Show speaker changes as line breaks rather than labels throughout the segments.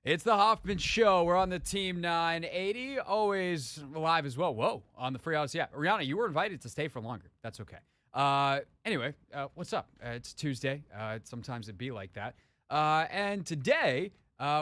It's the Hoffman Show. We're on the Team 980, always live as well. Whoa, on the Free House. Yeah, Rihanna, you were invited to stay for longer. That's okay. Anyway, what's up? It's Tuesday. Sometimes it be like that. And today,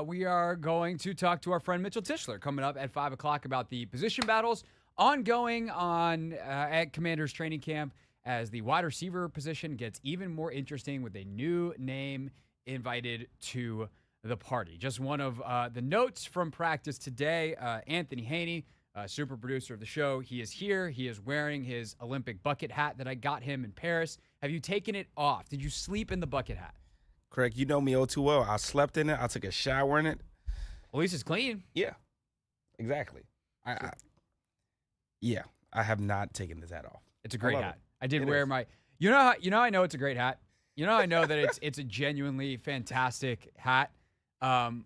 we are going to talk to our friend Mitchell Tischler coming up at 5 o'clock about the position battles ongoing at Commanders training camp as the wide receiver position gets even more interesting with a new name invited to the party. Just one of the notes from practice today. Anthony Haney, super producer of the show, he is here. He is wearing his Olympic bucket hat that I got him in Paris. Have you taken it off? Did you sleep in the bucket hat?
Craig, you know me all too well. I slept in it. I took a shower in it.
At least it's clean.
Yeah, exactly. I have not taken this hat off.
It's a great hat. I did
It
wear
is.
my. You know I know it's a great hat. You know I know that it's a genuinely fantastic hat. An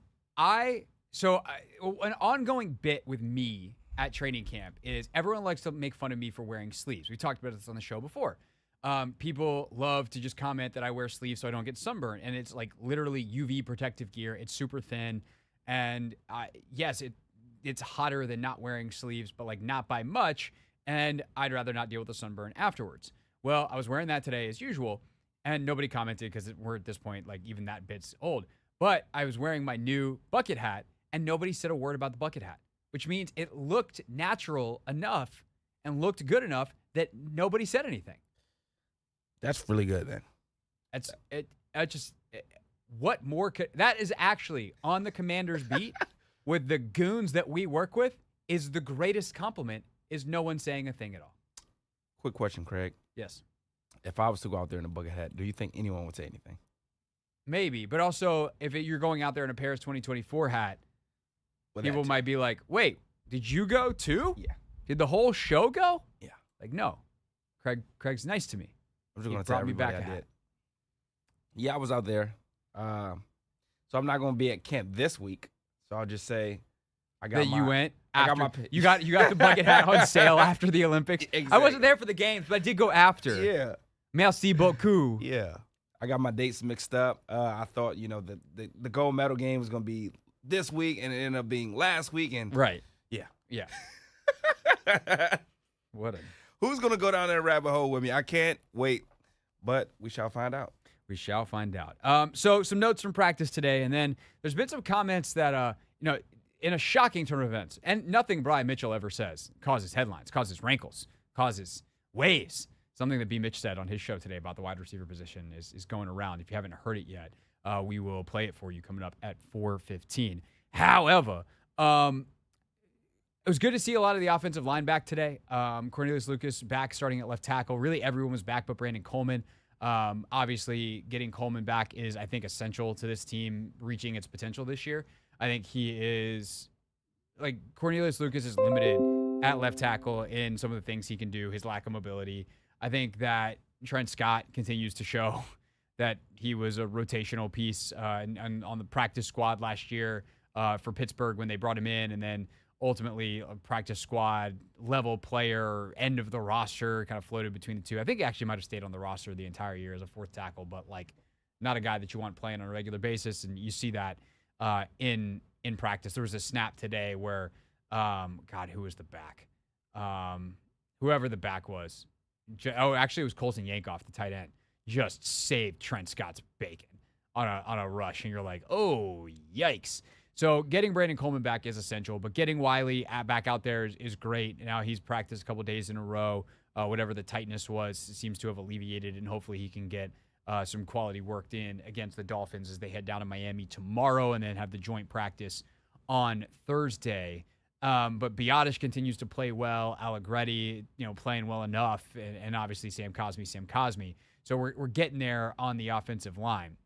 ongoing bit with me at training camp is everyone likes to make fun of me for wearing sleeves. We talked about this on the show before. People love to just comment that I wear sleeves so I don't get sunburn, and it's like literally UV protective gear. It's super thin, and yes, it's hotter than not wearing sleeves, but like not by much. And I'd rather not deal with the sunburn afterwards. Well, I was wearing that today as usual, and nobody commented because we're at this point like even that bit's old. But I was wearing my new bucket hat, and nobody said a word about the bucket hat, which means it looked natural enough and looked good enough that nobody said anything.
That's really good then.
What more could that is actually on the Commander's beat with the goons that we work with is the greatest compliment is no one saying a thing at all.
Quick question, Craig.
Yes.
If I was to go out there in a bucket hat, do you think anyone would say anything?
Maybe, but also if you're going out there in a Paris 2024 hat,
Well,
people
that
might be like, wait, did you go too?
Yeah.
Did the whole show go?
Yeah.
Like, no. Craig's nice to me.
I'm just
He
going to tell
brought me back
everybody
a
I
hat.
did. Yeah, I was out there. So I'm not going to be at camp this week. So I'll just say I got
That you went
I
after.
got my
you got the bucket hat on sale after the Olympics. I
Exactly.
wasn't there for the games, but I did go after.
Yeah.
Merci beaucoup.
Yeah. I got my dates mixed up. I thought, the gold medal game was going to be this week, and it ended up being last week. And
Right.
yeah.
Yeah. What a.
Who's going to go down that rabbit hole with me? I can't wait, but we shall find out.
We shall find out. So some notes from practice today, and then there's been some comments that, in a shocking turn of events, and nothing Brian Mitchell ever says causes headlines, causes rankles, causes waves. Something that B. Mitch said on his show today about the wide receiver position is going around. If you haven't heard it yet, we will play it for you coming up at 4:15. However, it was good to see a lot of the offensive line back today. Cornelius Lucas back starting at left tackle. Really everyone was back but Brandon Coleman. Obviously, getting Coleman back is, I think, essential to this team reaching its potential this year. I think he is, like, Cornelius Lucas is limited at left tackle in some of the things he can do, his lack of mobility. I think that Trent Scott continues to show that he was a rotational piece and on the practice squad last year for Pittsburgh when they brought him in, and then ultimately a practice squad level player, end of the roster, kind of floated between the two. I think he actually might have stayed on the roster the entire year as a fourth tackle, but like not a guy that you want playing on a regular basis. And you see that in practice. There was a snap today where, who was the back? Whoever the back was. Actually, it was Colson Yankoff, the tight end, just saved Trent Scott's bacon on a rush, and you're like, oh, yikes. So getting Brandon Coleman back is essential, but getting Wiley back out there is great. Now he's practiced a couple days in a row. Whatever the tightness was seems to have alleviated, and hopefully he can get some quality worked in against the Dolphins as they head down to Miami tomorrow and then have the joint practice on Thursday. But Biotish continues to play well. Allegretti, playing well enough, and obviously Sam Cosmi. So we're getting there on the offensive line.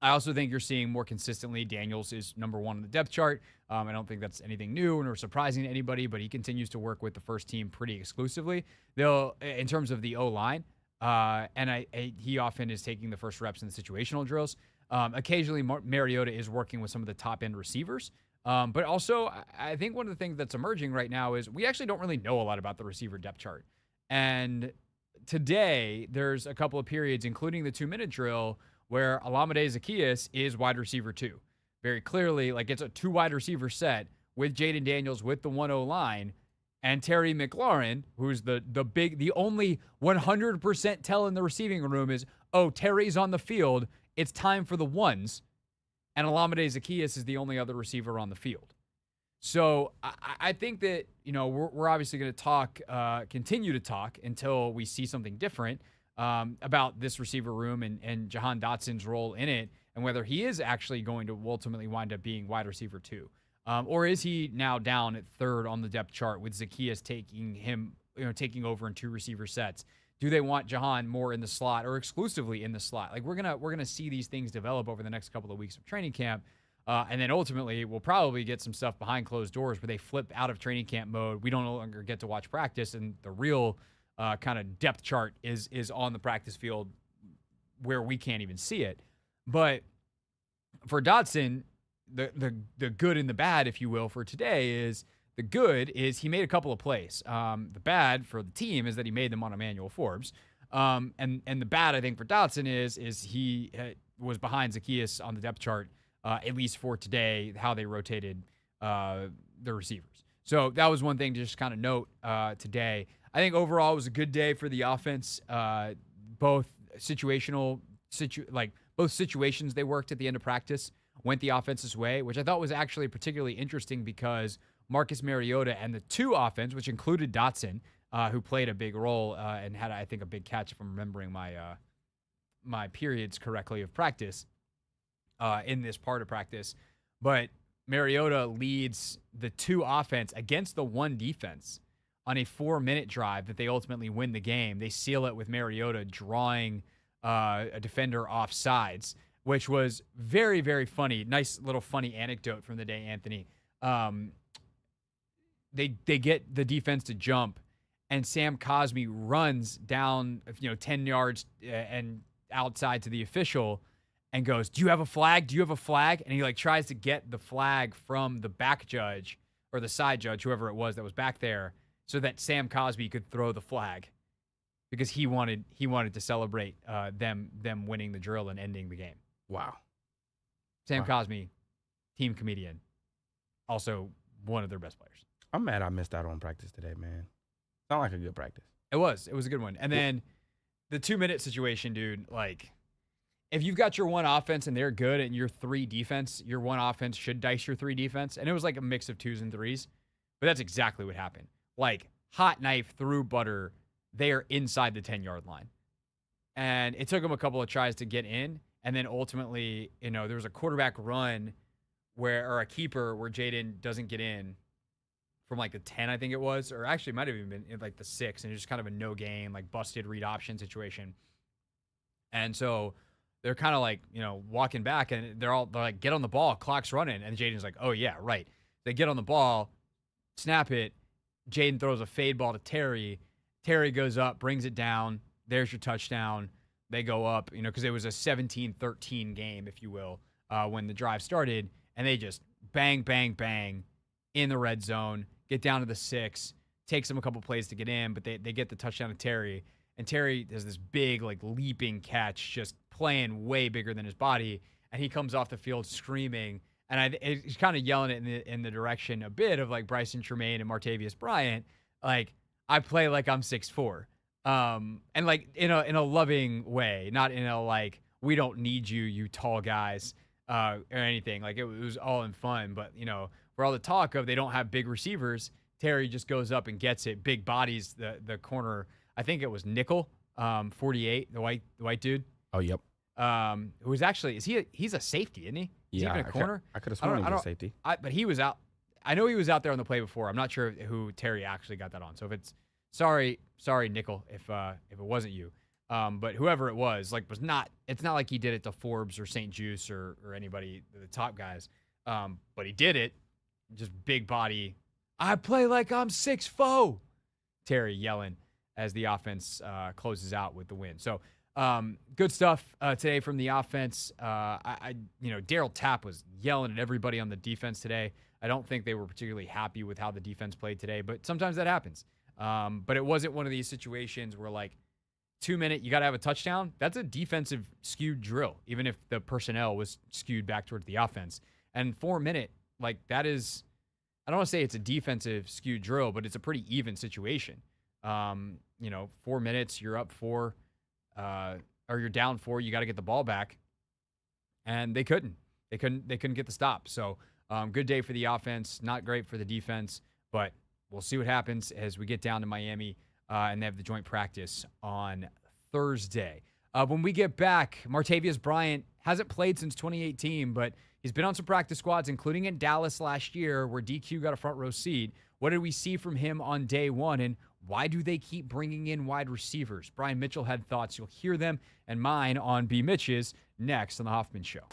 I also think you're seeing more consistently Daniels is number one on the depth chart. I don't think that's anything new or surprising to anybody, but he continues to work with the first team pretty exclusively. In terms of the O-line, he often is taking the first reps in the situational drills. Occasionally, Mariota is working with some of the top-end receivers. But also, I think one of the things that's emerging right now is we actually don't really know a lot about the receiver depth chart. And today, there's a couple of periods, including the 2-minute drill, where Olamide Zaccheaus is wide receiver 2. very clearly. Like, it's a 2 wide receiver set with Jayden Daniels with the 1-0 line, and Terry McLaurin, who's the only 100% tell in the receiving room is, oh, Terry's on the field. It's time for the ones. And Olamide Zaccheaus is the only other receiver on the field. So I think that, we're obviously going to continue to talk until we see something different about this receiver room and Jahan Dotson's role in it, and whether he is actually going to ultimately wind up being wide receiver 2. Or is he now down at 3rd on the depth chart with Zaccheaus taking over in 2 receiver sets? Do they want Jahan more in the slot or exclusively in the slot? Like, we're gonna see these things develop over the next couple of weeks of training camp, and then ultimately we'll probably get some stuff behind closed doors where they flip out of training camp mode. We don't no longer get to watch practice, and the real kind of depth chart is on the practice field where we can't even see it. But for Dotson, the good and the bad, if you will, for today is, the good is he made a couple of plays. The bad for the team is that he made them on Emmanuel Forbes. And the bad, I think, for Dotson is he was behind Zaccheaus on the depth chart, at least for today, how they rotated the receivers. So that was one thing to just kind of note today. I think overall it was a good day for the offense. Both situations they worked at the end of practice went the offense's way, which I thought was actually particularly interesting because Marcus Mariota and the 2 offense, which included Dotson, who played a big role and had, I think, a big catch, if I'm remembering my periods correctly of practice in this part of practice. But Mariota leads the 2 offense against the 1 defense on a 4-minute drive that they ultimately win the game. They seal it with Mariota drawing a defender off sides, which was very, very funny. Nice little funny anecdote from the day, Anthony. They get the defense to jump, and Sam Cosmi runs down 10 yards and outside to the official and goes, "Do you have a flag? Do you have a flag?" And he tries to get the flag from the back judge or the side judge, whoever it was that was back there, so that Sam Cosmi could throw the flag because he wanted to celebrate them winning the drill and ending the game.
Wow.
Sam Cosmi, team comedian, also one of their best players.
I'm mad I missed out on practice today, man. Sound like a good practice.
It was a good one. And then the 2-minute situation, dude, if you've got your 1 offense and they're good and your 3 defense, your 1 offense should dice your 3 defense. And it was like a mix of 2s and 3s. But that's exactly what happened. Hot knife through butter, they are inside the 10-yard line. And it took them a couple of tries to get in. And then ultimately, there was a quarterback run or a keeper where Jayden doesn't get in from the 10, I think it was, or actually it might have even been in the 6, and it's just kind of a no gain, busted read option situation. And so they're kind of walking back, and they're like, get on the ball, clock's running. And Jayden's like, oh yeah, right. They get on the ball, snap it. Jayden throws a fade ball to Terry. Terry goes up, brings it down. There's your touchdown. They go up, because it was a 17-13 game, if you will, when the drive started, and they just bang, bang, bang in the red zone, get down to the 6, takes them a couple plays to get in, but they get the touchdown to Terry, and Terry does this big, leaping catch, just playing way bigger than his body, and he comes off the field screaming, and he's kind of yelling it in the direction a bit of, Bryson Tremaine and Martavius Bryant, I play like I'm 6'4", and in a loving way, not in a we don't need you tall guys, or anything. It was all in fun, but for all the talk of they don't have big receivers, Terry just goes up and gets it. Big bodies the corner. I think it was Nickel, 48, the white dude.
Oh, yep.
Who is actually he's a safety, isn't he? Is he even a corner?
I could have sworn he was a safety.
But he was out. I know he was out there on the play before. I'm not sure who Terry actually got that on. So if it's sorry, Nickel, if it wasn't you. But whoever it was not. It's not like he did it to Forbes or St. Juice or anybody, the top guys. But he did it. Just big body. I play like I'm 6'4". Terry yelling as the offense closes out with the win. So good stuff today from the offense. Daryl Tapp was yelling at everybody on the defense today. I don't think they were particularly happy with how the defense played today, but sometimes that happens. But it wasn't one of these situations where 2-minute, you got to have a touchdown. That's a defensive skewed drill, even if the personnel was skewed back towards the offense. And 4-minute, like that is, I don't want to say it's a defensive skewed drill, but it's a pretty even situation. 4 minutes, you're up 4, or you're down 4, you got to get the ball back. And they couldn't get the stop. So good day for the offense, not great for the defense, but we'll see what happens as we get down to Miami and they have the joint practice on Thursday. When we get back, Martavius Bryant hasn't played since 2018, but he's been on some practice squads, including in Dallas last year where DQ got a front row seat. What did we see from him on day one, and why do they keep bringing in wide receivers? Brian Mitchell had thoughts. You'll hear them and mine on B. Mitch's next on The Hoffman Show.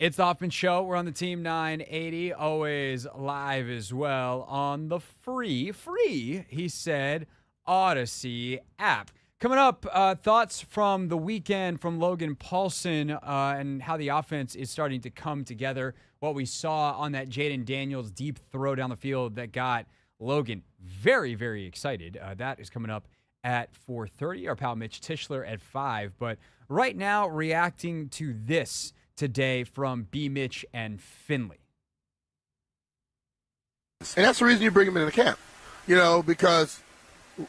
It's the Hoffman Show. We're on the Team 980, always live as well on the free, he said, Odyssey app. Coming up, thoughts from the weekend from Logan Paulson and how the offense is starting to come together. What we saw on that Jayden Daniels deep throw down the field that got Logan very, very excited. That is coming up at 4:30. Our pal Mitch Tischler at 5. But right now, reacting to this today from B. Mitch and Finley.
And that's the reason you bring him into the camp, because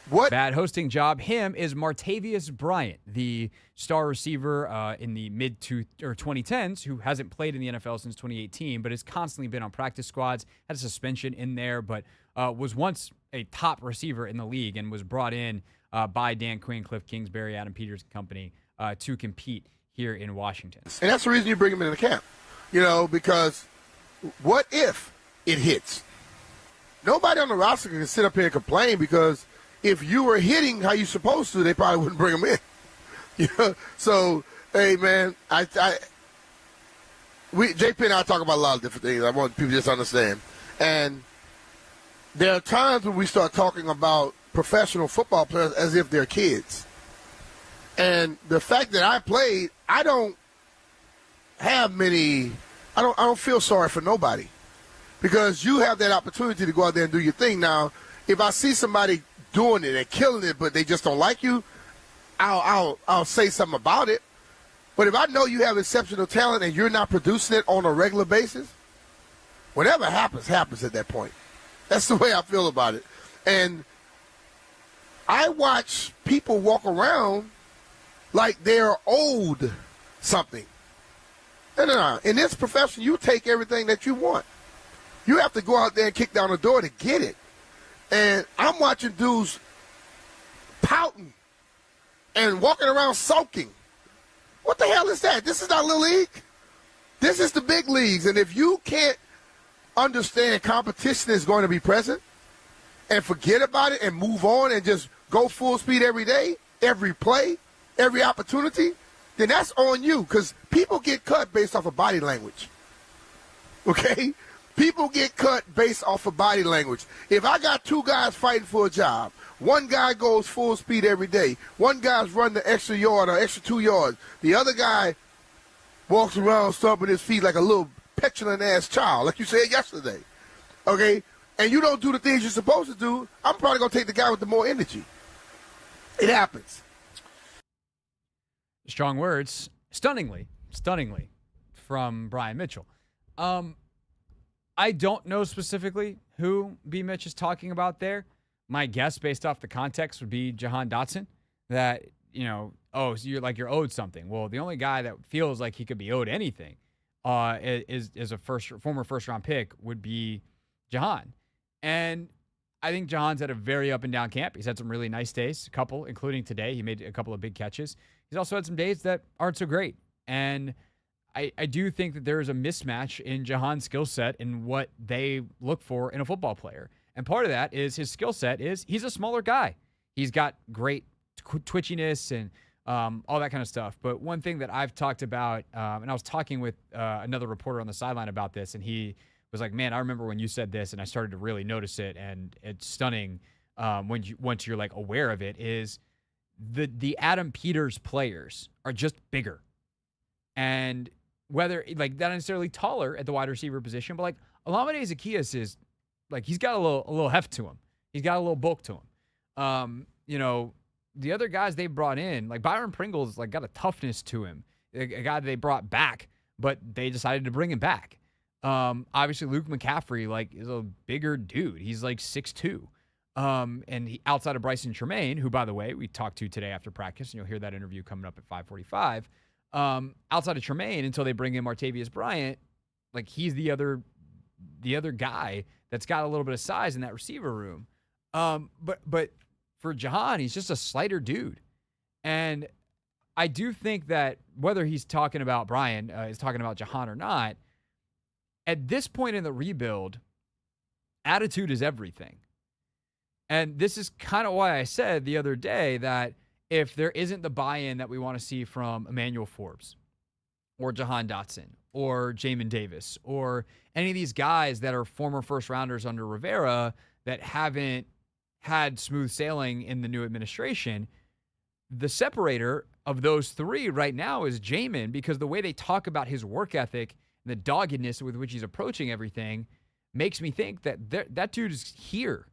what
bad hosting job. Him is Martavius Bryant, the star receiver in the mid 2010s, who hasn't played in the NFL since 2018, but has constantly been on practice squads, had a suspension in there, but was once a top receiver in the league and was brought in by Dan Quinn, Cliff Kingsbury, Adam Peters and company to compete here in Washington.
And that's the reason you bring him into the camp, because what if it hits. Nobody on the roster can sit up here and complain because if you were hitting how you supposed to, they probably wouldn't bring him in. You know? So, hey, man, JP and I talk about a lot of different things. I want people to just understand. And there are times when we start talking about professional football players as if they're kids. And the fact that I played, I don't feel sorry for nobody because you have that opportunity to go out there and do your thing. Now, if I see somebody doing it and killing it, but they just don't like you, I'll say something about it. But if I know you have exceptional talent and you're not producing it on a regular basis, whatever happens at that point. That's the way I feel about it. And I watch people walk around like they're owed something. No. In this profession, you take everything that you want. You have to go out there and kick down the door to get it. And I'm watching dudes pouting and walking around sulking. What the hell is that? This is not Little League. This is the big leagues. And if you can't understand competition is going to be present and forget about it and move on and just go full speed every day, every play, every opportunity, then that's on you because people get cut based off of body language. Okay? People get cut based off of body language. If I got two guys fighting for a job, one guy goes full speed every day, one guy's running the extra yard or extra 2 yards, the other guy walks around stomping his feet like a little petulant-ass child, like you said yesterday, okay, and you don't do the things you're supposed to do, I'm probably going to take the guy with the more energy. It happens.
Strong words. Stunningly from Brian Mitchell. I don't know specifically who B. Mitch is talking about there. My guess, based off the context, would be Jahan Dotson. That, so you're owed something. Well, the only guy that feels like he could be owed anything is a former first-round pick would be Jahan. And I think Jahan's had a very up-and-down camp. He's had some really nice days, a couple, including today. He made a couple of big catches. He's also had some days that aren't so great. And I do think that there is a mismatch in Jahan's skill set and what they look for in a football player. And part of that is his skill set is he's a smaller guy. He's got great twitchiness and all that kind of stuff. But one thing that I've talked about, and I was talking with another reporter on the sideline about this, and he was like, man, I remember when you said this, and I started to really notice it, and it's stunning once you're like aware of it, is the Adam Peters players are just bigger. And whether like not necessarily taller at the wide receiver position, but like Olamide Zaccheaus is like he's got a little heft to him. He's got a little bulk to him. The other guys they brought in, like Byron Pringle's like got a toughness to him. A guy they brought back, but they decided to bring him back. Obviously Luke McCaffrey like is a bigger dude. He's like 6'2". And he, outside of Bryson Tremaine, who by the way we talked to today after practice, and you'll hear that interview coming up at 5:45. Outside of Tremaine, until they bring in Martavius Bryant, like he's the other guy that's got a little bit of size in that receiver room. But for Jahan, he's just a slighter dude. And I do think that whether he's talking about Brian, is talking about Jahan or not, at this point in the rebuild, attitude is everything. And this is kind of why I said the other day that if there isn't the buy-in that we want to see from Emmanuel Forbes or Jahan Dotson or Jamin Davis or any of these guys that are former first-rounders under Rivera that haven't had smooth sailing in the new administration, the separator of those three right now is Jamin, because the way they talk about his work ethic and the doggedness with which he's approaching everything makes me think that that dude is here,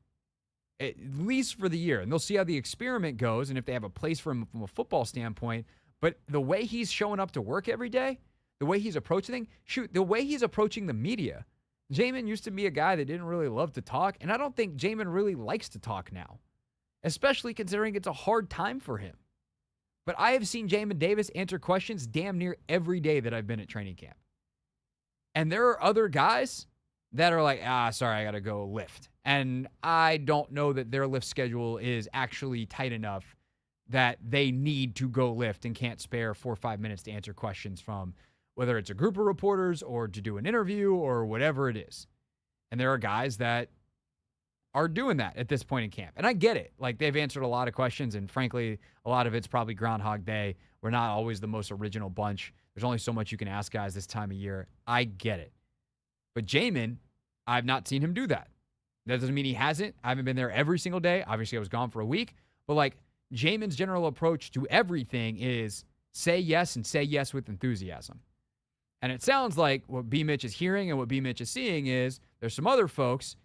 at least for the year. And they'll see how the experiment goes and if they have a place for him from a football standpoint. But the way he's showing up to work every day, the way he's approaching things, the way he's approaching the media. Jamin used to be a guy that didn't really love to talk, and I don't think Jamin really likes to talk now, especially considering it's a hard time for him. But I have seen Jamin Davis answer questions damn near every day that I've been at training camp. And there are other guys that are like, sorry, I got to go lift. And I don't know that their lift schedule is actually tight enough that they need to go lift and can't spare 4 or 5 minutes to answer questions from whether it's a group of reporters or to do an interview or whatever it is. And there are guys that are doing that at this point in camp. And I get it. Like, they've answered a lot of questions, and frankly, a lot of it's probably Groundhog Day. We're not always the most original bunch. There's only so much you can ask guys this time of year. I get it. But Jamin, I've not seen him do that. That doesn't mean he hasn't. I haven't been there every single day. Obviously, I was gone for a week. But, like, Jamin's general approach to everything is say yes and say yes with enthusiasm. And it sounds like what B. Mitch is hearing and what B. Mitch is seeing is there's some other folks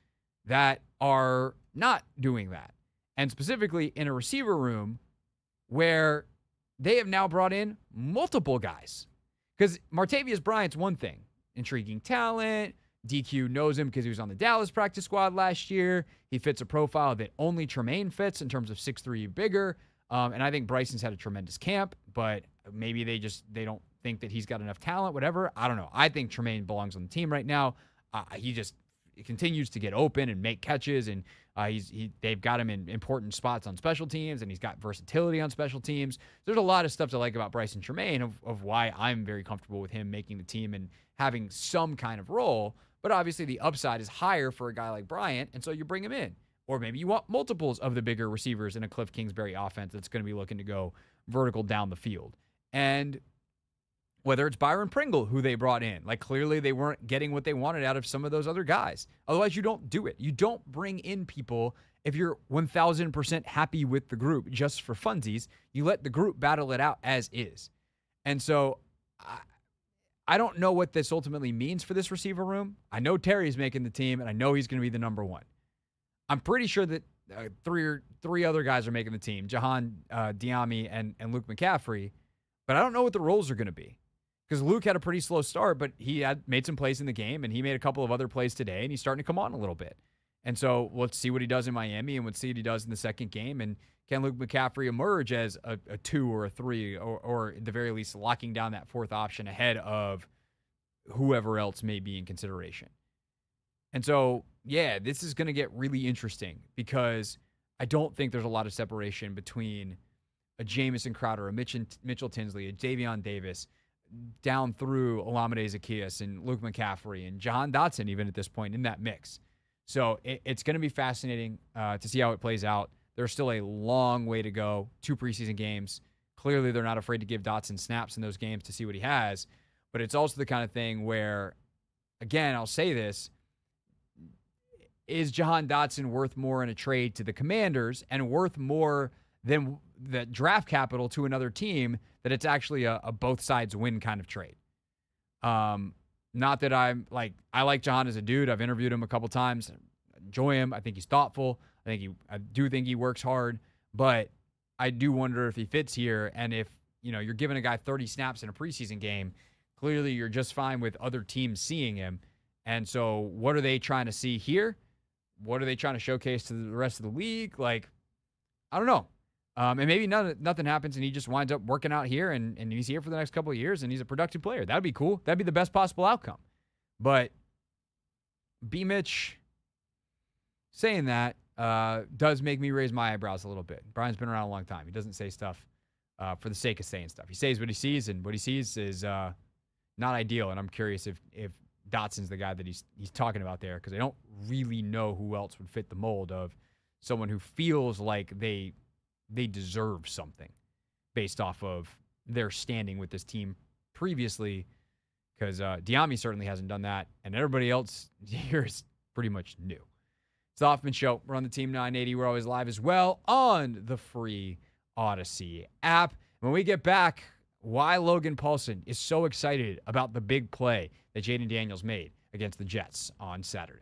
that are not doing that. And specifically in a receiver room where they have now brought in multiple guys. Because Martavius Bryant's one thing. Intriguing talent. DQ knows him because he was on the Dallas practice squad last year. He fits a profile that only Tremaine fits in terms of 6'3" bigger. And I think Bryson's had a tremendous camp, but maybe they don't think that he's got enough talent, whatever. I don't know. I think Tremaine belongs on the team right now. He continues to get open and make catches, and they've got him in important spots on special teams, and he's got versatility on special teams. There's a lot of stuff to like about Bryson Tremaine of why I'm very comfortable with him making the team and having some kind of role. But obviously the upside is higher for a guy like Bryant, and so you bring him in. Or maybe you want multiples of the bigger receivers in a Cliff Kingsbury offense that's going to be looking to go vertical down the field. And whether it's Byron Pringle, who they brought in, like clearly they weren't getting what they wanted out of some of those other guys. Otherwise, you don't do it. You don't bring in people if you're 1,000% happy with the group just for funsies. You let the group battle it out as is. And so I don't know what this ultimately means for this receiver room. I know Terry's making the team, and I know he's going to be the number one. I'm pretty sure that three other guys are making the team, Jahan Diami and Luke McCaffrey, but I don't know what the roles are going to be. Because Luke had a pretty slow start, but he had made some plays in the game, and he made a couple of other plays today, and he's starting to come on a little bit. And so let's see what he does in Miami, and let's see what he does in the second game. And can Luke McCaffrey emerge as a 2 or a 3, or at the very least locking down that fourth option ahead of whoever else may be in consideration? And so, yeah, this is going to get really interesting because I don't think there's a lot of separation between a Jamison Crowder, a Mitchell Tinsley, a Davion Davis, down through Olamide Zaccheaus and Luke McCaffrey and Jahan Dotson even at this point in that mix. So it's going to be fascinating to see how it plays out. There's still a long way to go, 2 preseason games. Clearly they're not afraid to give Dotson snaps in those games to see what he has. But it's also the kind of thing where, again, I'll say this, is Jahan Dotson worth more in a trade to the Commanders and worth more than the draft capital to another team that it's actually a both sides win kind of trade? Not that I like Jahan as a dude. I've interviewed him a couple times. I enjoy him. I think he's thoughtful. I do think he works hard, but I do wonder if he fits here. And if, you're giving a guy 30 snaps in a preseason game, clearly you're just fine with other teams seeing him. And so what are they trying to see here? What are they trying to showcase to the rest of the league? I don't know. And maybe nothing happens and he just winds up working out here and he's here for the next couple of years and he's a productive player. That'd be cool. That'd be the best possible outcome. But B. Mitch saying that does make me raise my eyebrows a little bit. Brian's been around a long time. He doesn't say stuff for the sake of saying stuff. He says what he sees, and what he sees is not ideal. And I'm curious if Dotson's the guy that he's talking about there, because I don't really know who else would fit the mold of someone who feels like they deserve something based off of their standing with this team previously, because Diami certainly hasn't done that, and everybody else here is pretty much new. It's the Hoffman Show. We're on the Team 980. We're always live as well on the free Odyssey app. When we get back, why Logan Paulson is so excited about the big play that Jayden Daniels made against the Jets on Saturday.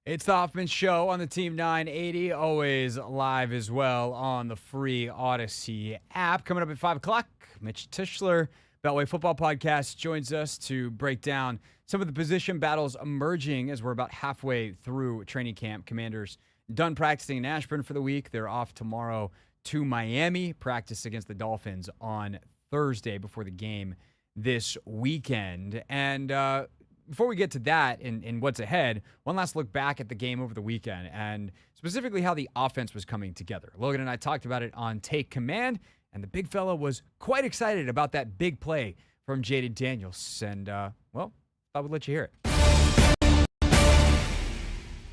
It's the Hoffman Show on the Team 980, always live as well on the free Odyssey app. Coming up at 5 o'clock, Mitch Tischler, Beltway Football Podcast, joins us to break down some of the position battles emerging as we're about halfway through training camp. Commanders done practicing in Ashburn for the week. They're off tomorrow to Miami, practice against the Dolphins on Thursday before the game this weekend. And before we get to that and what's ahead, one last look back at the game over the weekend and specifically how the offense was coming together. Logan and I talked about it on Take Command, and the big fella was quite excited about that big play from Jayden Daniels. And, well, I would let you hear it.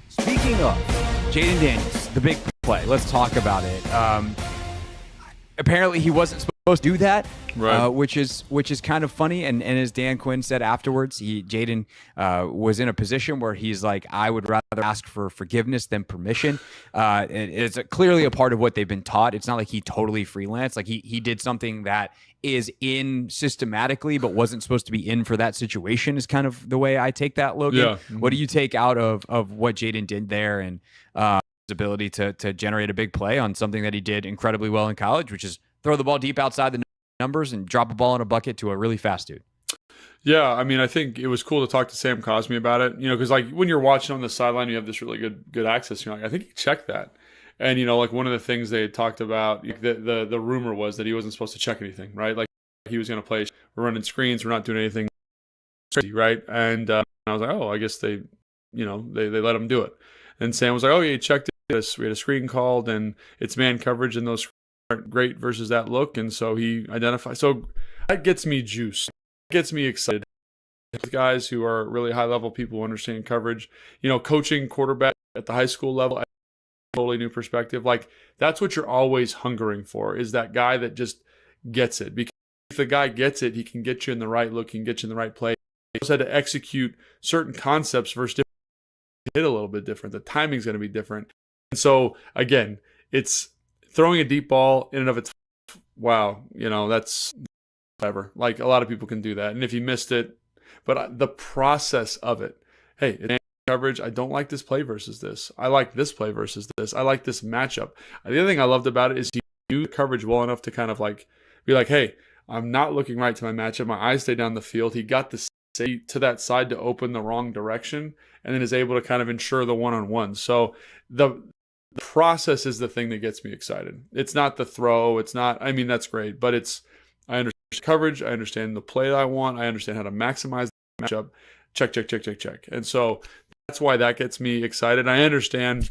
Speaking of Jayden Daniels, the big play, let's talk about it. Apparently he wasn't supposed to do that, right. which is kind of funny. And as Dan Quinn said afterwards, Jayden was in a position where he's like, I would rather ask for forgiveness than permission. It's clearly a part of what they've been taught. It's not like he totally freelanced. Like he did something that is in systematically, but wasn't supposed to be in for that situation is kind of the way I take that, Logan. Yeah. Mm-hmm. What do you take out of what Jayden did there and his ability to generate a big play on something that he did incredibly well in college, which is throw the ball deep outside the numbers and drop a ball in a bucket to a really fast dude?
Yeah, I mean, I think it was cool to talk to Sam Cosme about it, because like when you're watching on the sideline, you have this really good access. You're like, I think he checked that. And, like one of the things they had talked about, the rumor was that he wasn't supposed to check anything, right? Like he was going to play, we're running screens, we're not doing anything crazy, right? And I was like, oh, I guess they let him do it. And Sam was like, oh, yeah, he checked it. We had a screen called, and it's man coverage, and those aren't great versus that look. And so he identified. So that gets me juiced. It gets me excited. Guys who are really high-level people who understand coverage, coaching quarterback at the high school level, totally new perspective. Like, that's what you're always hungering for, is that guy that just gets it. Because if the guy gets it, he can get you in the right look, he can get you in the right play. He also had to execute certain concepts versus hit a little bit different. The timing's going to be different. And so, again, it's throwing a deep ball in and of itself. Wow, that's whatever. Like, a lot of people can do that. And if you missed it, but the process of it, hey, it's coverage. I don't like this play versus this. I like this play versus this. I like this matchup. The other thing I loved about it is he knew coverage well enough to kind of like be like, hey, I'm not looking right to my matchup. My eyes stay down the field. He got the to that side to open the wrong direction, and then is able to kind of ensure the one-on-one. So the process is the thing that gets me excited. It's not the throw. It's not, that's great, but I understand coverage. I understand the play that I want. I understand how to maximize the matchup. Check. And so that's why that gets me excited. I understand,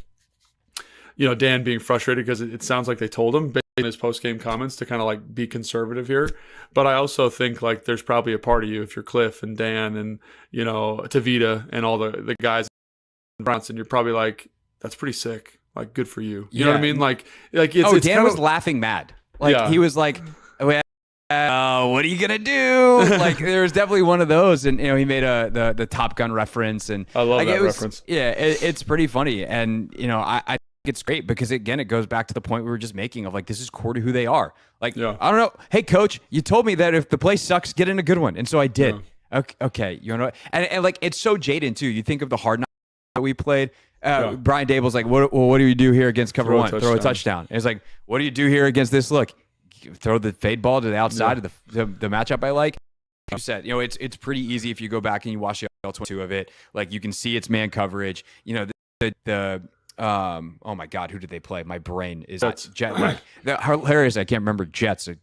Dan being frustrated because it sounds like they told him based on his post-game comments to kind of like be conservative here. But I also think like there's probably a part of you, if you're Cliff and Dan and, Tavita and all the guys in Bronson, you're probably like, that's pretty sick. Like, good for you. You know what I mean? Like it's
Dan was laughing mad. Like, he was like, what are you gonna do? Like, there was definitely one of those, and he made the Top Gun reference, and
I love that reference.
Yeah, it's pretty funny, and I think it's great because again, it goes back to the point we were just making of like, this is core to who they are. Like, I don't know. Hey, coach, you told me that if the play sucks, get in a good one, and so I did. Yeah. Okay, and like it's so Jayden too. You think of the hard knock that we played. Brian Dable's like, what do you do here against cover one? Throw a touchdown. And it's like, what do you do here against this look? Throw the fade ball to the outside of the matchup I like. You said, it's pretty easy if you go back and you watch the all 22 of it. Like, you can see it's man coverage. Oh my God, who did they play? My brain is jet lag. Hilarious. I can't remember Jets. The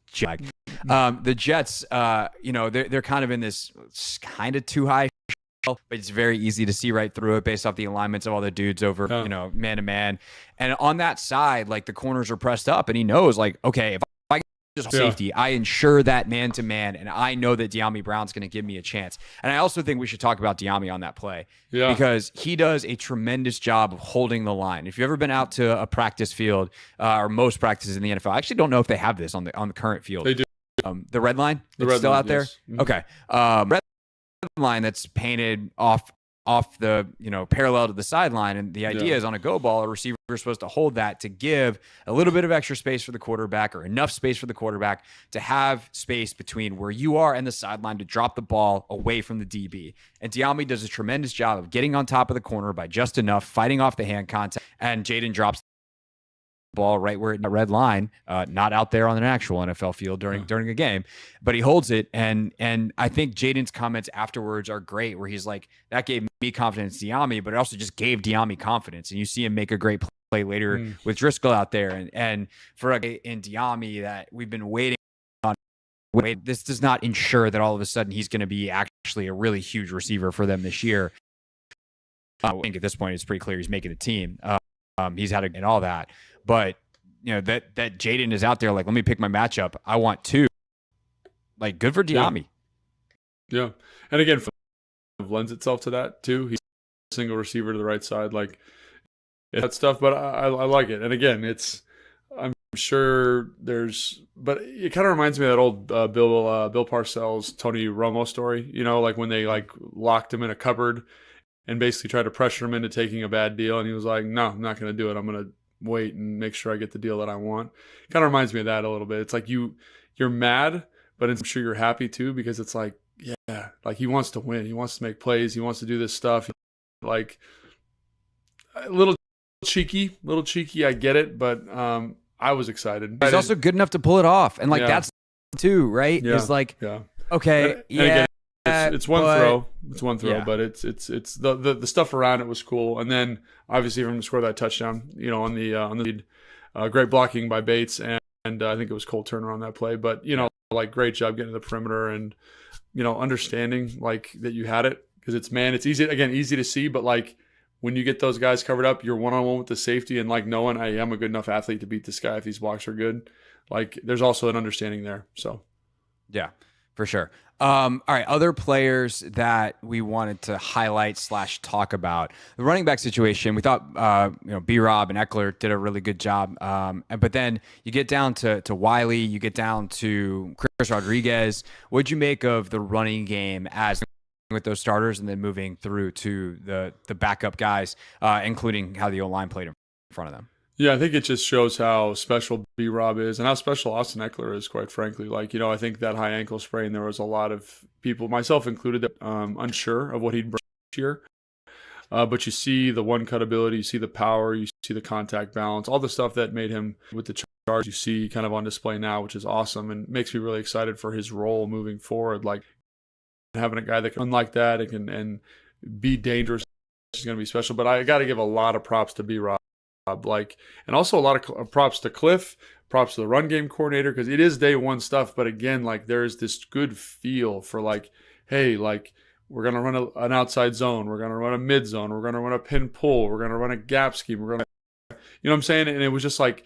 Jets, they're kind of in this kind of too high, but it's very easy to see right through it based off the alignments of all the dudes over, man to man. And on that side, like, the corners are pressed up, and he knows, like, okay, if I just safety, I ensure that man to man, and I know that De'Ami Brown's going to give me a chance. And I also think we should talk about De'Ami on that play because he does a tremendous job of holding the line. If you've ever been out to a practice field or most practices in the NFL, I actually don't know if they have this on the current field.
They do.
The red line, it's still out there.
Yes. Mm-hmm.
Okay, red line that's painted off off the, parallel to the sideline. And the idea is on a go ball, a receiver is supposed to hold that to give a little bit of extra space for the quarterback, or enough space for the quarterback to have space between where you are and the sideline to drop the ball away from the DB. And Diami does a tremendous job of getting on top of the corner by just enough, fighting off the hand contact, and Jayden drops ball right where the red line, not out there on an actual NFL field during a game, but he holds it. And I think Jayden's comments afterwards are great, where he's like, that gave me confidence, Diami, but it also just gave Diami confidence. And you see him make a great play later with Driscoll out there. And for in Diami that we've been waiting on, this does not ensure that all of a sudden he's going to be actually a really huge receiver for them this year. I think at this point it's pretty clear he's making the team. He's had and all that. But, that Jayden is out there like, let me pick my matchup. I want two. Like, good for Diami.
Yeah. And again, lends itself to that too. He's a single receiver to the right side. Like, that stuff. But I like it. And again, I'm sure but it kind of reminds me of that old Bill Parcells, Tony Romo story, like when they like locked him in a cupboard and basically tried to pressure him into taking a bad deal. And he was like, no, I'm not going to do it. I'm going to wait and make sure I get the deal that I want. Kind of reminds me of that a little bit. It's like you're mad, but I'm sure you're happy too, because it's like, yeah, like he wants to win. He wants to make plays. He wants to do this stuff. Like a little cheeky. I get it, but I was excited.
He's also good enough to pull it off. And that's too, right?
Yeah.
It's like, okay,
and again, it's one throw. It's one throw,
yeah.
but it's the stuff around it was cool. And then obviously for him to score that touchdown, on the lead, great blocking by Bates, and I think it was Cole Turner on that play. But like great job getting to the perimeter and understanding like that you had it, because it's easy to see, but like when you get those guys covered up, you're one-on-one with the safety, and like knowing I am a good enough athlete to beat this guy if these blocks are good. Like there's also an understanding there. So
yeah, for sure. All right, other players that we wanted to highlight / talk about. The running back situation, we thought B-Rob and Eckler did a really good job. But then you get down to Wiley, you get down to Chris Rodriguez. What'd you make of the running game as with those starters, and then moving through to the backup guys, including how the O-line played in front of them?
Yeah, I think it just shows how special B-Rob is and how special Austin Eckler is, quite frankly. Like, I think that high ankle sprain, there was a lot of people, myself included, that unsure of what he'd bring this year. But you see the one-cut ability, you see the power, you see the contact balance, all the stuff that made him with the Chargers, you see kind of on display now, which is awesome and makes me really excited for his role moving forward. Like, having a guy that can, unlike that, and be dangerous is going to be special. But I got to give a lot of props to B-Rob. And also a lot of props to Cliff, props to the run game coordinator, because it is day one stuff. But again, like there's this good feel for like, hey, like we're going to run an outside zone. We're going to run a mid zone. We're going to run a pin pull. We're going to run a gap scheme. We're going to, what I'm saying? And it was just like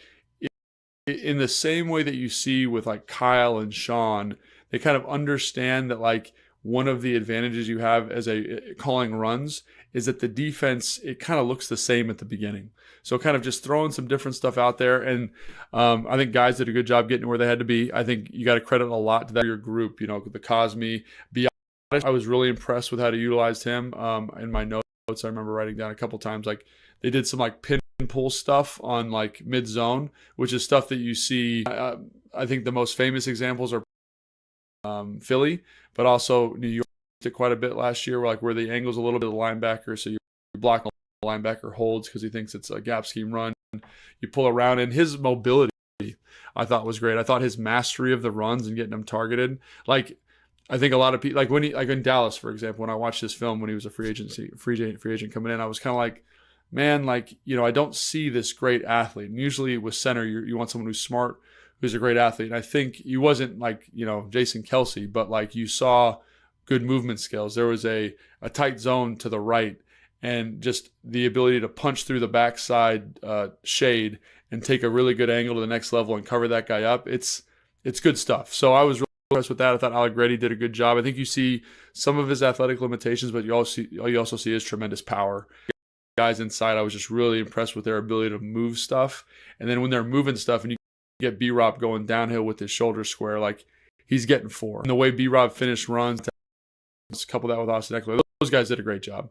in the same way that you see with like Kyle and Sean, they kind of understand that like one of the advantages you have as a calling runs is that the defense, it kind of looks the same at the beginning. So kind of just throwing some different stuff out there. And I think guys did a good job getting where they had to be. I think you got to credit a lot to that your group, the Cosme. I was really impressed with how to utilize him. In my notes, I remember writing down a couple times, like they did some like pin pull stuff on like mid zone, which is stuff that you see. I think the most famous examples are Philly, but also New York did quite a bit last year, where the angle's a little bit of the linebacker, so you block the linebacker holds because he thinks it's a gap scheme run. You pull around, and his mobility I thought was great. I thought his mastery of the runs and getting them targeted, like I think a lot of people, like when he, like in Dallas, for example, when I watched this film when he was a free agent coming in, I was kind of like, man, like I don't see this great athlete. And usually with center, you want someone who's smart, who's a great athlete. And I think he wasn't like, Jason Kelsey, but like you saw good movement skills. There was a tight zone to the right and just the ability to punch through the backside shade and take a really good angle to the next level and cover that guy up. It's good stuff. So I was really impressed with that. I thought Allegretti did a good job. I think you see some of his athletic limitations, but you also see his tremendous power. Guys inside, I was just really impressed with their ability to move stuff. And then when they're moving stuff and you get B-Rob going downhill with his shoulder square, like he's getting 4. And the way B-Rob finished runs, couple that with Austin Eckler, those guys did a great job.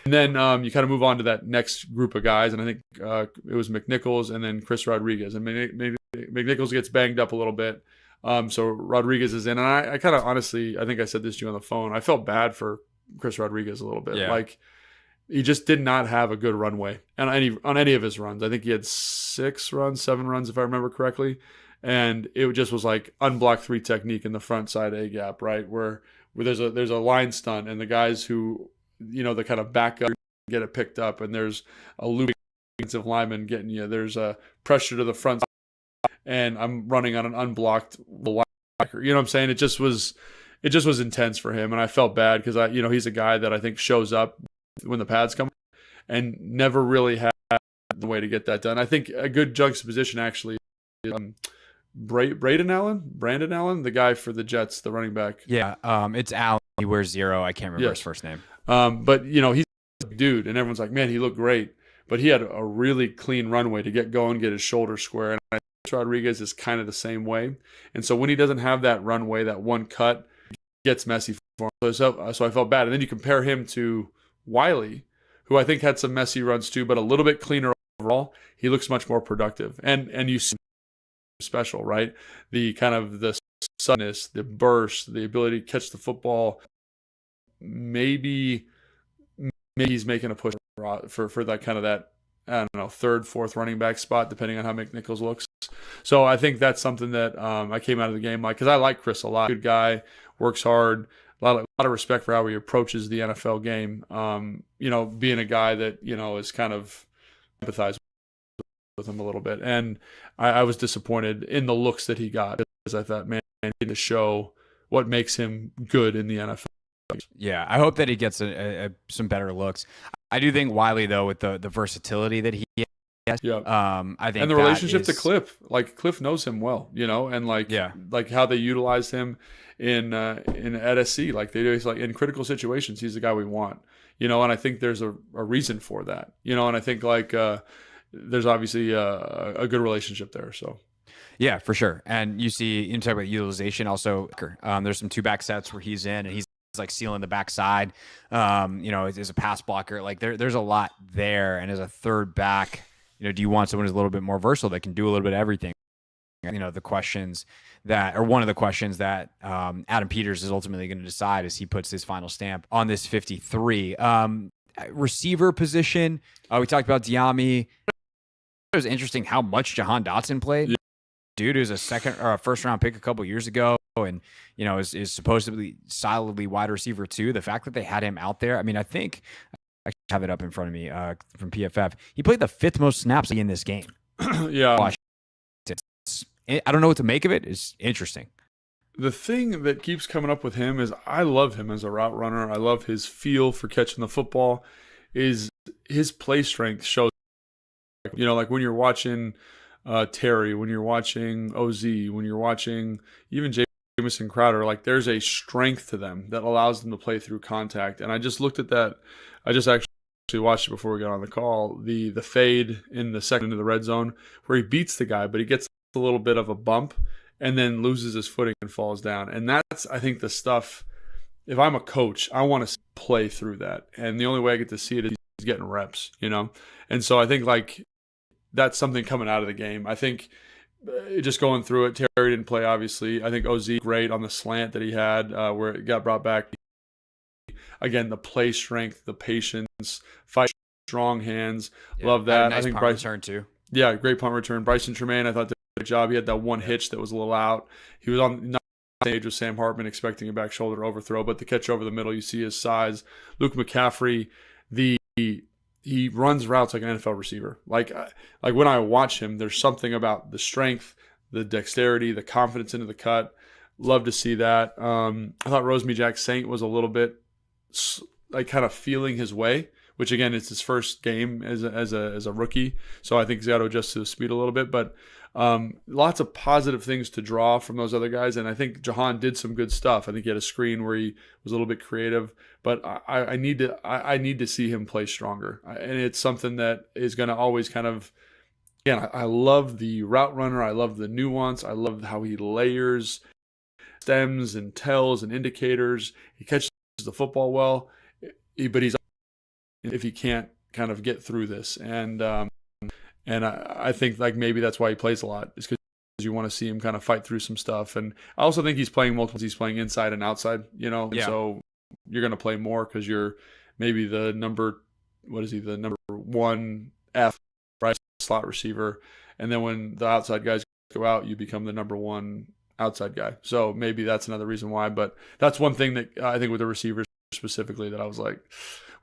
And then you kind of move on to that next group of guys, and I think it was McNichols and then Chris Rodriguez. And maybe McNichols gets banged up a little bit, so Rodriguez is in. And I kind of honestly, I think I said this to you on the phone, I felt bad for Chris Rodriguez a little bit.
Yeah.
Like, he just did not have a good runway on any of his runs. I think he had 7 runs, if I remember correctly. And it just was like unblocked 3 technique in the front side A gap, right? Where there's a line stunt, and the guys who, the kind of back up get it picked up, and there's a looping defensive lineman getting you. There's a pressure to the front side, and I'm running on an unblocked linebacker. You know what I'm saying? It just was intense for him, and I felt bad because he's a guy that I think shows up when the pads come and never really had the way to get that done. I think a good juxtaposition actually is Brandon Allen, the guy for the Jets, the running back.
Yeah, it's Allen. He wears 0. I can't remember his first name.
But he's a dude, and everyone's like, man, he looked great. But he had a really clean runway to get going, get his shoulders square. And I think Rodriguez is kind of the same way. And so when he doesn't have that runway, that one cut, it gets messy for him. So I felt bad. And then you compare him to Wiley, who I think had some messy runs too, but a little bit cleaner overall. He looks much more productive. And you see special, right? The kind of the suddenness, the burst, the ability to catch the football. Maybe he's making a push for that kind of that, I don't know, 3rd, 4th running back spot, depending on how McNichols looks. So I think that's something that I came out of the game like, because I like Chris a lot. Good guy, works hard, a lot of respect for how he approaches the NFL game. Being a guy that, is kind of empathize with him a little bit. And I was disappointed in the looks that he got, because I thought, man, he need to show what makes him good in the NFL.
Yeah, I hope that he gets some better looks. I do think Wiley, though, with the versatility that he has, I think,
and the relationship to Cliff, like Cliff knows him well, and like how they utilized him at SC, like they do, like in critical situations, he's the guy we want, and I think there's a reason for that, and I think like there's obviously a good relationship there, so.
Yeah, for sure. And you see, you talk about utilization also. There's some 2-back sets where he's in and he's like sealing the backside, as a pass blocker. Like there's a lot there. And as a 3rd back, do you want someone who's a little bit more versatile that can do a little bit of everything? The questions one of the questions that Adam Peters is ultimately going to decide as he puts his final stamp on this 53. Receiver position, we talked about Diami. It was interesting how much Jahan Dotson played. Yeah. Dude who's a 2nd or a 1st round pick a couple years ago, and is supposedly solidly wide receiver too. The fact that they had him out there, I mean, I think I have it up in front of me from PFF. He played the 5th most snaps in this game.
Yeah,
I don't know what to make of it. It's interesting.
The thing that keeps coming up with him is I love him as a route runner. I love his feel for catching the football. Is his play strength shows. Like when you're watching Terry, when you're watching OZ, when you're watching even Jamison Crowder, like there's a strength to them that allows them to play through contact. And I just looked at that. I just actually watched it before we got on the call. The fade in the second into the red zone where he beats the guy, but he gets a little bit of a bump and then loses his footing and falls down. And that's, I think, the stuff. If I'm a coach, I want to play through that. And the only way I get to see it is getting reps, And so I think like that's something coming out of the game. I think just going through it, Terry didn't play, obviously. I think OZ great on the slant that he had where it got brought back. Again, the play strength, the patience, fight, strong hands. Love that.
Nice
I think
punt return too.
Yeah, great punt return. Bryson Tremaine, I thought did a good job. He had that one hitch that was a little out. He was on not stage with Sam Hartman expecting a back shoulder overthrow, but the catch over the middle, you see his size. Luke McCaffrey, he runs routes like an NFL receiver. Like when I watch him, there's something about the strength, the dexterity, the confidence into the cut. Love to see that. I thought Rosemy Jack Saint was a little bit like kind of feeling his way, which again, it's his first game as a rookie. So I think he's got to adjust to the speed a little bit, but lots of positive things to draw from those other guys. And I think Jahan did some good stuff. I think he had a screen where he was a little bit creative, but I need to see him play stronger. And it's something that is going to always kind of, again, I love the route runner. I love the nuance. I love how he layers stems and tells and indicators. He catches the football well, but he's if he can't kind of get through this. And I think like maybe that's why he plays a lot, is because you want to see him kind of fight through some stuff. And I also think he's playing multiple. He's playing inside and outside, and so you're going to play more because you're maybe the number 1 F, right, slot receiver. And then when the outside guys go out, you become the number 1 outside guy. So maybe that's another reason why. But that's one thing that I think with the receivers specifically that I was like,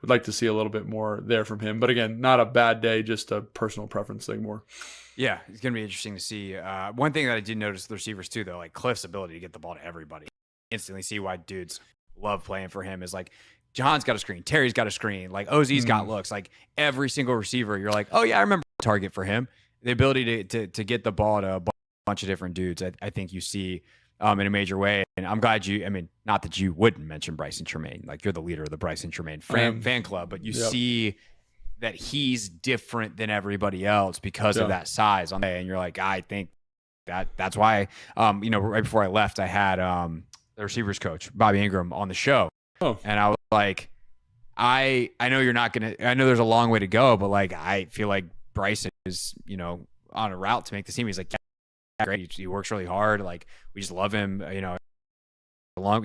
would like to see a little bit more there from him. But again, not a bad day, just a personal preference thing more.
Yeah, it's going to be interesting to see. One thing that I did notice with the receivers too, though, like Cliff's ability to get the ball to everybody. Instantly see why dudes love playing for him is like, John's got a screen, Terry's got a screen, like OZ's got looks, like every single receiver, you're like, oh yeah, I remember the target for him. The ability to get the ball to a bunch of different dudes, I think you see in a major way. And I'm glad not that you wouldn't mention Bryson Tremaine, like you're the leader of the Bryson Tremaine fan club, but you see that he's different than everybody else because of that size on there. And you're like, I think that's why, right before I left, I had the receivers coach, Bobby Ingram, on the show. Oh. And I was like, I know you're not going to, I know there's a long way to go, but like, I feel like Bryson is, on a route to make the team. He's like, yeah, great. He works really hard. Like, we just love him. He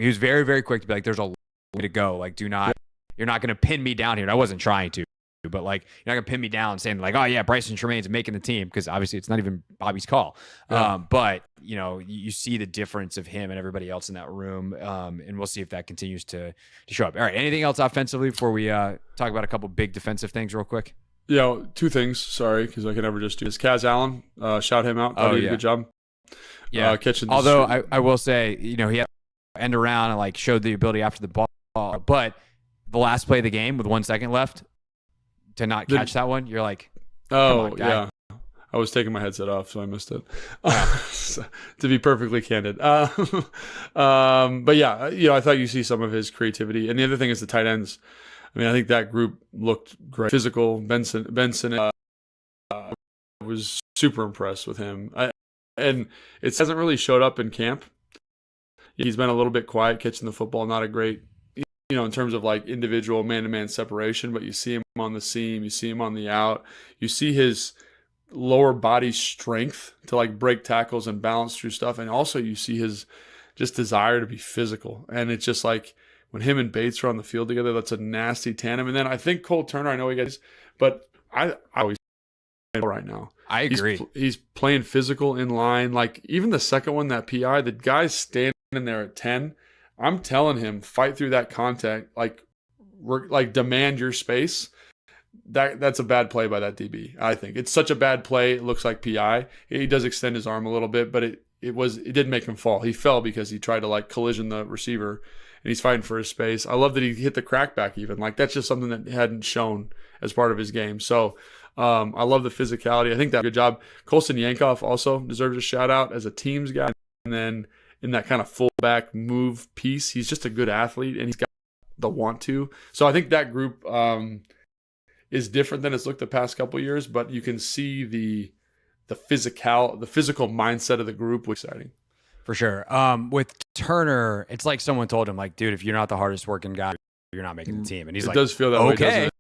was very, very quick to be like, there's a long way to go. Like, you're not going to pin me down here. And I wasn't trying to, but like, you're not going to pin me down saying like, oh yeah, Bryson Tremaine's making the team. Cause obviously it's not even Bobby's call. Yeah. But you see the difference of him and everybody else in that room. And we'll see if that continues to show up. All right. Anything else offensively before we talk about a couple big defensive things real quick?
Yeah, 2 things. Sorry, because I can never just do this. Kaz Allen, shout him out. He did a good job.
Yeah,
catching.
Although I will say, he had to end around and like showed the ability after the ball, but the last play of the game with 1 second left to not catch that one, you're like,
oh yeah. I was taking my headset off, so I missed it. So, to be perfectly candid, but yeah, I thought you see some of his creativity, and the other thing is the tight ends. I mean, I think that group looked great. Physical. Benson was super impressed with him. And it hasn't really showed up in camp. He's been a little bit quiet catching the football, not a great, in terms of like individual man-to-man separation, but you see him on the seam, you see him on the out, you see his lower body strength to like break tackles and balance through stuff. And also you see his just desire to be physical. And it's just like, when him and Bates are on the field together, that's a nasty tandem. And then I think Cole Turner, I know he gets, but I always right now.
I agree.
He's playing physical in line. Like even the second one, that PI, the guy's standing there at 10. I'm telling him, fight through that contact, like demand your space. That's a bad play by that DB. I think it's such a bad play. It looks like PI. He does extend his arm a little bit, but it didn't make him fall. He fell because he tried to like collision the receiver. And he's fighting for his space. I love that he hit the crackback even. Like, that's just something that hadn't shown as part of his game. So I love the physicality. I think that's a good job. Colson Yankoff also deserves a shout-out as a teams guy. And then in that kind of fullback move piece, he's just a good athlete, and he's got the want to. So I think that group is different than it's looked the past couple of years, but you can see the physical mindset of the group, which is exciting.
For sure. With Turner, it's like someone told him, like, dude, if you're not the hardest working guy, you're not making the team. And he's like,
it does feel that way, doesn't it?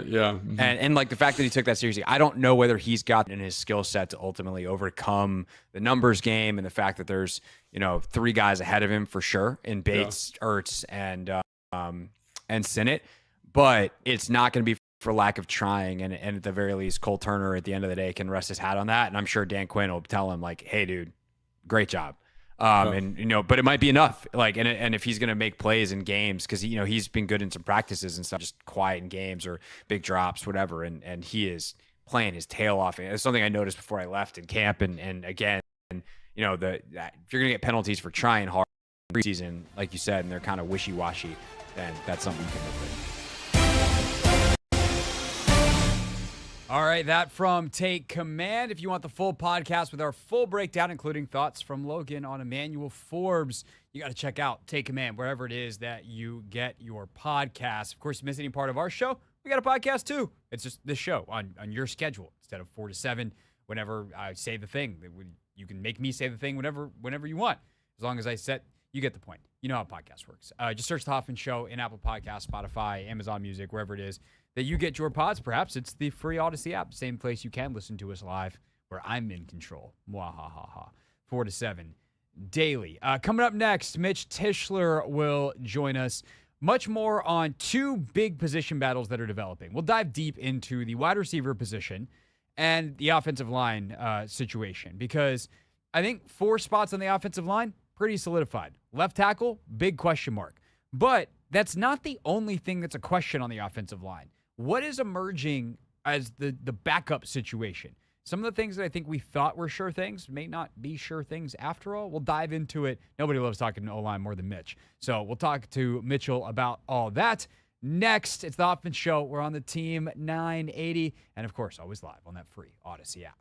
Yeah.
Mm-hmm. And like the fact that he took that seriously, I don't know whether he's got in his skill set to ultimately overcome the numbers game and the fact that there's, 3 guys ahead of him for sure in Bates, Ertz, and Sinnott. But it's not going to be for lack of trying. And at the very least, Cole Turner at the end of the day can rest his hat on that. And I'm sure Dan Quinn will tell him like, hey, dude, great job. And but it might be enough. Like, and if he's going to make plays in games, because he's been good in some practices and stuff, just quiet in games or big drops, whatever. And he is playing his tail off. And it's something I noticed before I left in camp. And again, if you're going to get penalties for trying hard in preseason, like you said, and they're kind of wishy-washy, then that's something you can live with. All right, that from Take Command. If you want the full podcast with our full breakdown, including thoughts from Logan on Emmanuel Forbes, you got to check out Take Command wherever it is that you get your podcast. Of course, if you miss any part of our show, we got a podcast too. It's just this show on your schedule instead of 4 to 7. Whenever I say the thing, you can make me say the thing whenever you want, as long as I set. You get the point. You know how podcast works. Just search the Hoffman Show in Apple Podcasts, Spotify, Amazon Music, wherever it is that you get your pods, perhaps it's the free Odyssey app. Same place you can listen to us live where I'm in control. Mwahaha. 4 to 7 daily. Coming up next, Mitch Tischler will join us. Much more on two big position battles that are developing. We'll dive deep into the wide receiver position and the offensive line situation, because I think 4 spots on the offensive line, pretty solidified. Left tackle, big question mark. But that's not the only thing that's a question on the offensive line. What is emerging as the backup situation? Some of the things that I think we thought were sure things may not be sure things after all. We'll dive into it. Nobody loves talking to O-line more than Mitch. So we'll talk to Mitchell about all that. Next, it's the Hoffman Show. We're on the Team 980. And, of course, always live on that free Odyssey app.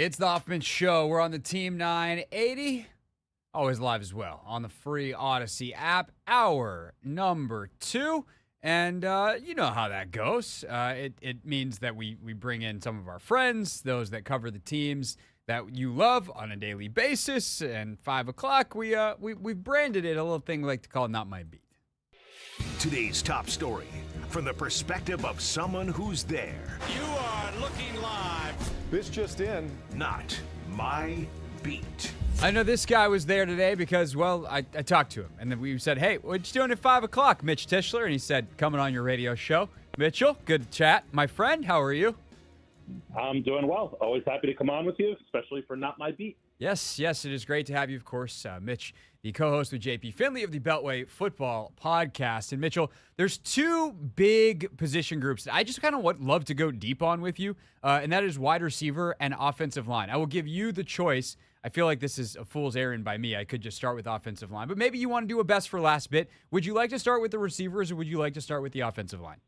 It's the Hoffman Show. We're on the Team 980. Always live as well on the free Odyssey app. Hour number 2. And you know how that goes. It means that we bring in some of our friends, those that cover the teams that you love on a daily basis. And 5 o'clock, we've branded it a little thing we like to call Not My Beat.
Today's top story from the perspective of someone who's there.
You are looking live.
This just in.
Not My Beat.
I know this guy was there today because, well, I talked to him. And then we said, hey, what you doing at 5 o'clock, Mitch Tischler? And he said, coming on your radio show. Mitchell, good to chat. My friend, how are you?
I'm doing well. Always happy to come on with you, especially for Not My Beat.
Yes, it is great to have you, of course. Mitch, the co-host with JP Finley of the Beltway Football Podcast. And Mitchell, there's 2 big position groups that I just kind of would love to go deep on with you, and that is wide receiver and offensive line. I will give you the choice. I feel like this is a fool's errand by me. I could just start with offensive line, but maybe you want to do a best for last bit. Would you like to start with the receivers, or would you like to start with the offensive line?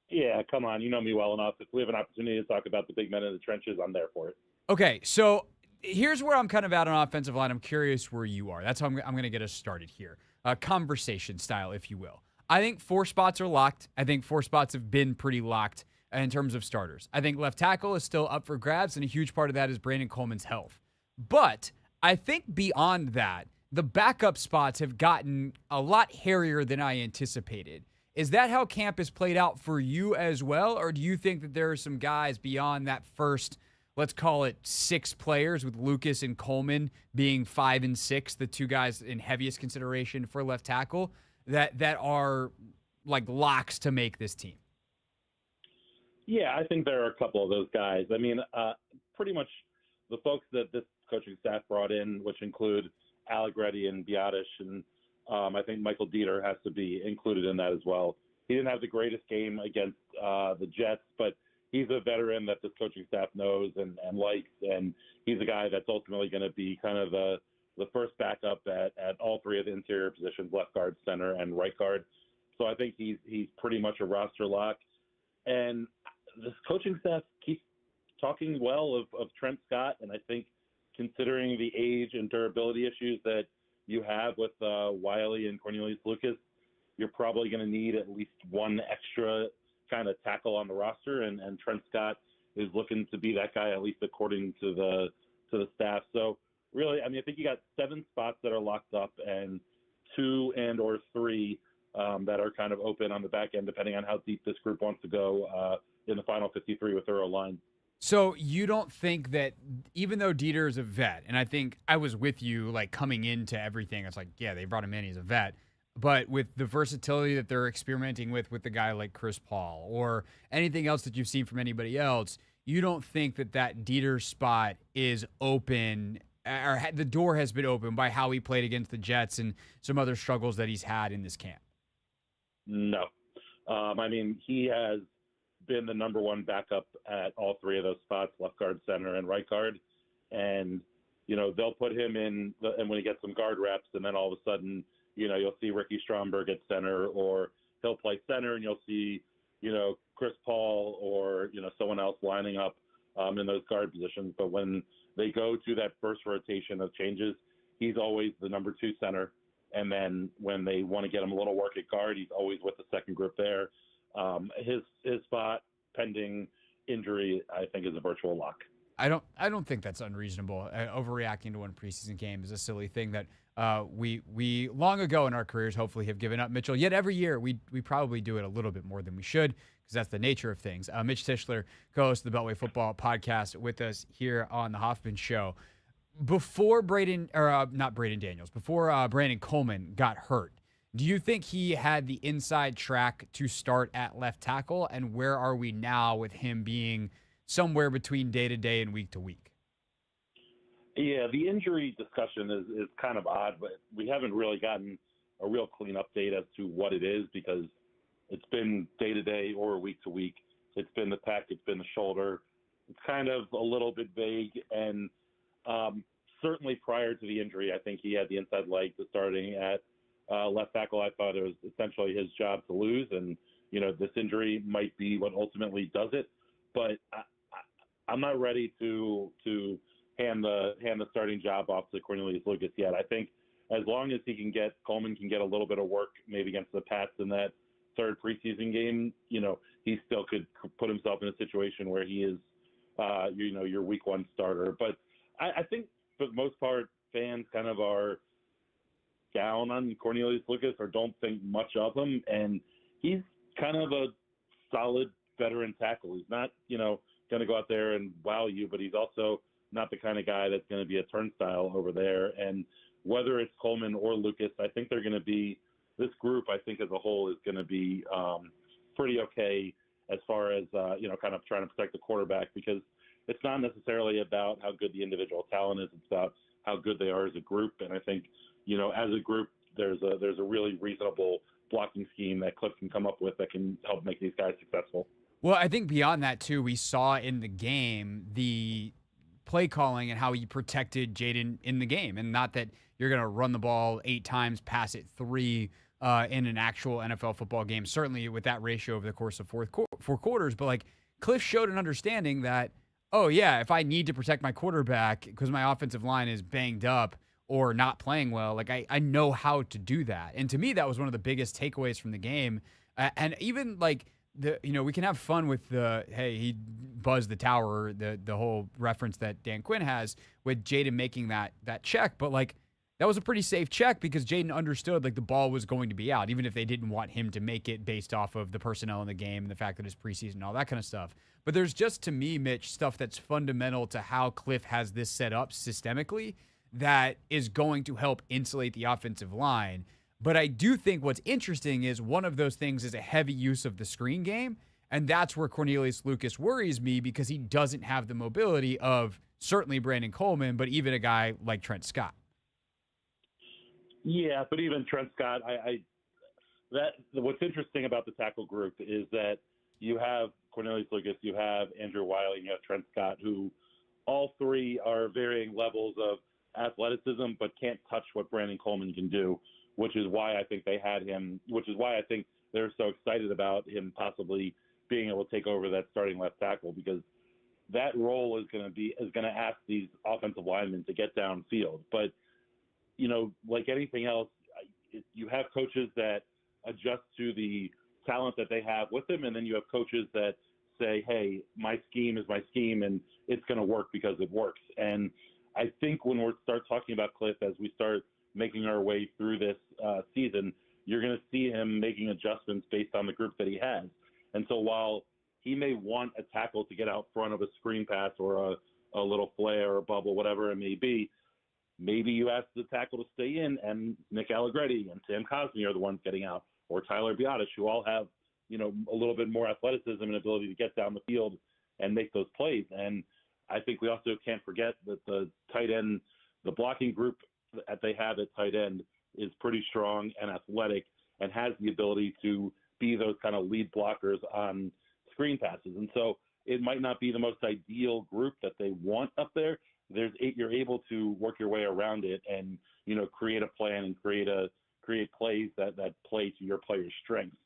Yeah, come on. You know me well enough. If we have an opportunity to talk about the big men in the trenches, I'm there for it.
Okay, so here's where I'm kind of at on offensive line. I'm curious where you are. That's how I'm going to get us started here. Conversation style, if you will. I think 4 spots are locked. I think 4 spots have been pretty locked in terms of starters. I think left tackle is still up for grabs, and a huge part of that is Brandon Coleman's health. But I think beyond that, the backup spots have gotten a lot hairier than I anticipated. Is that how camp has played out for you as well? Or do you think that there are some guys beyond that first, let's call it 6 players, with Lucas and Coleman being 5 and 6, the 2 guys in heaviest consideration for left tackle, that are like locks to make this team?
Yeah, I think there are a couple of those guys. I mean, pretty much the folks that this coaching staff brought in, which include Allegretti and Biotish, and I think Michael Dieter has to be included in that as well. He didn't have the greatest game against the Jets, but he's a veteran that this coaching staff knows and likes, and he's a guy that's ultimately going to be kind of the first backup at all 3 of the interior positions, left guard, center, and right guard. So I think he's pretty much a roster lock. And this coaching staff keeps talking well of Trent Scott, and I think considering the age and durability issues that you have with Wiley and Cornelius Lucas, you're probably going to need at least 1 extra kind of tackle on the roster, and Trent Scott is looking to be that guy, at least according to the staff. So really, I mean, I think you got 7 spots that are locked up and 2 and or 3 that are kind of open on the back end, depending on how deep this group wants to go in the final 53 with their line.
So you don't think that, even though Dieter is a vet, and I think I was with you like coming into everything, it's like, yeah, they brought him in, he's a vet, but with the versatility that they're experimenting with a guy like Chris Paul or anything else that you've seen from anybody else, you don't think that Dieter spot is open, or the door has been opened by how he played against the Jets and some other struggles that he's had in this camp?
No. I mean, he has been the number 1 backup at all 3 of those spots, left guard, center, and right guard. And, you know, they'll put him in, and when he gets some guard reps, and then all of a sudden, you know, you'll see Ricky Stromberg at center, or he'll play center, and you'll see, you know, Chris Paul or, you know, someone else lining up in those guard positions. But when they go to that first rotation of changes, he's always the number 2 center. And then when they want to get him a little work at guard, he's always with the second group there. His spot, pending injury, I think is a virtual lock.
I don't think that's unreasonable. Overreacting to one preseason game is a silly thing that we long ago in our careers hopefully have given up. Mitchell, yet every year we probably do it a little bit more than we should, because that's the nature of things. Mitch Tischler, co-host of the Beltway Football Podcast, with us here on the Hoffman Show. Before Brandon Coleman got hurt, do you think he had the inside track to start at left tackle? And where are we now with him being somewhere between day to day and week to week?
Yeah, the injury discussion is kind of odd, but we haven't really gotten a real clean update as to what it is, because it's been day to day or week to week. It's been the pec, it's been the shoulder. It's kind of a little bit vague, and certainly prior to the injury, I think he had the inside leg to starting at left tackle. I thought it was essentially his job to lose, and you know, this injury might be what ultimately does it. But I'm not ready to hand the starting job off to Cornelius Lucas yet. I think as long as Coleman can get a little bit of work, maybe against the Pats in that third preseason game, he still could put himself in a situation where he is, your week one starter. But I think for the most part, fans kind of are down on Cornelius Lucas or don't think much of him. And he's kind of a solid veteran tackle. He's not, going to go out there and wow you, but he's also not the kind of guy that's going to be a turnstile over there. And whether it's Coleman or Lucas, I think they're going to be, this group, I think as a whole, is going to be pretty okay as far as, kind of trying to protect the quarterback, because it's not necessarily about how good the individual talent is. It's about how good they are as a group. And I think, as a group, there's a really reasonable blocking scheme that Cliff can come up with that can help make these guys successful.
Well, I think beyond that, too, we saw in the game the play calling and how he protected Jayden in the game. And not that you're going to run the ball 8 times, pass it 3 in an actual NFL football game, certainly with that ratio over the course of 4 quarters. But, like, Cliff showed an understanding that, oh, yeah, if I need to protect my quarterback because my offensive line is banged up or not playing well, like, I know how to do that. And to me, that was one of the biggest takeaways from the game. And even, like, we can have fun with hey, he buzzed the tower, the whole reference that Dan Quinn has with Jayden making that check. But, like, that was a pretty safe check because Jayden understood, like, the ball was going to be out, even if they didn't want him to make it based off of the personnel in the game and the fact that it's preseason and all that kind of stuff. But there's just, to me, Mitch, stuff that's fundamental to how Cliff has this set up systemically that is going to help insulate the offensive line. But I do think what's interesting is one of those things is a heavy use of the screen game. And that's where Cornelius Lucas worries me, because he doesn't have the mobility of certainly Brandon Coleman, but even a guy like Trent Scott.
Yeah, but even Trent Scott, what's interesting about the tackle group is that you have Cornelius Lucas, you have Andrew Wiley, and you have Trent Scott, who all three are varying levels of athleticism, but can't touch what Brandon Coleman can do, which is why I think they had him, which is why I think they're so excited about him possibly being able to take over that starting left tackle, because that role is going to ask these offensive linemen to get downfield. But, like anything else, you have coaches that adjust to the talent that they have with them, and then you have coaches that say, hey, my scheme is my scheme, and it's going to work because it works. And I think when we start talking about Cliff, as we start making our way through this season, you're going to see him making adjustments based on the group that he has. And so while he may want a tackle to get out front of a screen pass or a little flare or bubble, whatever it may be, maybe you ask the tackle to stay in, and Nick Allegretti and Sam Cosmi are the ones getting out, or Tyler Biadasz, who all have, a little bit more athleticism and ability to get down the field and make those plays. And I think we also can't forget that the tight end, the blocking group that they have at tight end is pretty strong and athletic and has the ability to be those kind of lead blockers on screen passes. And so it might not be the most ideal group that they want up there. You're able to work your way around it and, create a plan and create plays that play to your player's strengths.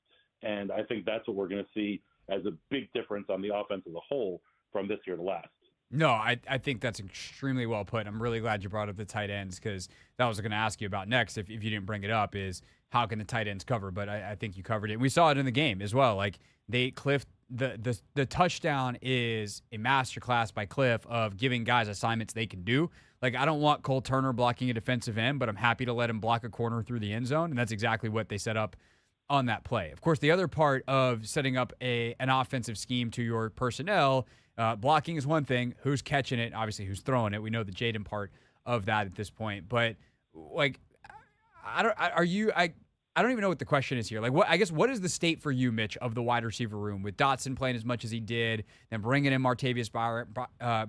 And I think that's what we're going to see as a big difference on the offense as a whole from this year to last.
No, I think that's extremely well put. I'm really glad you brought up the tight ends, because that was going to ask you about next if you didn't bring it up, is how can the tight ends cover? But I think you covered it. We saw it in the game as well. Like, Cliff, the touchdown is a masterclass by Cliff of giving guys assignments they can do. Like, I don't want Cole Turner blocking a defensive end, but I'm happy to let him block a corner through the end zone, and that's exactly what they set up on that play. Of course, the other part of setting up an offensive scheme to your personnel, blocking is one thing. Who's catching it? Obviously, who's throwing it? We know the Jayden part of that at this point. But, like, I don't even know what the question is here. Like, what is the state for you, Mitch, of the wide receiver room with Dotson playing as much as he did, then bringing in Martavius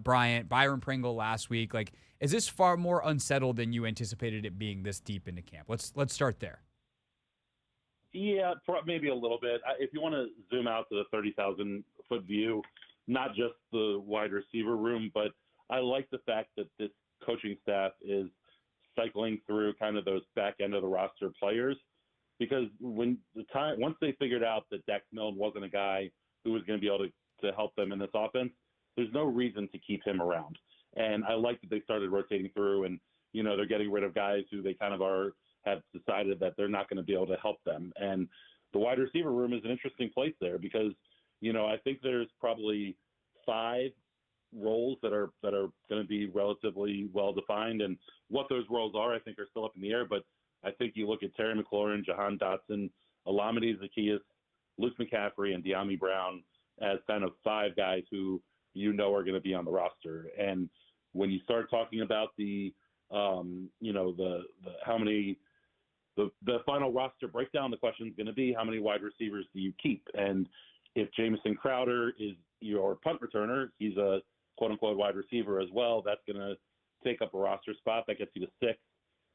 Bryant, Byron Pringle last week? Like, is this far more unsettled than you anticipated it being this deep into camp? Let's start there.
Yeah, maybe a little bit. If you want to zoom out to the 30,000-foot view, not just the wide receiver room, but I like the fact that this coaching staff is cycling through kind of those back end of the roster players, because once they figured out that Dax Milne wasn't a guy who was going to be able to help them in this offense, there's no reason to keep him around. And I like that they started rotating through, and they're getting rid of guys who they kind of have decided that they're not going to be able to help them. And the wide receiver room is an interesting place there because I think there's probably 5 roles that are going to be relatively well defined, and what those roles are, I think, are still up in the air. But I think you look at Terry McLaurin, Jahan Dotson, Olamide Zaccheaus, Luke McCaffrey, and De'Ami Brown as kind of 5 guys who are going to be on the roster. And when you start talking about the how many the final roster breakdown, the question is going to be how many wide receivers do you keep? And if Jamison Crowder is your punt returner, he's a quote-unquote wide receiver as well. That's going to take up a roster spot. That gets you to 6.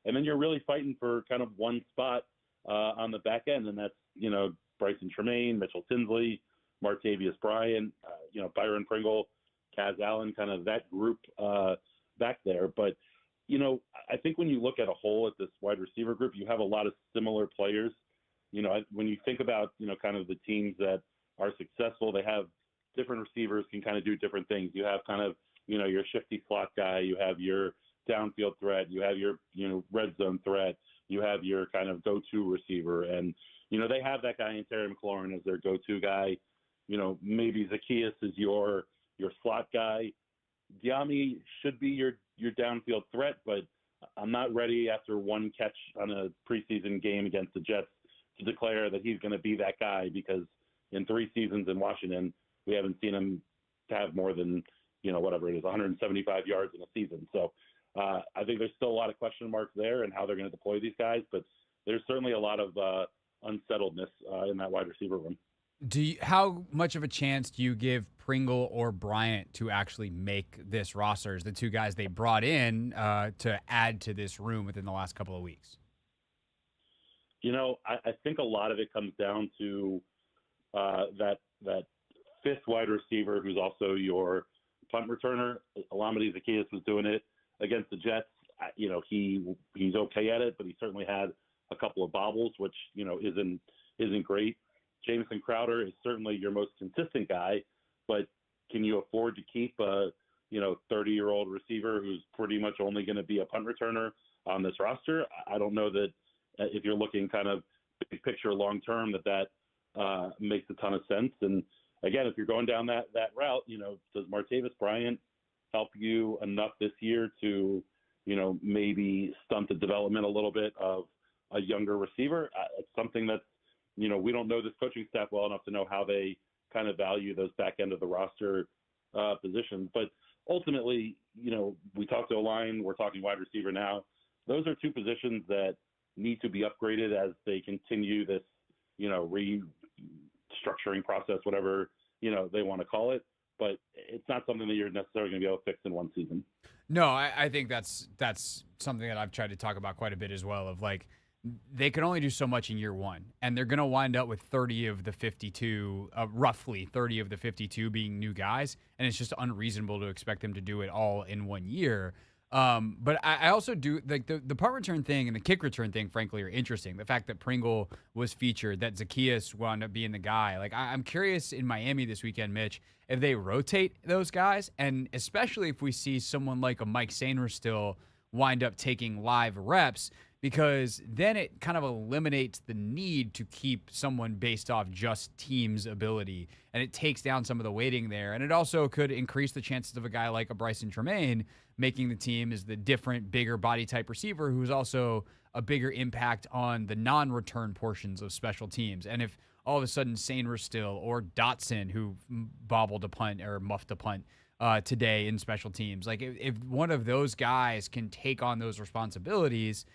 And then you're really fighting for kind of one spot on the back end, and that's, Bryson Tremaine, Mitchell Tinsley, Martavius Bryant, Byron Pringle, Kaz Allen, kind of that group back there. But, I think when you look at a whole at this wide receiver group, you have a lot of similar players. When you think about, kind of the teams that are successful, they have different receivers can kind of do different things. You have kind of, your shifty slot guy, you have your downfield threat, you have your, red zone threat, you have your kind of go-to receiver. And, they have that guy in Terry McLaurin as their go-to guy. Maybe Zaccheaus is your slot guy. De'Ami should be your downfield threat, but I'm not ready after one catch on a preseason game against the Jets to declare that he's going to be that guy, because in 3 seasons in Washington, we haven't seen him have more than, whatever it is, 175 yards in a season. So I think there's still a lot of question marks there and how they're going to deploy these guys, but there's certainly a lot of unsettledness in that wide receiver room.
How much of a chance do you give Pringle or Bryant to actually make this roster as the 2 guys they brought in to add to this room within the last couple of weeks?
I think a lot of it comes down to that 5th wide receiver who's also your punt returner. Olamide Zaccheaus was doing it against the Jets. He's okay at it, but he certainly had a couple of bobbles, which isn't great. Jamison Crowder is certainly your most consistent guy, but can you afford to keep a 30-year-old receiver who's pretty much only going to be a punt returner on this roster? I don't know that if you're looking kind of big picture long term that makes a ton of sense. And again, if you're going down that route, does Martavis Bryant help you enough this year to maybe stunt the development a little bit of a younger receiver? It's something that's we don't know this coaching staff well enough to know how they kind of value those back end of the roster positions. But ultimately, we talked to a line, we're talking wide receiver now. Those are 2 positions that need to be upgraded as they continue this, restructuring process, whatever, they want to call it. But it's not something that you're necessarily going to be able to fix in one season.
No, I think that's something that I've tried to talk about quite a bit as well, of like, they can only do so much in year 1, and they're going to wind up with 30 of the 52, roughly 30 of the 52 being new guys, and it's just unreasonable to expect them to do it all in 1 year. But I also do like the punt return thing and the kick return thing, frankly, are interesting. The fact that Pringle was featured, that Zaccheaus wound up being the guy. Like, I'm curious in Miami this weekend, Mitch, if they rotate those guys, and especially if we see someone like a Mike Sainristil still wind up taking live reps, because then it kind of eliminates the need to keep someone based off just team's ability, and it takes down some of the weighting there. And it also could increase the chances of a guy like a Bryson Tremaine making the team as the different, bigger body type receiver who's also a bigger impact on the non-return portions of special teams. And if all of a sudden Sainristil or Dotson, who bobbled a punt or muffed a punt today in special teams, like if one of those guys can take on those responsibilities,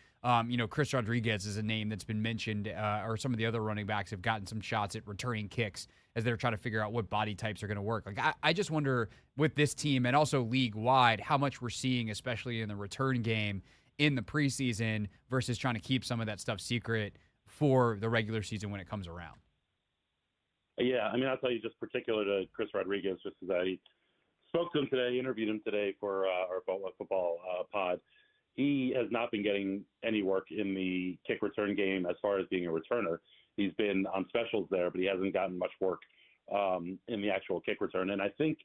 Chris Rodriguez is a name that's been mentioned, or some of the other running backs have gotten some shots at returning kicks as they're trying to figure out what body types are going to work. Like, I just wonder with this team and also league-wide how much we're seeing, especially in the return game in the preseason, versus trying to keep some of that stuff secret for the regular season when it comes around.
Yeah, I mean, I'll tell you just particular to Chris Rodriguez, just because I spoke to him today, interviewed him today for our football pod. He has not been getting any work in the kick return game as far as being a returner. He's been on specials there, but he hasn't gotten much work in the actual kick return. And I think,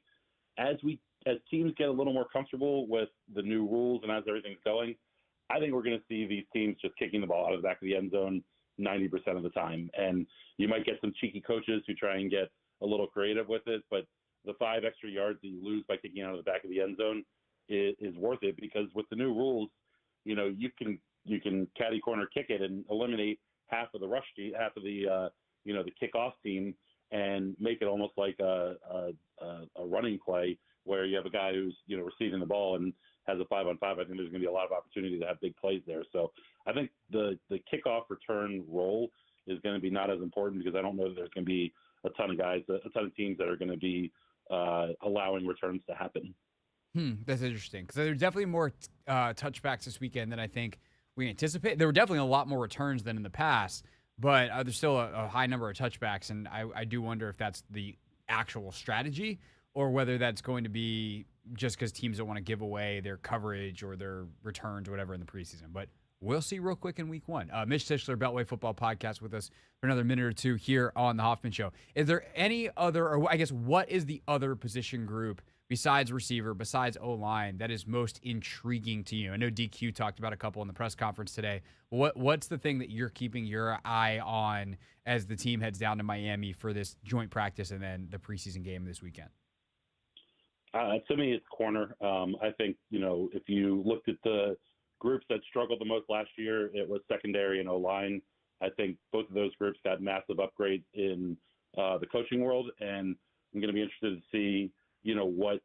as teams get a little more comfortable with the new rules and as everything's going, I think we're going to see these teams just kicking the ball out of the back of the end zone 90% of the time. And you might get some cheeky coaches who try and get a little creative with it, but the 5 extra yards that you lose by kicking out of the back of the end zone is worth it, because with the new rules, you can caddy corner kick it and eliminate half of the rush team, half of the the kickoff team, and make it almost like a running play where you have a guy who's receiving the ball and has a 5-on-5. I think there's going to be a lot of opportunity to have big plays there. So I think the kickoff return role is going to be not as important, because I don't know that there's going to be a ton of teams that are going to be allowing returns to happen.
That's interesting, because there are definitely more touchbacks this weekend than I think we anticipate. There were definitely a lot more returns than in the past, but there's still a high number of touchbacks, and I do wonder if that's the actual strategy or whether that's going to be just because teams don't want to give away their coverage or their returns or whatever in the preseason. But we'll see real quick in week 1. Mitch Tischler, Beltway Football Podcast, with us for another minute or two here on the Hoffman Show. Is there any other, or I guess what is the other position group besides receiver, besides O-line, that is most intriguing to you? I know DQ talked about a couple in the press conference today. What's the thing that you're keeping your eye on as the team heads down to Miami for this joint practice and then the preseason game this weekend?
To me, it's corner. I think, if you looked at the groups that struggled the most last year, it was secondary and O-line. I think both of those groups got massive upgrades in the coaching world, and I'm going to be interested to see, what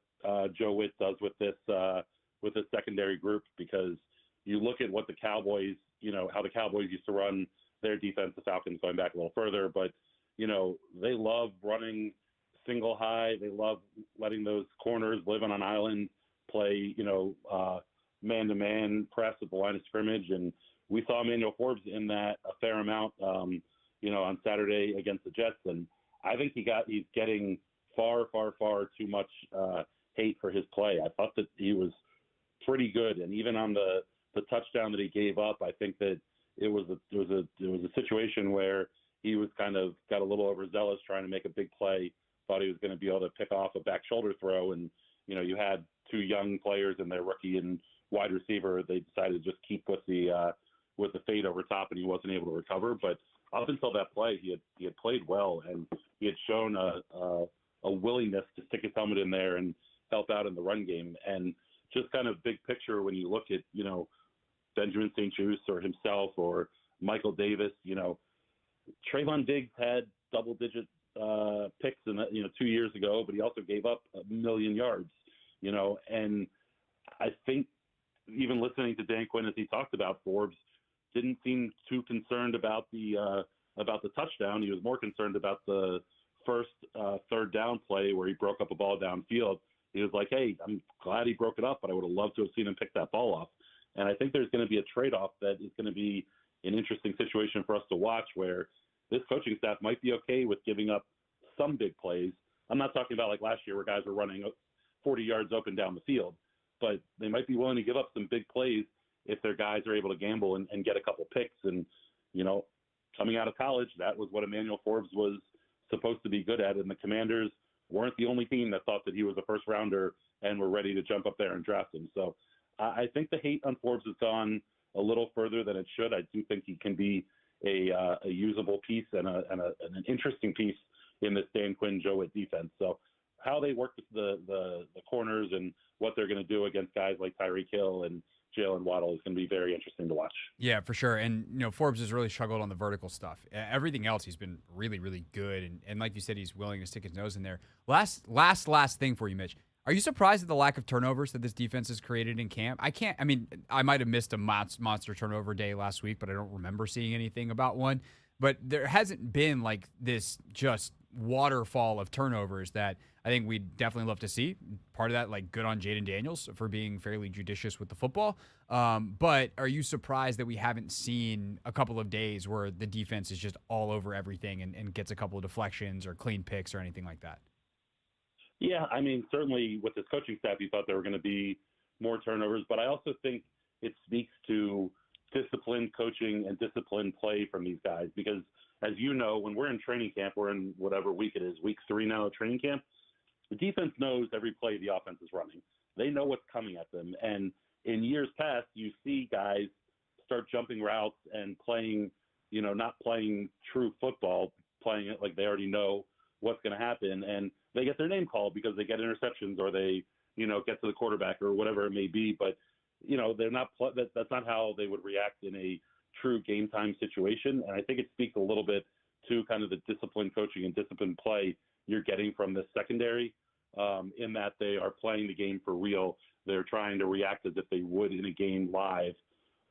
Joe Witt does with this secondary group, because you look at what the Cowboys, how the Cowboys used to run their defense, the Falcons going back a little further, but, they love running single high. They love letting those corners live on an island, play, man-to-man press at the line of scrimmage. And we saw Emmanuel Forbes in that a fair amount, on Saturday against the Jets. And I think he's getting far, far, far too much hate for his play. I thought that he was pretty good. And even on the touchdown that he gave up, I think that it was a situation where he was kind of got a little overzealous trying to make a big play. Thought he was going to be able to pick off a back shoulder throw, and you had 2 young players and their rookie and wide receiver. They decided to just keep with the fade over top, and he wasn't able to recover. But up until that play, he had played well, and he had shown a willingness to stick his helmet in there and help out in the run game. And just kind of big picture, when you look at Benjamin St-Juste or himself or Michael Davis, Trayvon Diggs had double-digit picks in 2 years ago, but he also gave up 1 million yards, and I think even listening to Dan Quinn as he talked about Forbes didn't seem too concerned about the touchdown. He was more concerned about the first third down play where he broke up a ball downfield. He was like, hey, I'm glad he broke it up, but I would have loved to have seen him pick that ball off. And I think there's going to be a trade-off that is going to be an interesting situation for us to watch, where this coaching staff might be okay with giving up some big plays. I'm not talking about like last year where guys were running 40 yards up and down the field, but they might be willing to give up some big plays if their guys are able to gamble and get a couple picks. And, coming out of college, that was what Emmanuel Forbes was supposed to be good at. And the Commanders weren't the only team that thought that he was a first rounder and were ready to jump up there and draft him. So I think the hate on Forbes has gone a little further than it should. I do think he can be a usable piece and an interesting piece in this Dan Quinn, Joe Witt defense. So how they work with the corners and what they're going to do against guys like Tyreek Hill and Jalen Waddle is going to be very interesting to watch.
Yeah, for sure. And, Forbes has really struggled on the vertical stuff. Everything else, he's been really, really good. And like you said, he's willing to stick his nose in there. Last thing for you, Mitch. Are you surprised at the lack of turnovers that this defense has created in camp? I might have missed a monster turnover day last week, but I don't remember seeing anything about one. But there hasn't been like this just waterfall of turnovers that I think we'd definitely love to see. Part of that, like, good on Jayden Daniels for being fairly judicious with the football. But are you surprised that we haven't seen a couple of days where the defense is just all over everything and gets a couple of deflections or clean picks or anything like that?
Yeah, certainly with this coaching staff, you thought there were going to be more turnovers, but I also think it speaks to disciplined coaching and disciplined play from these guys, because as you know, when we're in training camp, we're in whatever week it is, week 3 now of training camp, the defense knows every play the offense is running. They know what's coming at them. And in years past, you see guys start jumping routes and playing, not playing true football, playing it like they already know what's going to happen. And they get their name called because they get interceptions or they, get to the quarterback or whatever it may be. But, they're not, that's not how they would react in a true game time situation. And I think it speaks a little bit to kind of the disciplined coaching and disciplined play you're getting from this secondary, in that they are playing the game for real. They're trying to react as if they would in a game live.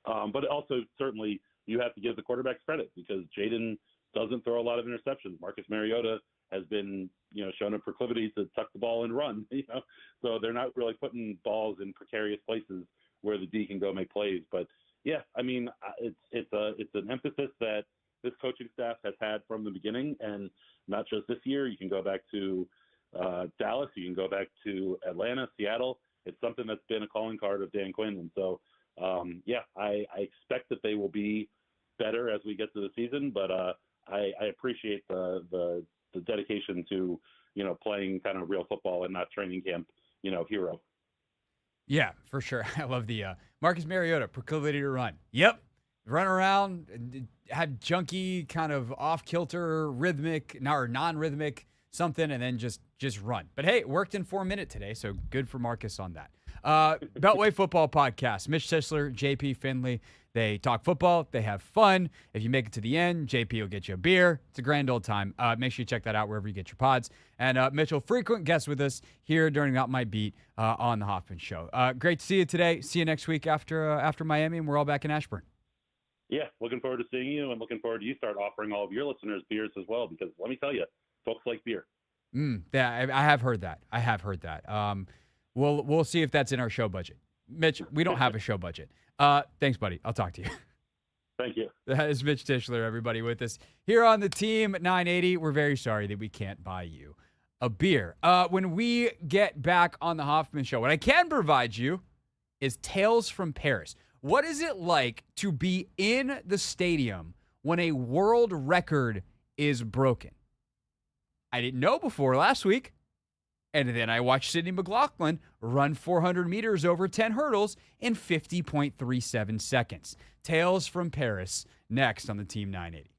But also, certainly, you have to give the quarterbacks credit because Jayden doesn't throw a lot of interceptions. Marcus Mariota has been, shown a proclivity to tuck the ball and run, So they're not really putting balls in precarious places where the D can go make plays. But, yeah, I mean, it's an emphasis that this coaching staff has had from the beginning, and not just this year. You can go back to Dallas. You can go back to Atlanta, Seattle. It's something that's been a calling card of Dan Quinn. And so, I expect that they will be better as we get to the season, but I appreciate the dedication to, playing kind of real football and not training camp, hero.
Yeah, for sure. I love the Marcus Mariota, proclivity to run. Yep. Run around, had junky, kind of off-kilter, rhythmic, or non-rhythmic something, and then just run. But hey, it worked in 4 minutes today, so good for Marcus on that. Beltway Football Podcast. Mitch Tischler, JP Finley. They talk football. They have fun. If you make it to the end, JP will get you a beer. It's a grand old time. Make sure you check that out wherever you get your pods. And Mitchell, frequent guest with us here during Not My Beat on the Hoffman Show. Great to see you today. See you next week after Miami, and we're all back in Ashburn.
Yeah, looking forward to seeing you, and looking forward to you start offering all of your listeners beers as well, because let me tell you, folks like beer.
Yeah, I have heard that. We'll see if that's in our show budget. Mitch, we don't have a show budget. Thanks, buddy. I'll talk to you.
Thank you.
That is Mitch Tischler, everybody, with us here on the team at 980. We're very sorry that we can't buy you a beer. When we get back on the Hoffman Show, what I can provide you is Tales from Paris. What is it like to be in the stadium when a world record is broken? I didn't know before last week. And then I watched Sydney McLaughlin run 400 meters over 10 hurdles in 50.37 seconds. Tales from Paris, next on the Team 980.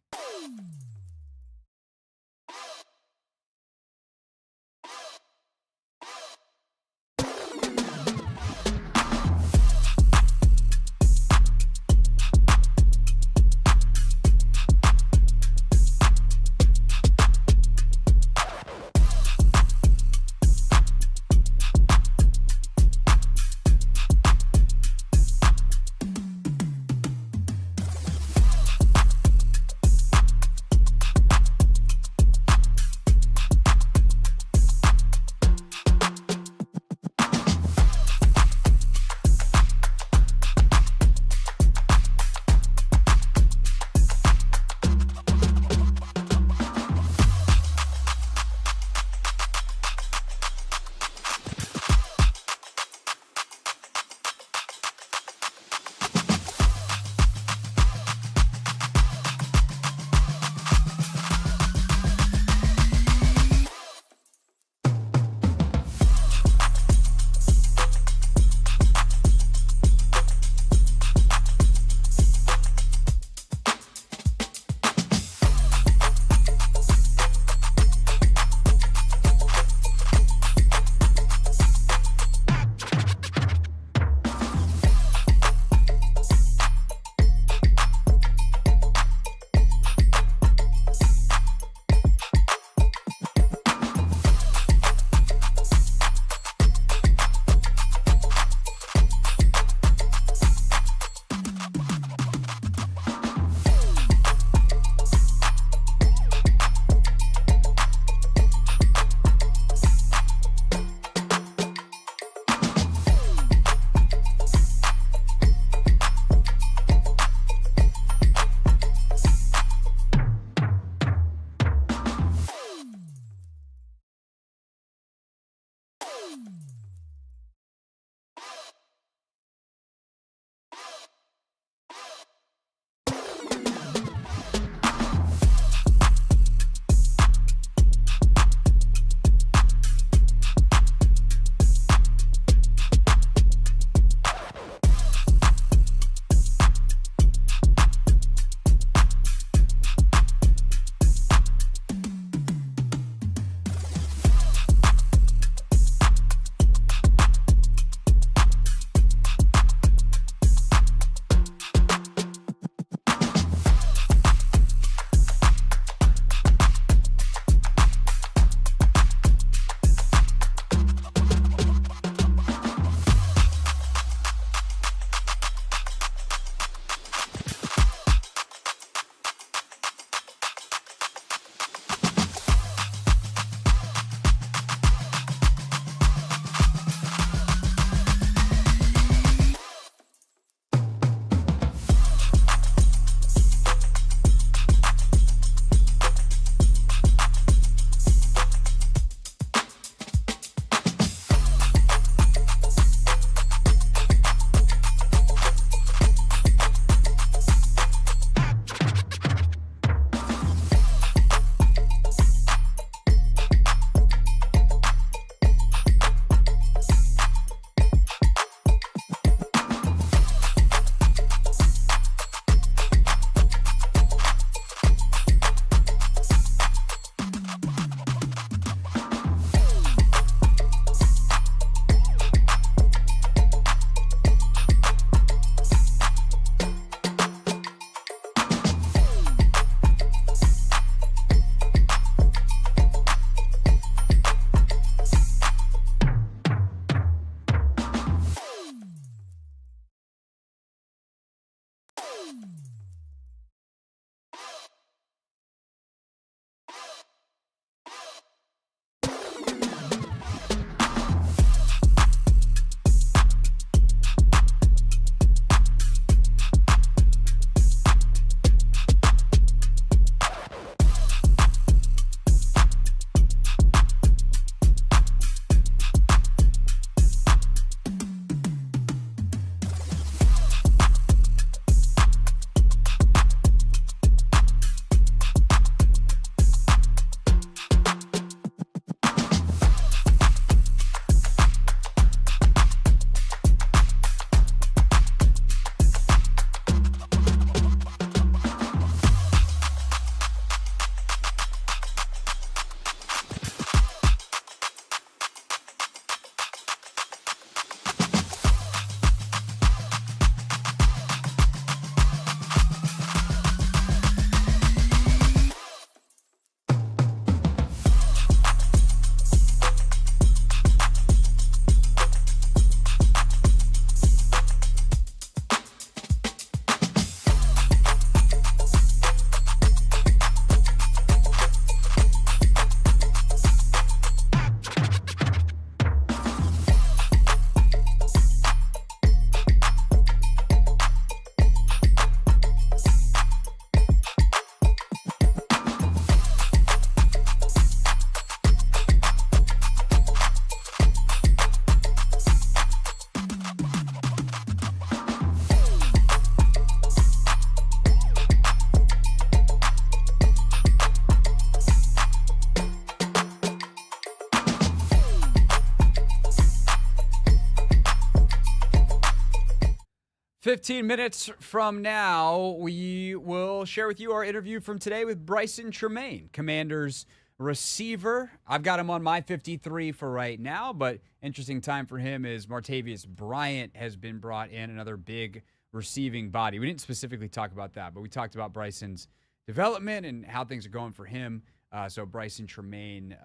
15 minutes from now, we will share with you our interview from today with Bryson Tremaine, Commanders receiver. I've got him on my 53 for right now, but interesting time for him is Martavius Bryant has been brought in, another big receiving body. We didn't specifically talk about that, but we talked about Bryson's development and how things are going for him. So Bryson Tremaine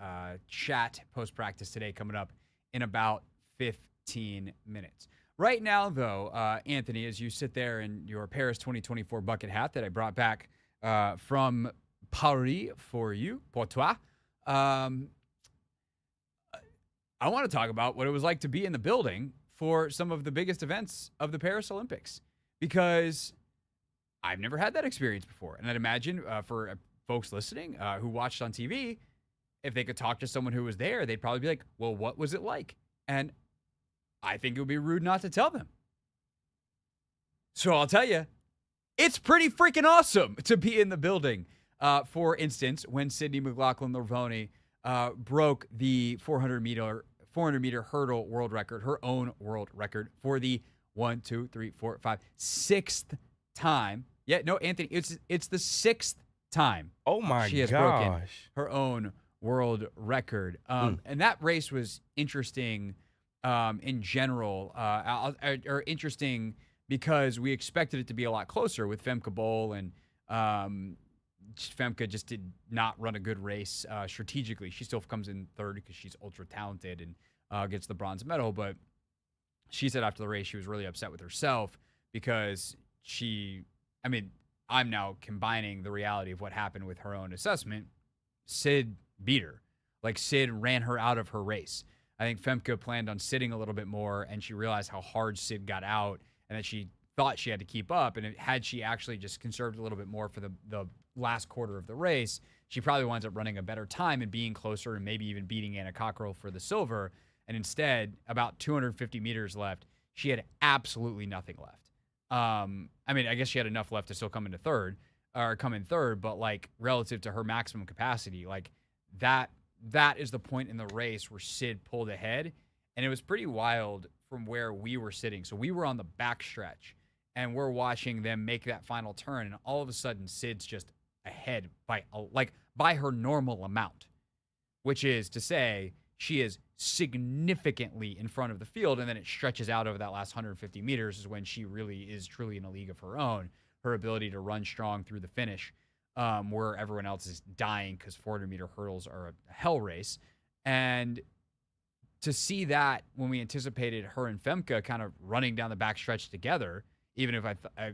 chat post-practice today coming up in about 15 minutes. Right now, though, Anthony, as you sit there in your Paris 2024 bucket hat that I brought back from Paris for you, pour toi, I want to talk about what it was like to be in the building for some of the biggest events of the Paris Olympics, because I've never had that experience before. And I'd imagine for folks listening who watched on TV, if they could talk to someone who was there, they'd probably be like, well, what was it like? And I think it would be rude not to tell them. So I'll tell you, it's pretty freaking awesome to be in the building. For instance, when Sydney McLaughlin-Lavoni broke the 400-meter hurdle world record, her own world record, for the 6th time. Yeah, no, Anthony, it's the 6th time.
Oh my
she has broken her own world record. And that race was interesting in general, or interesting because we expected it to be a lot closer with Femke Bol, and Femke just did not run a good race strategically. She still comes in third because she's ultra talented and gets the bronze medal, but she said after the race she was really upset with herself because I'm now combining the reality of what happened with her own assessment. Sid beat her. Like, Sid ran her out of her race. I think Femke planned on sitting a little bit more, and she realized how hard Sid got out and that she thought she had to keep up. And had she actually just conserved a little bit more for the last quarter of the race, she probably winds up running a better time and being closer and maybe even beating Anna Cockrell for the silver. And instead, about 250 meters left, she had absolutely nothing left. I guess she had enough left to still come in third, but like relative to her maximum capacity, like that is the point in the race where Sid pulled ahead. And it was pretty wild from where we were sitting. So we were on the back stretch and we're watching them make that final turn. And all of a sudden Sid's just ahead by her normal amount, which is to say she is significantly in front of the field, and then it stretches out over that last 150 meters is when she really is truly in a league of her own. Her ability to run strong through the finish, where everyone else is dying because 400-meter hurdles are a hell race. And to see that when we anticipated her and Femke kind of running down the backstretch together, even if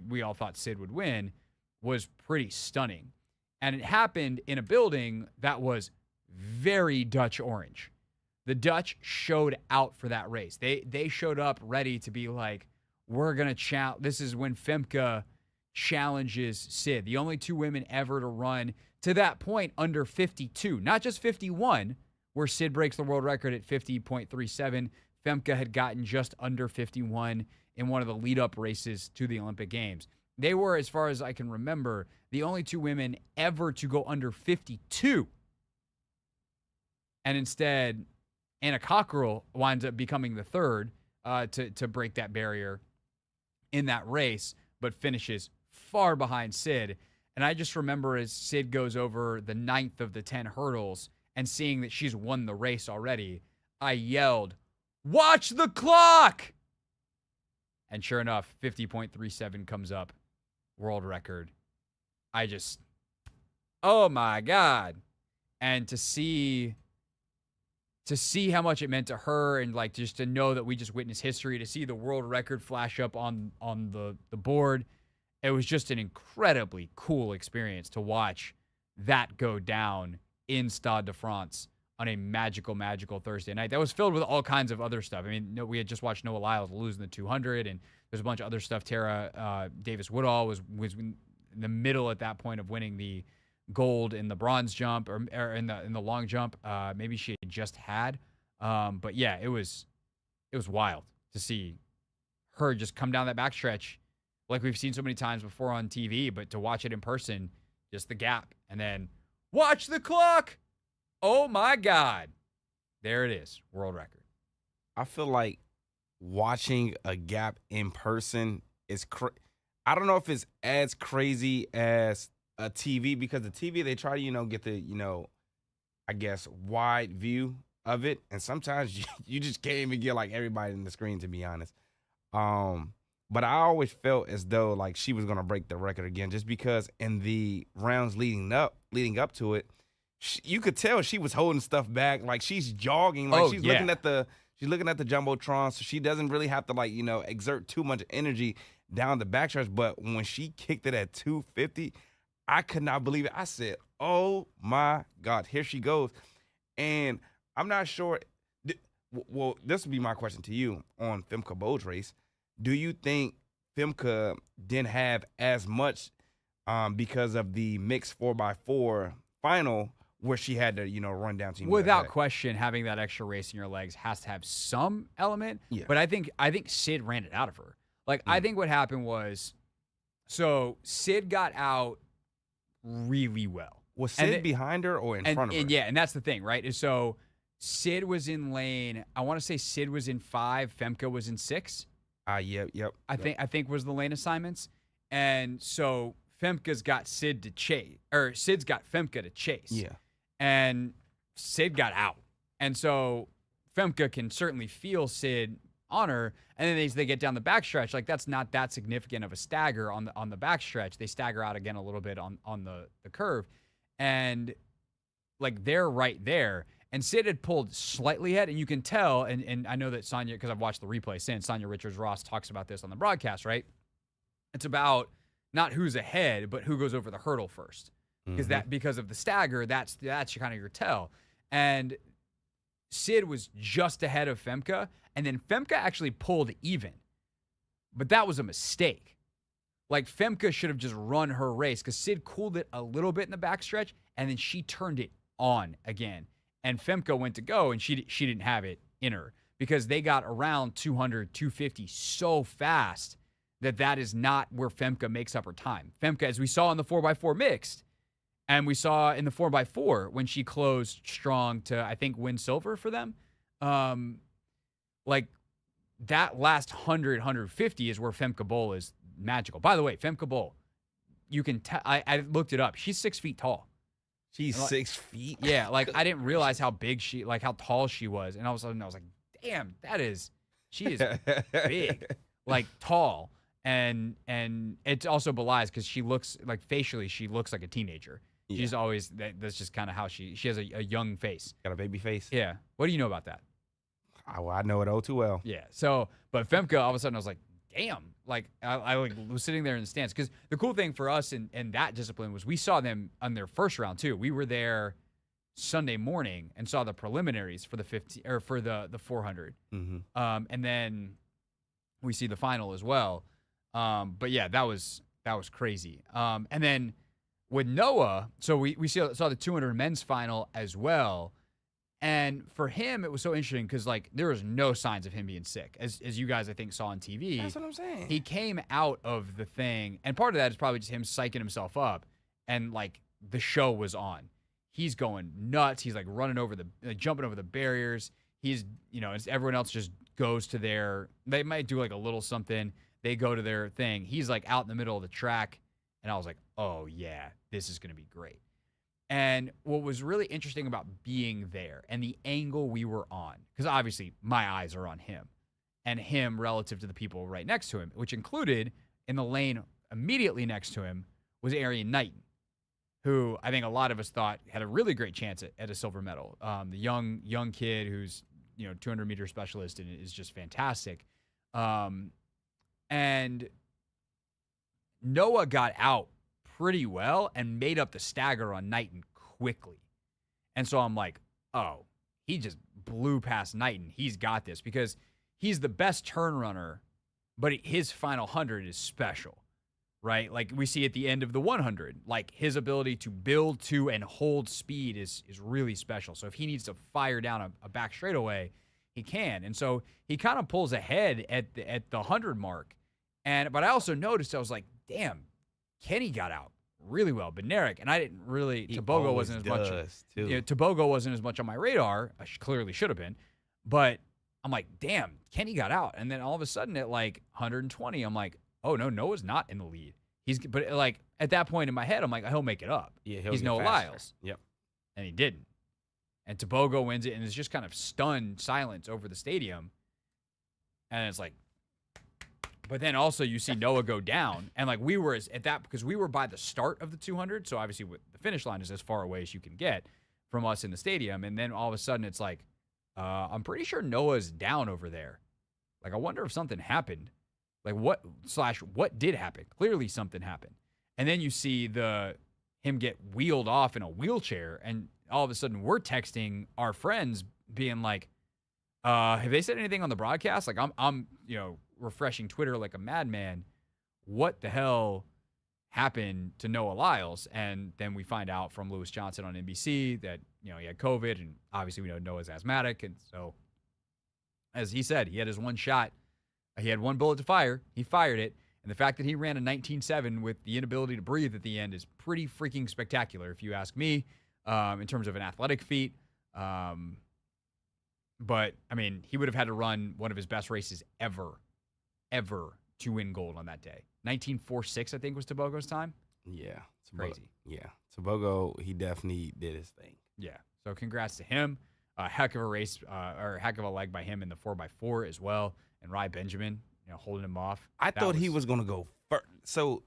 we all thought Sid would win, was pretty stunning. And it happened in a building that was very Dutch orange. The Dutch showed out for that race. They showed up ready to be like, we're going to challenge. This is when Femke challenges Sid. The only two women ever to run to that point under 52, not just 51, where Sid breaks the world record at 50.37. Femke had gotten just under 51 in one of the lead-up races to the Olympic Games. They were, as far as I can remember, the only two women ever to go under 52. And instead, Anna Cockrell winds up becoming the third to break that barrier in that race, but finishes far behind Sid. And I just remember as Sid goes over the 9th of the 10 hurdles and seeing that she's won the race already, I yelled, "Watch the clock!" And sure enough, 50.37 comes up, world record. Oh my God. And to see how much it meant to her, and like just to know that we just witnessed history, to see the world record flash up on the board, it was just an incredibly cool experience to watch that go down in Stade de France on a magical, magical Thursday night. That was filled with all kinds of other stuff. I mean, we had just watched Noah Lyles losing the 200, and there's a bunch of other stuff. Tara Davis-Woodall was in the middle at that point of winning the gold in the bronze jump or in the long jump. Maybe she had just had. But yeah, it was wild to see her just come down that backstretch like we've seen so many times before on TV, but to watch it in person, just the gap, and then watch the clock. Oh my God. There it is. World record.
I feel like watching a gap in person is I don't know if it's as crazy as a TV, because the TV, they try to, get the, I guess, wide view of it. And sometimes you just can't even get like everybody in the screen, to be honest. But I always felt as though like she was going to break the record again, just because in the rounds leading up to it, you could tell she was holding stuff back. Like she's jogging, like she's looking at the Jumbotron, so she doesn't really have to like, exert too much energy down the backstretch. But when she kicked it at 250, I could not believe it. I said, oh my God, here she goes. And I'm not sure. Well, this would be my question to you on Femke Bow's race. Do you think Femke didn't have as much because of the mixed 4x4 final, where she had to, run down Team
Without question, having that extra race in your legs has to have some element.
Yeah.
But I think Sid ran it out of her. Like, I think what happened was, so Sid got out really well.
Was Sid behind her or in front of her?
And yeah, and that's the thing, right? Is so Sid was in lane, I want to say Sid was in 5, Femke was in 6.
Yep.
I think was the lane assignments. And so Femke's got Sid to chase, or Sid's got Femke to chase.
Yeah.
And Sid got out. And so Femke can certainly feel Sid on her. And then as they get down the backstretch, like that's not that significant of a stagger on the backstretch. They stagger out again a little bit on the curve. And like they're right there. And Sid had pulled slightly ahead, and you can tell, and I know that Sonia, because I've watched the replay since, Sonia Richards-Ross talks about this on the broadcast, right? It's about not who's ahead, but who goes over the hurdle first. Because of the stagger, that's kind of your tell. And Sid was just ahead of Femke, and then Femke actually pulled even. But that was a mistake. Like, Femke should have just run her race, because Sid cooled it a little bit in the backstretch, and then she turned it on again. And Femke went to go, and she didn't have it in her, because they got around 200, 250 so fast that is not where Femke makes up her time. Femke, as we saw in the 4x4 mixed, and we saw in the 4x4 when she closed strong to, I think, win silver for them, like that last 100, 150 is where Femke Bol is magical. By the way, Femke Bol, you can tell, I looked it up. She's 6 feet tall.
She's 6 feet.
Yeah, like I didn't realize how big how tall she was. And all of a sudden I was like, damn, she is big, like tall. And it also belies because she looks like facially, she looks like a teenager. Yeah. She's always, that's just kind of how she has a young face.
Got a baby face.
Yeah. What do you know about that?
I know it all too well.
Yeah. So, but Femke, all of a sudden I was like, damn. Like I was sitting there in the stands, because the cool thing for us in that discipline was we saw them on their first round too. We were there Sunday morning and saw the preliminaries for the 50 or for the 400. Mm-hmm. And then we see the final as well. But yeah, that was crazy. And then with Noah, so we saw the 200 men's final as well. And for him, it was so interesting because, like, there was no signs of him being sick. As you guys, I think, saw on TV.
That's what I'm saying.
He came out of the thing, and part of that is probably just him psyching himself up. And, like, the show was on. He's going nuts. He's, like, running over jumping over the barriers. He's, everyone else just goes to they might do, like, a little something. They go to their thing. He's, like, out in the middle of the track. And I was like, oh, yeah, this is going to be great. And what was really interesting about being there and the angle we were on, because obviously my eyes are on him and him relative to the people right next to him, which included in the lane immediately next to him was Arian Knighton, who I think a lot of us thought had a really great chance at a silver medal. The young kid who's 200-meter specialist and is just fantastic. And Noah got out pretty well and made up the stagger on Knighton quickly. And so I'm like, oh, he just blew past Knighton. He's got this because he's the best turn runner, but his final 100 is special, right? Like we see at the end of the 100, like his ability to build to and hold speed is really special. So if he needs to fire down a back straightaway, he can. And so he kind of pulls ahead at the 100 mark. But I also noticed, I was like, damn, Kenny got out really well. Bednarik, and I didn't really, Tobogo wasn't as much. Tobogo wasn't as much on my radar. I clearly should have been. But I'm like, damn, Kenny got out. And then all of a sudden at like 120, I'm like, oh no, Noah's not in the lead. But like at that point in my head, I'm like, he'll make it up.
Yeah, he'll
He's
get
Noah
faster.
Lyles.
Yep.
And he didn't. And Tebogo wins it, and it's just kind of stunned silence over the stadium. And it's like, but then also you see Noah go down, and like we were at that because we were by the start of the 200, so obviously the finish line is as far away as you can get from us in the stadium, and then all of a sudden it's like, I'm pretty sure Noah's down over there. Like I wonder if something happened. Like what did happen? Clearly something happened. And then you see him get wheeled off in a wheelchair, and all of a sudden we're texting our friends being like, have they said anything on the broadcast? Like I'm refreshing Twitter like a madman. What the hell happened to Noah Lyles? And then we find out from Lewis Johnson on NBC that, he had COVID, and obviously we know Noah's asthmatic. And so, as he said, he had his one shot. He had one bullet to fire. He fired it. And the fact that he ran a 19.7 with the inability to breathe at the end is pretty freaking spectacular, if you ask me, in terms of an athletic feat. But, I mean, he would have had to run one of his best races ever to win gold on that day. 19.46, I think, was Tebogo's time.
Yeah.
Crazy.
Yeah. Tebogo, he definitely did his thing.
Yeah. So congrats to him. A heck of a race, or a heck of a leg by him in the 4x4 as well. And Rai Benjamin, holding him off.
I thought he was going to go first. So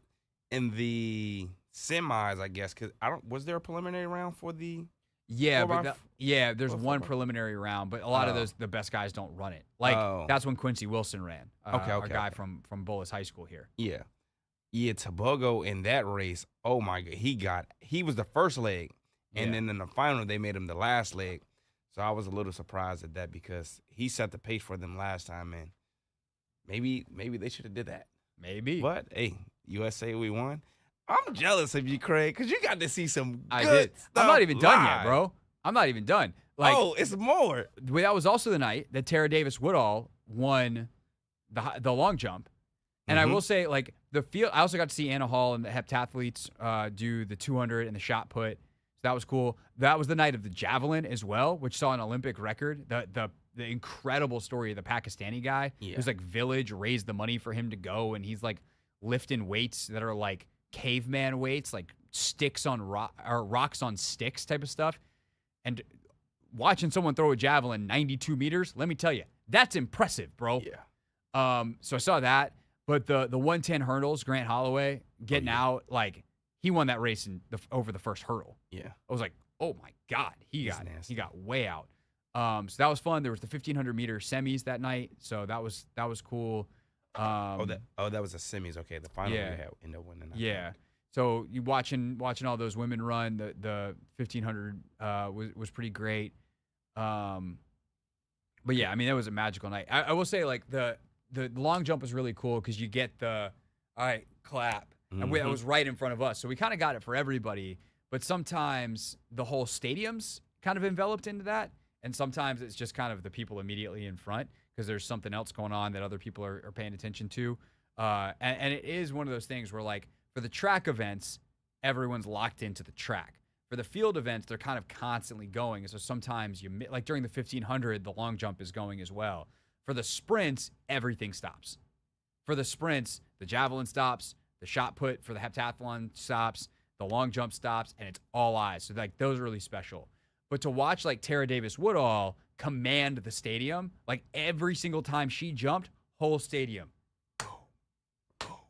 in the semis, I guess, because was there a preliminary round for the?
Yeah, there's one preliminary round, but a lot of the best guys don't run it. Like that's when Quincy Wilson ran. Our guy from Bullis High School here.
Yeah. Yeah, Tebogo in that race, oh my God, he was the first leg, and then in the final they made him the last leg. So I was a little surprised at that because he set the pace for them last time, and maybe they should have did that.
Maybe.
But hey, USA, we won. I'm jealous of you, Craig, because you got to see some
I
good
did.
stuff
I'm not even done yet,
live.
bro. I'm not even done. Like,
it's more.
That was also the night that Tara Davis Woodall won the long jump. And I will say, like, the field, I also got to see Anna Hall and the heptathletes do the 200 and the shot put. So that was cool. That was the night of the javelin as well, which saw an Olympic record. The incredible story of the Pakistani guy who's like Village raised the money for him to go, and he's like lifting weights that are like caveman weights, like sticks on or rocks on sticks type of stuff. And watching someone throw a javelin 92 meters, let me tell you, that's impressive, bro.
Yeah.
So I saw that. But the 110 hurdles, Grant Holloway getting out, like he won that race over the first hurdle.
Yeah.
I was like, oh my God, he got way out. So that was fun. There was the 1500 meter semis that night, so that was cool.
That was a semis. Okay, the final we had ended up winning.
Yeah. So you watching all those women run the 1500 was pretty great. But yeah, I mean that was a magical night. I will say like the long jump was really cool because you get the all right clap, and that was right in front of us, so we kind of got it for everybody. But sometimes the whole stadium's kind of enveloped into that, and sometimes it's just kind of the people immediately in front because there's something else going on that other people are paying attention to. And it is one of those things where like for the track events, everyone's locked into the track. For the field events, they're kind of constantly going. So sometimes like during the 1500, the long jump is going as well. For the sprints, everything stops. For the sprints, the javelin stops, the shot put for the heptathlon stops, the long jump stops, and it's all eyes. So like those are really special. But to watch like Tara Davis Woodall command the stadium, like every single time she jumped, whole stadium.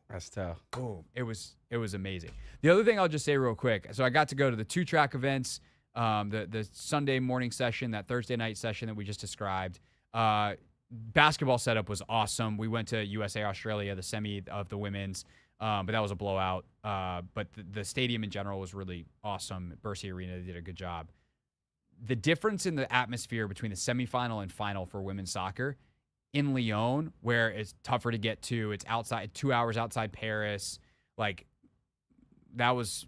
That's tough.
Boom. It was amazing. The other thing I'll just say real quick. So I got to go to the 2 track events, the Sunday morning session, that Thursday night session that we just described. Basketball setup was awesome. We went to USA Australia, the semi of the women's, but that was a blowout. But the stadium in general was really awesome. Bercy Arena did a good job. The difference in the atmosphere between the semifinal and final for women's soccer in Lyon, where it's tougher to get to, it's outside, 2 hours outside Paris. Like that was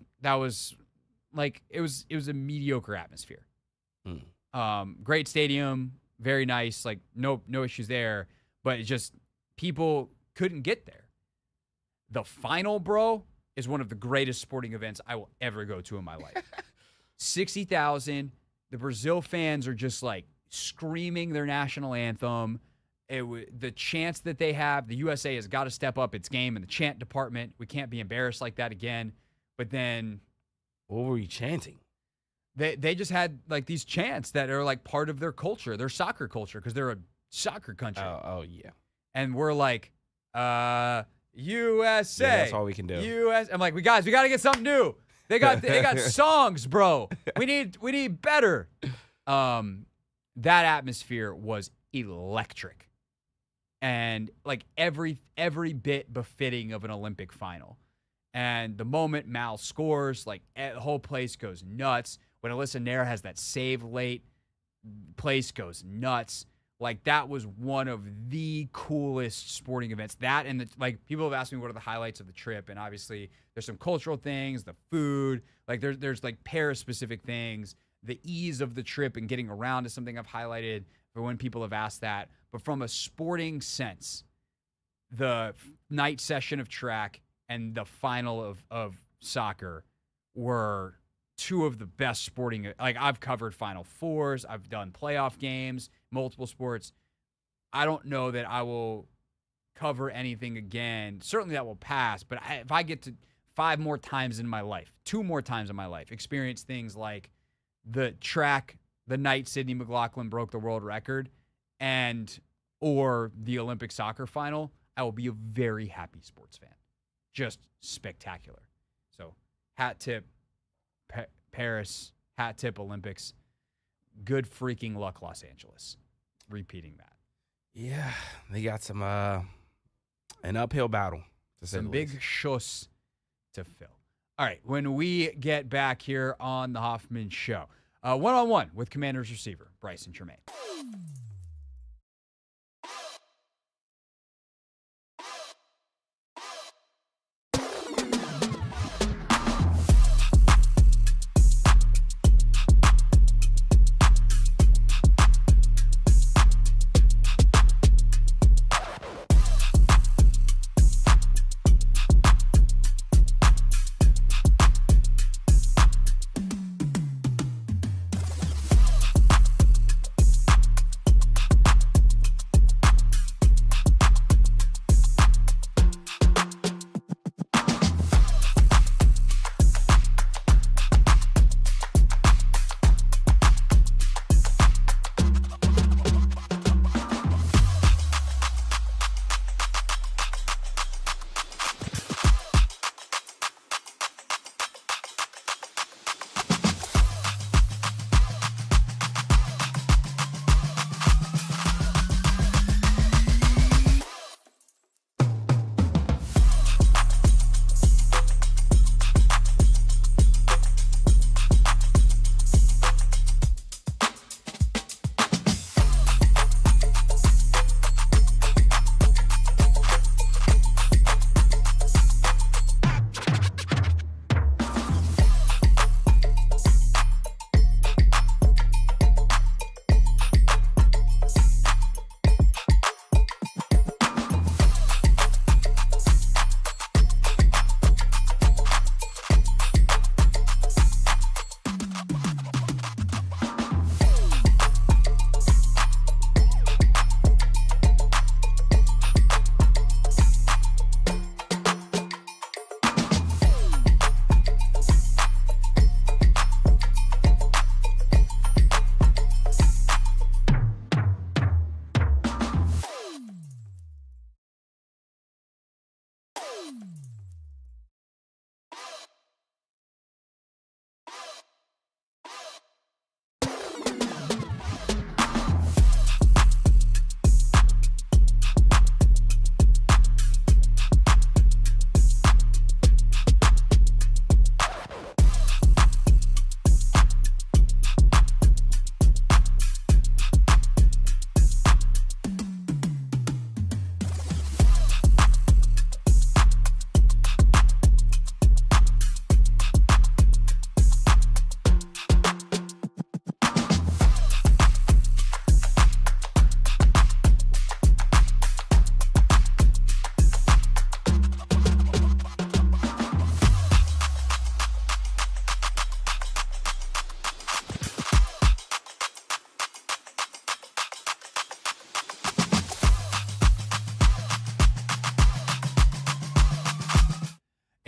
like it was a mediocre atmosphere. Great stadium. Very nice, like no issues there, but it just people couldn't get there. The final, bro, is one of the greatest sporting events I will ever go to in my life. 60,000. The Brazil fans are just like screaming their national anthem. the chants that they have, the USA has got to step up its game in the chant department. We can't be embarrassed like that again. But then,
what were you chanting?
They just had like these chants that are like part of their culture, their soccer culture, because they're a soccer country.
Oh yeah.
And we're like, USA.
Yeah, that's all we can do.
US. I'm like, we got to get something new. They got songs, bro. We need better. That atmosphere was electric, and like every bit befitting of an Olympic final. And the moment Mal scores, like the whole place goes nuts. When Alyssa Nair has that save late, place goes nuts. Like that was one of the coolest sporting events. That and people have asked me what are the highlights of the trip, and obviously there's some cultural things, the food, like there's like Paris specific things. The ease of the trip and getting around is something I've highlighted for when people have asked that. But from a sporting sense, the night session of track and the final of soccer were two of the best sporting. Like I've covered Final Fours, I've done playoff games, multiple sports. I don't know that I will cover anything again. Certainly that will pass. But if I get to 5 more times in my life, 2 more times in my life, experience things like the track, the night Sydney McLaughlin broke the world record, or the Olympic soccer final, I will be a very happy sports fan. Just spectacular. So hat tip Paris, hat tip Olympics. Good freaking luck, Los Angeles. Repeating that.
Yeah, they got some an uphill battle.
Some big shoes to fill. All right, when we get back here on the Hoffman Show, one-on-one with Commanders receiver Bryson Tremaine.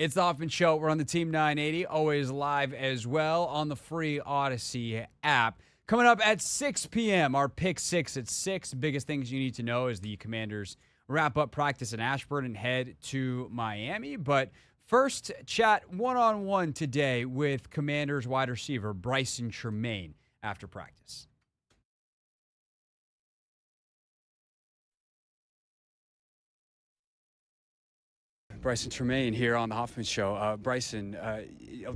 It's the Hoffman Show. We're on the Team 980, always live as well on the free Odyssey app. Coming up at 6 p.m., our Pick 6 at 6. Biggest things you need to know as the Commanders wrap up practice in Ashburn and head to Miami. But first, chat one-on-one today with Commanders wide receiver Bryson Tremaine after practice. Bryson Tremaine here on the Hoffman Show. Bryson,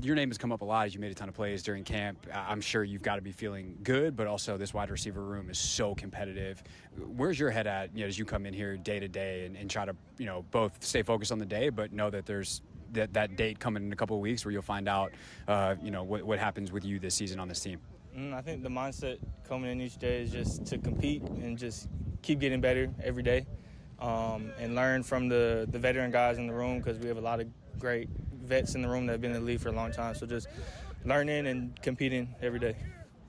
your name has come up a lot as you made a ton of plays during camp. I'm sure you've got to be feeling good, but also this wide receiver room is so competitive. Where's your head at, as you come in here day to day and try to, both stay focused on the day, but know that there's that date coming in a couple of weeks where you'll find out, what happens with you this season on this team?
I think the mindset coming in each day is just to compete and just keep getting better every day. And learn from the veteran guys in the room, because we have a lot of great vets in the room that have been in the league for a long time. So just learning and competing every day.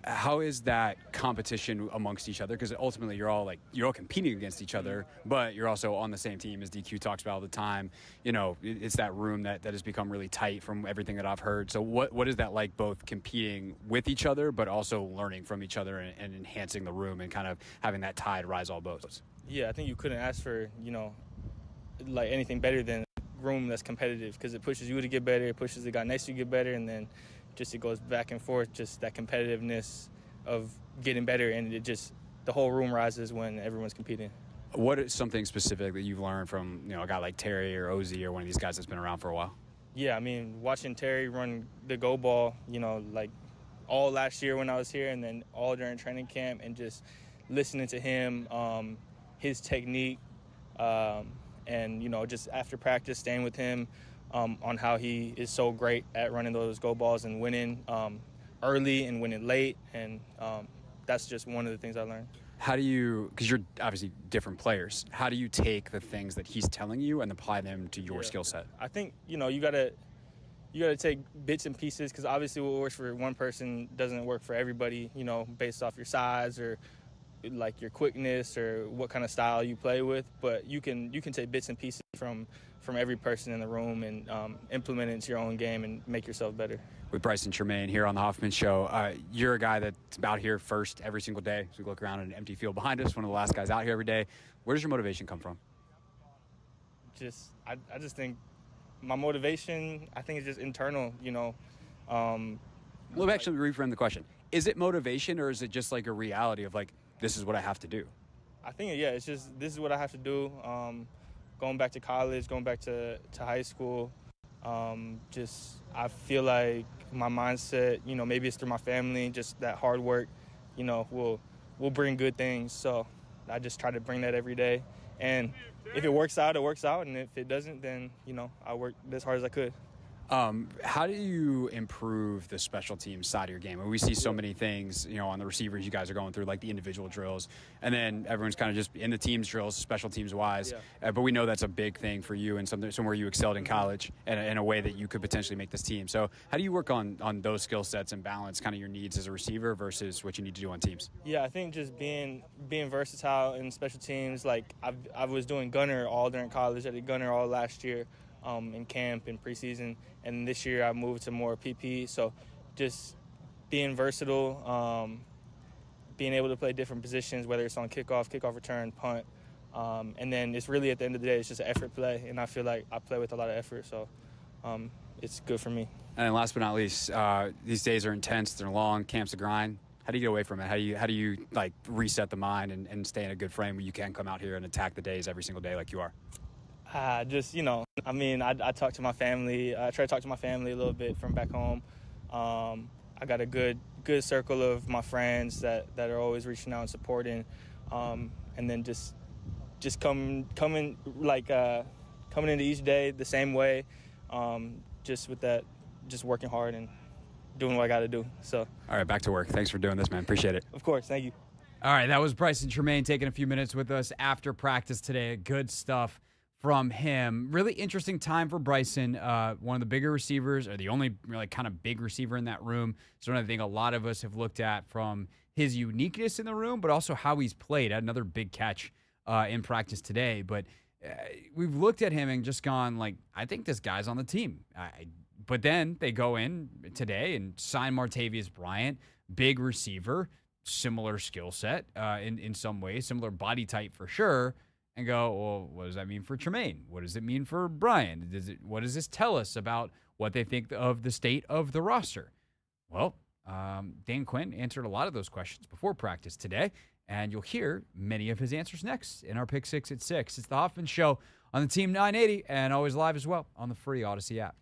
How is that competition amongst each other? Because ultimately you're all competing against each other, but you're also on the same team, as DQ talks about all the time. It's that room that has become really tight from everything that I've heard. So what is that like, both competing with each other, but also learning from each other and enhancing the room and kind of having that tide rise all boats?
Yeah, I think you couldn't ask for, anything better than a room that's competitive, because it pushes you to get better, it pushes the guy next to you to get better, and then just it goes back and forth, just that competitiveness of getting better, and the whole room rises when everyone's competing.
What is something specific that you've learned from, a guy like Terry or Ozzie or one of these guys that's been around for a while?
Yeah, watching Terry run the go ball, all last year when I was here, and then all during training camp, and just listening to him, his technique, and just after practice staying with him on how he is so great at running those go balls and winning early and winning late, and that's just one of the things I learned.
How do you, because you're obviously different players, how do you take the things that he's telling you and apply them to your skill set?
I think you gotta take bits and pieces, because obviously what works for one person doesn't work for everybody, based off your size or like your quickness or what kind of style you play with. But you can take bits and pieces from every person in the room and implement it into your own game and make yourself better.
With Bryson Tremaine here on the Hoffman Show, you're a guy that's out here first every single day. So we look around at an empty field behind us, one of the last guys out here every day. Where does your motivation come from?
I just think my motivation, I think, is just internal,
Well, actually reframe the question. Is it motivation, or is it just like a reality of like, this is what I have to do?
I think, it's just this is what I have to do. Going back to college, going back to high school, I feel like my mindset, maybe it's through my family, just that hard work, will bring good things. So I just try to bring that every day. And if it works out, it works out. And if it doesn't, then, I work as hard as I could.
How do you improve the special teams side of your game? We see so many things, on the receivers you guys are going through, like the individual drills, and then everyone's kind of just in the teams drills, special teams wise. Yeah. But we know that's a big thing for you and somewhere you excelled in college and in a way that you could potentially make this team. So how do you work on those skill sets and balance kind of your needs as a receiver versus what you need to do on teams?
Yeah, I think just being versatile in special teams. Like I was doing gunner all during college. I did gunner all last year. In camp and preseason, and this year I moved to more PP. So just being versatile, being able to play different positions, whether it's on kickoff return, punt, and then it's really, at the end of the day, it's just an effort play, and I feel like I play with a lot of effort, so it's good for me.
And then last but not least, these days are intense, they're long, camp's a grind. How do you get away from it? How do you like reset the mind and stay in a good frame where you can come out here and attack the days every single day like you are?
I talk to my family. I try to talk to my family a little bit from back home. I got a good circle of my friends that are always reaching out and supporting. And then just coming into each day the same way, just with that, just working hard and doing what I got to do. So. All
right, back to work. Thanks for doing this, man. Appreciate it.
Of course. Thank you.
All right, that was Bryson Tremaine taking a few minutes with us after practice today. Good stuff from him. Really interesting time for Bryson, one of the bigger receivers, or the only really kind of big receiver in that room. So I think a lot of us have looked at from his uniqueness in the room, but also how he's played. Had another big catch in practice today. But we've looked at him and just gone like, I think this guy's on the team. But then they go in today and sign Martavius Bryant, big receiver, similar skill set in some ways, similar body type for sure, and go, well, what does that mean for Tremaine? What does it mean for Brian? What does this tell us about what they think of the state of the roster? Well, Dan Quinn answered a lot of those questions before practice today, and you'll hear many of his answers next in our Pick 6 at 6. It's the Hoffman Show on the Team 980 and always live as well on the free Odyssey app.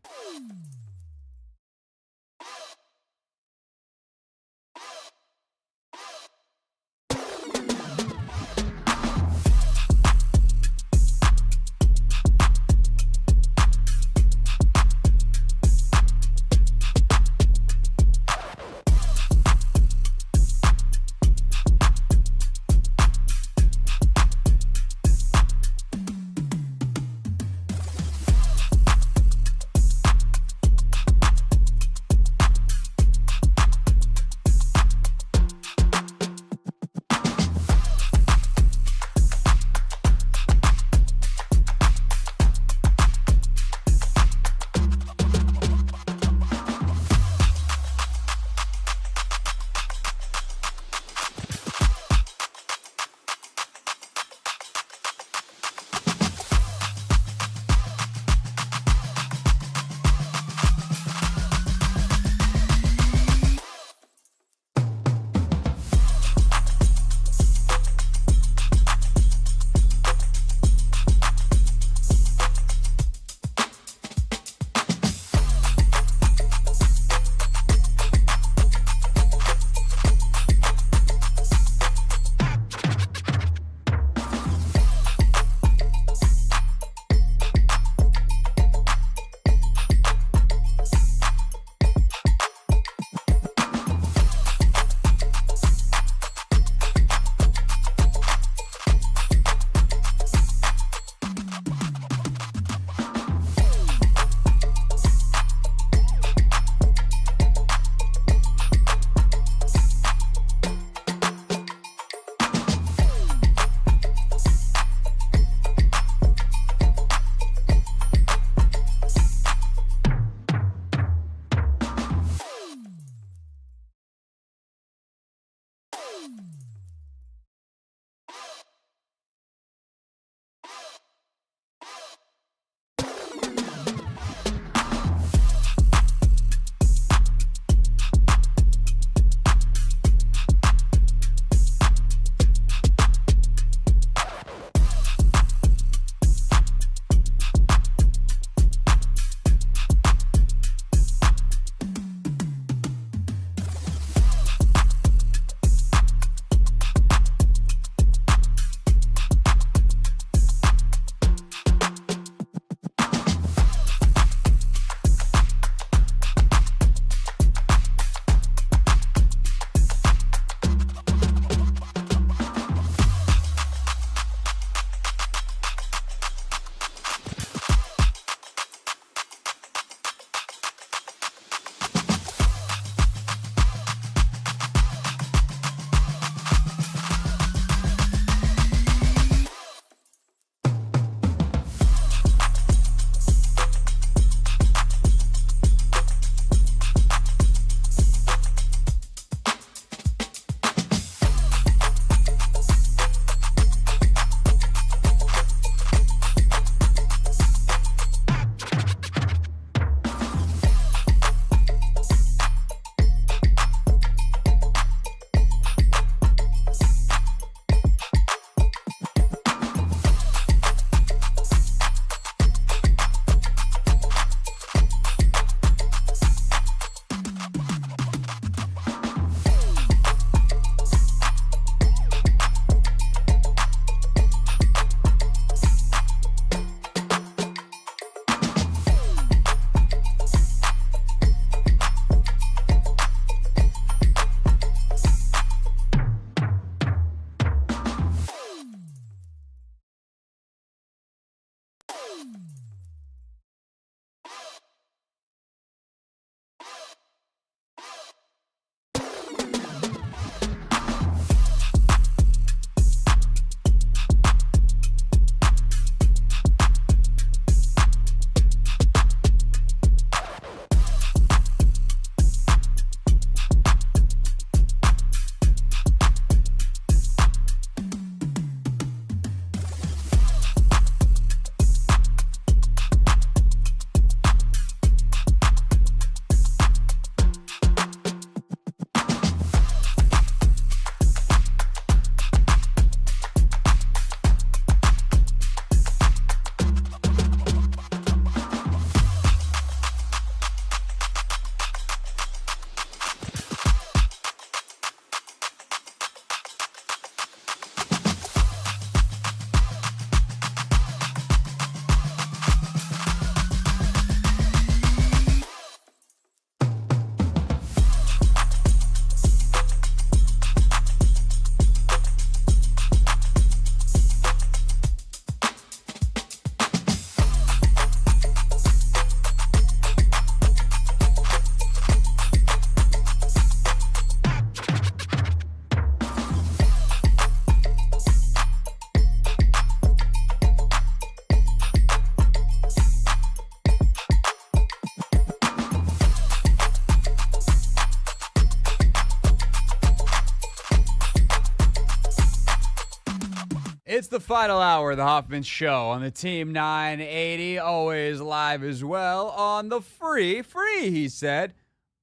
It's the final hour of the Hoffman Show on the Team 980, always live as well on the free, he said,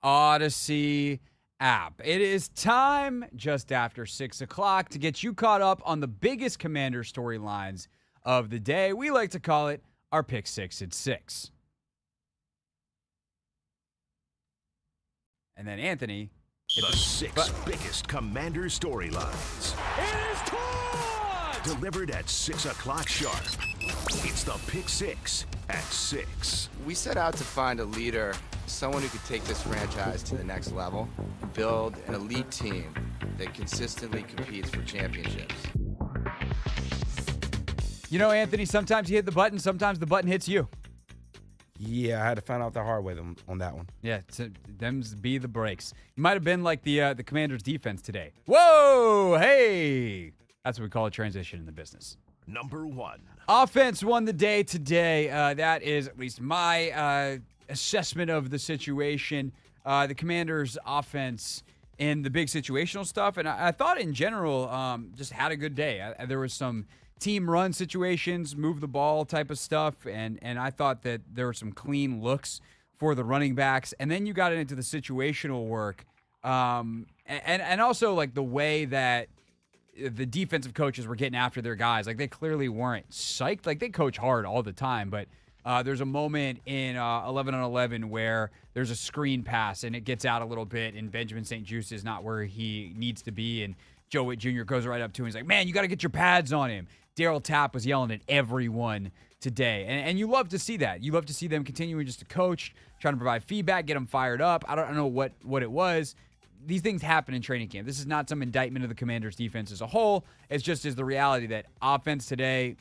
Odyssey app. It is time just after 6 o'clock to get you caught up on the biggest Commander storylines of the day. We like to call it our Pick 6 at 6. And then Anthony hit
the 6 biggest Commander storylines.
It is caught!
Delivered at 6 o'clock sharp. It's the Pick 6 at 6.
We set out to find a leader, someone who could take this franchise to the next level, build an elite team that consistently competes for championships.
You know, Anthony, sometimes you hit the button, sometimes the button hits you.
Yeah, I had to find out the hard way on that one.
Yeah, them's be the breaks. You might have been like the Commanders' defense today. Whoa, hey! That's what we call a transition in the business.
Number 1.
Offense won the day today. That is at least my assessment of the situation. The Commanders' offense in the big situational stuff, and I thought in general just had a good day. There was some team run situations, move the ball type of stuff, and I thought that there were some clean looks for the running backs. And then you got into the situational work, and also like the way that the defensive coaches were getting after their guys. Like, they clearly weren't psyched. Like, they coach hard all the time, but there's a moment in 11 on 11 where there's a screen pass and it gets out a little bit, and Benjamin St. Juste is not where he needs to be, and Joe Witt Jr. goes right up to him. He's like, man, you got to get your pads on him. Daryl Tapp was yelling at everyone today, and you love to see that. You love to see them continuing just to coach, trying to provide feedback, get them fired up. I don't know what it was. These things happen in training camp. This is not some indictment of the Commanders' defense as a whole. It's just is the reality that offense today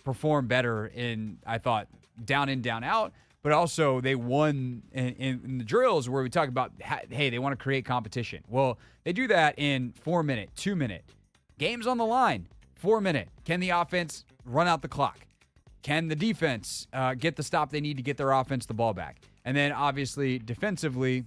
performed better in, I thought, down in, down out, but also they won in the drills where we talk about, hey, they want to create competition. Well, they do that in 4-minute, 2-minute. Games on the line, 4-minute. Can the offense run out the clock? Can the defense get the stop they need to get their offense the ball back? And then, obviously, defensively,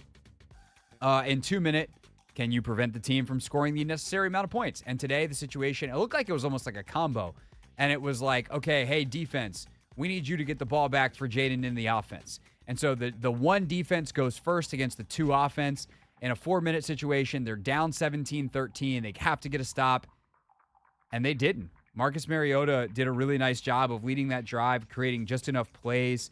in 2-minute, can you prevent the team from scoring the necessary amount of points? And today, the situation, it looked like it was almost like a combo. And it was like, okay, hey, defense, we need you to get the ball back for Jayden in the offense. And so the one defense goes first against the 2 offense. In a 4-minute situation, they're down 17-13. They have to get a stop, and they didn't. Marcus Mariota did a really nice job of leading that drive, creating just enough plays.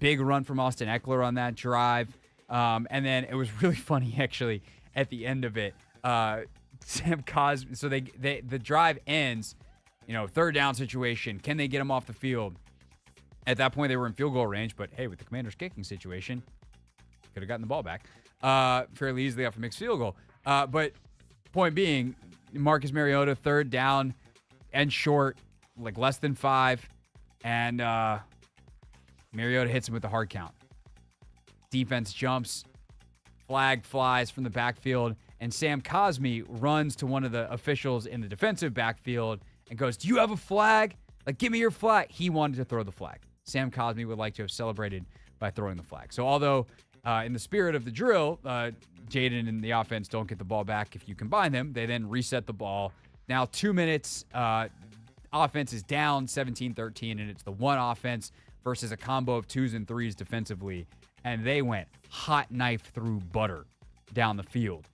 Big run from Austin Eckler on that drive. And then it was really funny, actually, at the end of it. Sam Cosmi, so the drive ends, 3rd down situation. Can they get him off the field? At that point, they were in field goal range, but hey, with the Commanders' kicking situation, could have gotten the ball back fairly easily off a mixed field goal. But point being, Marcus Mariota, 3rd down and short, like less than 5, and Mariota hits him with the hard count. Defense jumps, flag flies from the backfield, and Sam Cosmi runs to one of the officials in the defensive backfield and goes, do you have a flag? Like, give me your flag. He wanted to throw the flag. Sam Cosmi would like to have celebrated by throwing the flag. So although in the spirit of the drill, Jayden and the offense don't get the ball back if you combine them, they then reset the ball. Now 2 minutes, offense is down 17-13, and it's the one offense versus a combo of 2s and 3s defensively. And they went hot knife through butter down the field.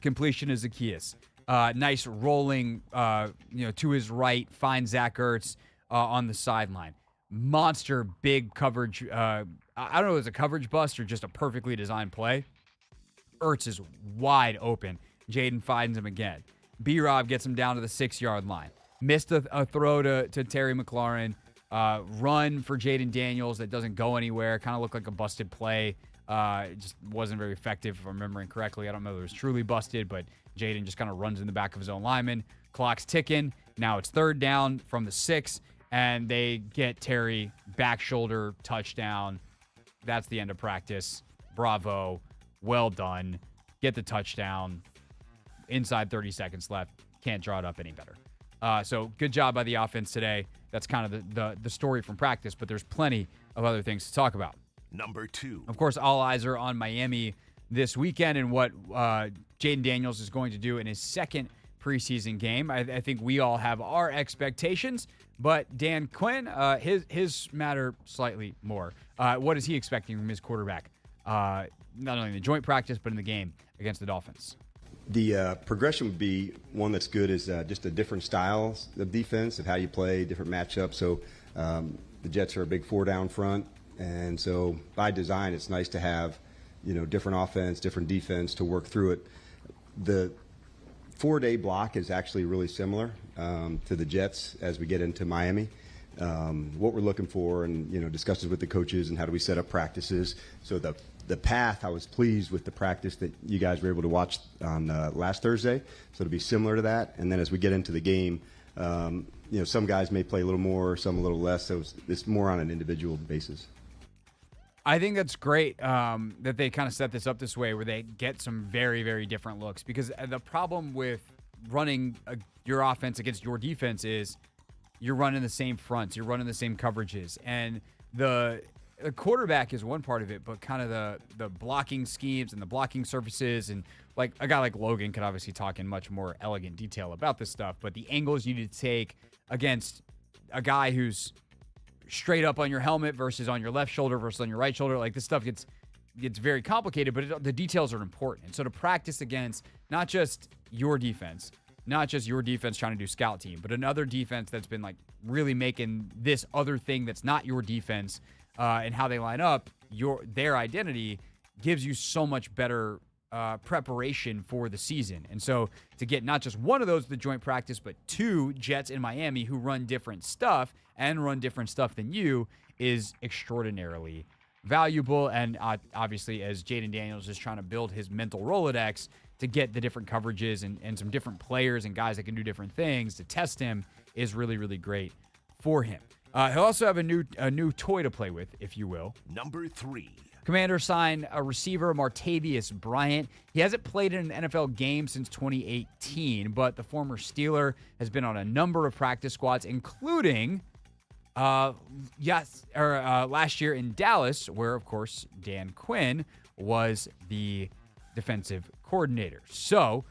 Completion is Zacchaeus. Nice rolling, to his right, finds Zach Ertz on the sideline. Monster big coverage. I don't know if it was a coverage bust or just a perfectly designed play. Ertz is wide open. Jayden finds him again. B-Rob gets him down to the 6-yard line. Missed a throw to Terry McLaurin. Run for Jayden Daniels that doesn't go anywhere. Kind of looked like a busted play. It just wasn't very effective, if I'm remembering correctly. I don't know if it was truly busted, but Jayden just kind of runs in the back of his own lineman. Clock's ticking. Now it's 3rd down from the 6, and they get Terry back shoulder touchdown. That's the end of practice. Bravo. Well done. Get the touchdown. Inside 30 seconds left. Can't draw it up any better. So good job by the offense today. That's kind of the story from practice, but there's plenty of other things to talk about.
Number 2.
Of course, all eyes are on Miami this weekend and what Jayden Daniels is going to do in his second preseason game. I think we all have our expectations, but Dan Quinn, his matter slightly more. What is he expecting from his quarterback? Not only in the joint practice, but in the game against the Dolphins.
The progression would be one that's good is just a different styles of defense, of how you play, different matchups. So the Jets are a big 4-down front, and so by design, it's nice to have, different offense, different defense to work through it. The 4-day block is actually really similar to the Jets as we get into Miami. What we're looking for, and discussions with the coaches, and how do we set up practices. So the path, I was pleased with the practice that you guys were able to watch on last Thursday. So it'll be similar to that. And then as we get into the game, some guys may play a little more, some a little less. So it's more on an individual basis.
I think that's great that they kind of set this up this way where they get some very, very different looks, because the problem with running your offense against your defense is you're running the same fronts, you're running the same coverages, and the quarterback is one part of it, but kind of the blocking schemes and the blocking surfaces, and like a guy like Logan could obviously talk in much more elegant detail about this stuff, but the angles you need to take against a guy who's straight up on your helmet versus on your left shoulder versus on your right shoulder, like this stuff gets very complicated, but the details are important. And so to practice against not just your defense trying to do scout team, but another defense that's been like really making this other thing that's not your defense and how they line up, their identity gives you so much better preparation for the season. And so to get not just one of those, the joint practice, but two Jets in Miami who run different stuff than you is extraordinarily valuable. And obviously, as Jayden Daniels is trying to build his mental Rolodex to get the different coverages and some different players and guys that can do different things to test him is really, really great for him. He'll also have a new toy to play with, if you will.
Number 3.
Commanders sign a receiver, Martavis Bryant. He hasn't played in an NFL game since 2018, but the former Steeler has been on a number of practice squads, including last year in Dallas, where, of course, Dan Quinn was the defensive coordinator. So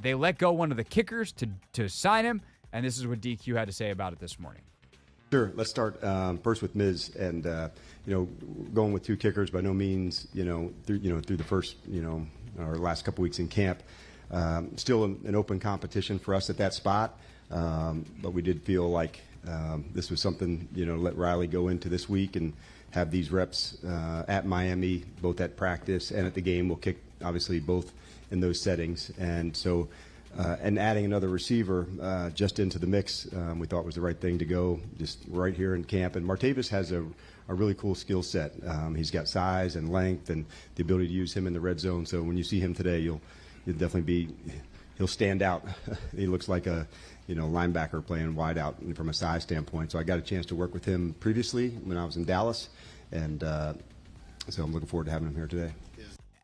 they let go one of the kickers to sign him, and this is what DQ had to say about it this morning.
Sure. Let's start first with Miz, and going with 2 kickers by no means, through the first, our last couple weeks in camp, still an open competition for us at that spot. But we did feel like this was something, let Riley go into this week and have these reps at Miami, both at practice and at the game. We'll kick, obviously, both in those settings. And so, and adding another receiver just into the mix, we thought was the right thing to go just right here in camp. And Martavis has a really cool skill set. He's got size and length and the ability to use him in the red zone. So when you see him today, you'll definitely he'll stand out. He looks like a linebacker playing wide out from a size standpoint. So I got a chance to work with him previously when I was in Dallas, and so I'm looking forward to having him here today.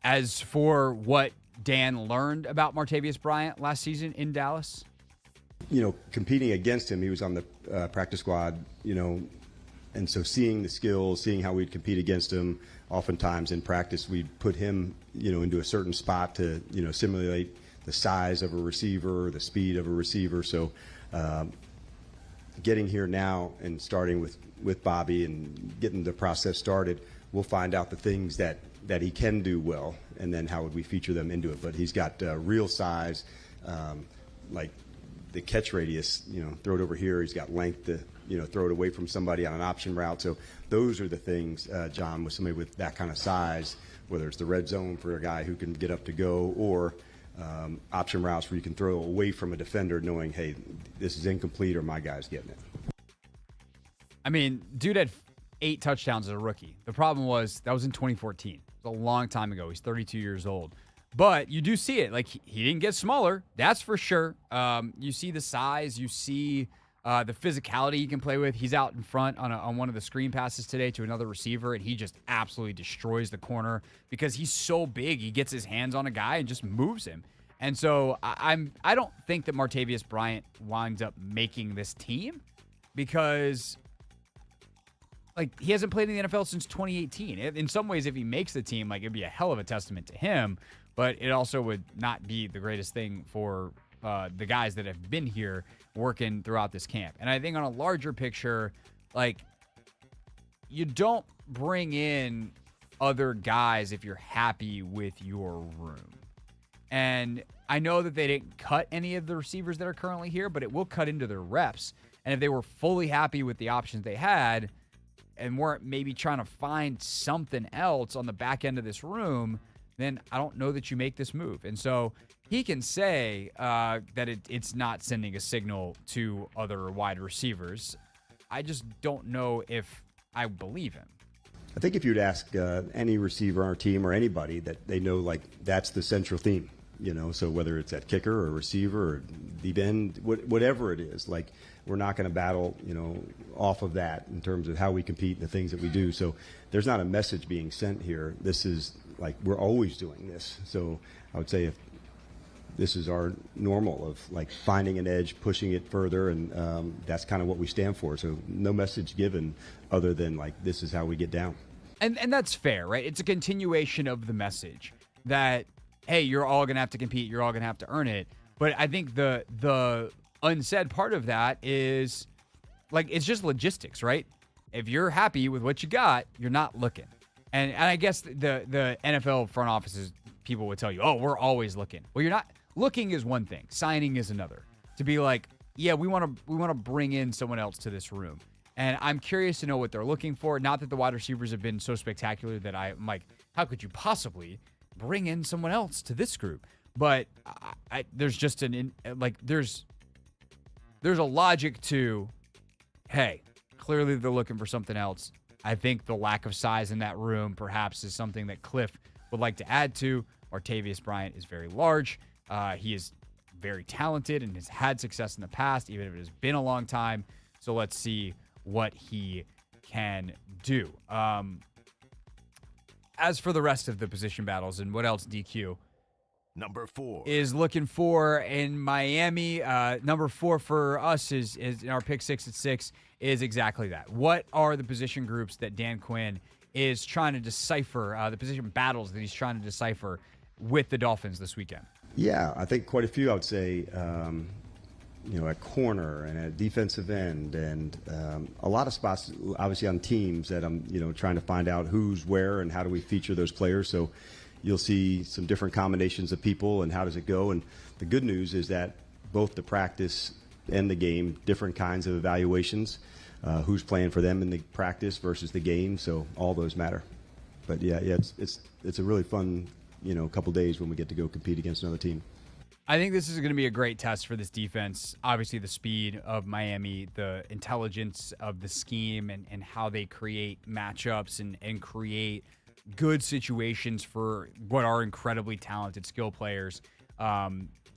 As for what Dan learned about Martavis Bryant last season in Dallas,
competing against him, he was on the practice squad, and so seeing the skills, seeing how we'd compete against him, oftentimes in practice we'd put him, into a certain spot to, simulate the size of a receiver, the speed of a receiver. So getting here now and starting with Bobby and getting the process started, we'll find out the things that he can do well, and then how would we feature them into it. But he's got real size, like the catch radius, throw it over here. He's got length to, throw it away from somebody on an option route. So those are the things, John, with somebody with that kind of size, whether it's the red zone for a guy who can get up to go, or option routes where you can throw away from a defender knowing, hey, this is incomplete or my guy's getting it.
I mean, dude had 8 touchdowns as a rookie. The problem was that was in 2014. It was a long time ago. He's 32 years old. But you do see it. Like, he didn't get smaller. That's for sure. You see the size. You see the physicality he can play with. He's out in front on one of the screen passes today to another receiver, and he just absolutely destroys the corner because he's so big. He gets his hands on a guy and just moves him. And so I don't think that Martavis Bryant winds up making this team because, like, he hasn't played in the NFL since 2018. In some ways, if he makes the team, like, it'd be a hell of a testament to him, but it also would not be the greatest thing for the guys that have been here working throughout this camp. And I think on a larger picture, like, you don't bring in other guys if you're happy with your room. And I know that they didn't cut any of the receivers that are currently here, but it will cut into their reps. And if they were fully happy with the options they had and weren't maybe trying to find something else on the back end of this room, then I don't know that you make this move. And so he can say that it's not sending a signal to other wide receivers. I just don't know if I believe him.
I think if you'd ask any receiver on our team or anybody, that they know, like, that's the central theme, so whether it's at kicker or receiver or deep end, whatever it is, like, we're not going to battle, off of that in terms of how we compete and the things that we do. So there's not a message being sent here. This is like, we're always doing this. So I would say if this is our normal of, like, finding an edge, pushing it further, and that's kind of what we stand for. So no message given other than, like, this is how we get down.
And that's fair, right? It's a continuation of the message that, hey, you're all going to have to compete. You're all going to have to earn it. But I think the unsaid part of that is, like, it's just logistics, right? If you're happy with what you got, you're not looking. And I guess the NFL front offices, people would tell you, oh, we're always looking. Well, you're not. Looking is one thing. Signing is another. To be like, yeah, we want to bring in someone else to this room. And I'm curious to know what they're looking for. Not that the wide receivers have been so spectacular that I'm like, how could you possibly bring in someone else to this group? But there's just there's a logic to, hey, clearly they're looking for something else. I think the lack of size in that room perhaps is something that Cliff would like to add to. Martavius Bryant is very large. He is very talented and has had success in the past, even if it has been a long time. So let's see what he can do. As for the rest of the position battles and what else DQ
number 4
is looking for in Miami, number 4 for us is in our pick 6 at 6 is exactly that. What are the position groups that Dan Quinn is trying to decipher, the position battles that he's trying to decipher with the Dolphins this weekend?
Yeah, I think quite a few, I would say, at corner and at defensive end, and a lot of spots, obviously, on teams that I'm, trying to find out who's where and how do we feature those players. So you'll see some different combinations of people and how does it go. And the good news is that both the practice and the game, different kinds of evaluations, who's playing for them in the practice versus the game. So all those matter. But yeah, it's a really fun, couple days when we get to go compete against another team.
I think this is going to be a great test for this defense. Obviously, the speed of Miami, the intelligence of the scheme, and how they create matchups and create good situations for what are incredibly talented skill players.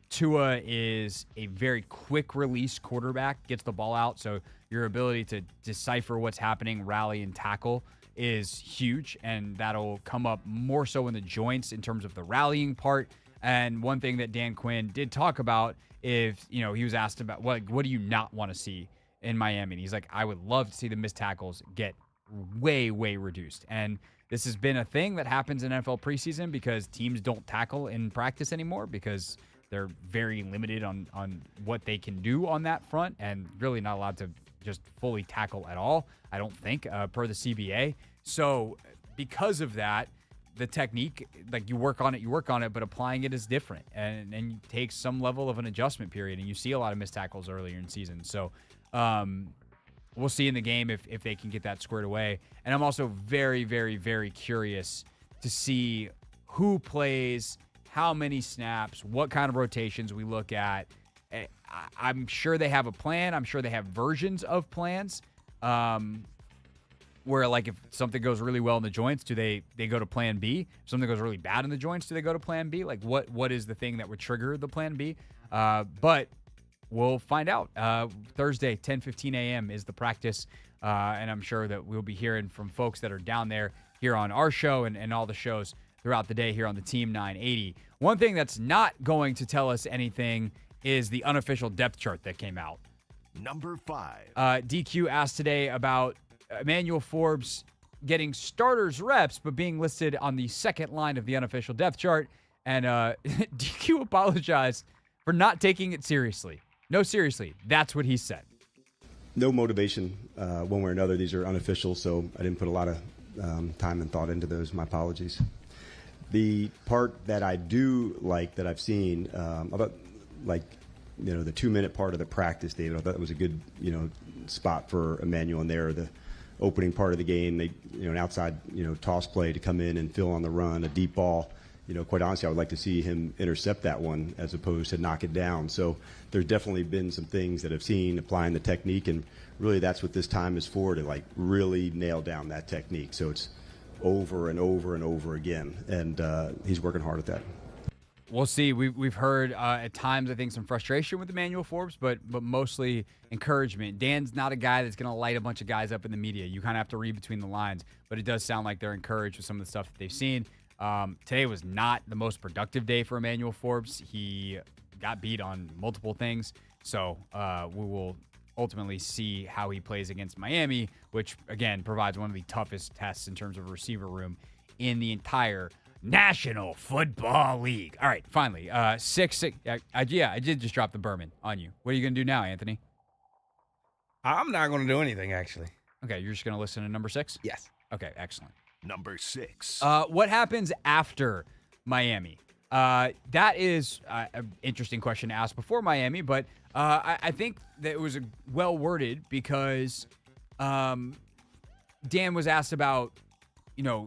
Tua is a very quick release quarterback, gets the ball out, so your ability to decipher what's happening, rally, and tackle is huge, and that'll come up more so in the joints in terms of the rallying part. And one thing that Dan Quinn did talk about, if he was asked about what do you not want to see in Miami, and he's like, I would love to see the missed tackles get way reduced. And this has been a thing that happens in NFL preseason because teams don't tackle in practice anymore because they're very limited on what they can do on that front and really not allowed to just fully tackle at all, I don't think, per the CBA. So because of that, the technique, like you work on it, but applying it is different and you take some level of an adjustment period, and you see a lot of missed tackles earlier in season. So we'll see in the game if they can get that squared away. And I'm also very, very, very curious to see who plays, how many snaps, what kind of rotations we look at. I'm sure they have a plan. I'm sure they have versions of plans. Where, like, if something goes really well in the joints, do they go to plan B? If something goes really bad in the joints, do they go to plan B? Like, what is the thing that would trigger the plan B? But we'll find out. Thursday, 10:15 a.m. is the practice, and I'm sure that we'll be hearing from folks that are down there here on our show and all the shows throughout the day here on the Team 980. One thing that's not going to tell us anything is the unofficial depth chart that came out.
Number 5.
DQ asked today about Emmanuel Forbes getting starters reps, but being listed on the second line of the unofficial depth chart. And DQ apologized for not taking it seriously. No, seriously. That's what he said.
No motivation one way or another. These are unofficial, so I didn't put a lot of time and thought into those. My apologies. The part that I do like that I've seen about the 2-minute part of the practice, David, I thought that was a good spot for Emmanuel in there. The opening part of the game, they an outside toss play to come in and fill on the run, a deep ball. Quite honestly, I would like to see him intercept that one as opposed to knock it down. So there's definitely been some things that I've seen applying the technique, and really that's what this time is for, to really nail down that technique. So it's over and over and over again, and he's working hard at that.
We'll see. We've heard at times, I think, some frustration with Emmanuel Forbes, but mostly encouragement. Dan's not a guy that's going to light a bunch of guys up in the media. You kind of have to read between the lines, but it does sound like they're encouraged with some of the stuff that they've seen. Today was not the most productive day for Emmanuel Forbes. He got beat on multiple things, so we will ultimately see how he plays against Miami, which, again, provides one of the toughest tests in terms of receiver room in the entire National Football League. All right, finally, 6-6. I did just drop the Berman on you. What are you going to do now, Anthony?
I'm not going to do anything, actually.
Okay, you're just going to listen to number 6?
Yes.
Okay, excellent.
Number 6.
What happens after Miami? That is an interesting question to ask before Miami, but I think that it was well worded because Dan was asked about,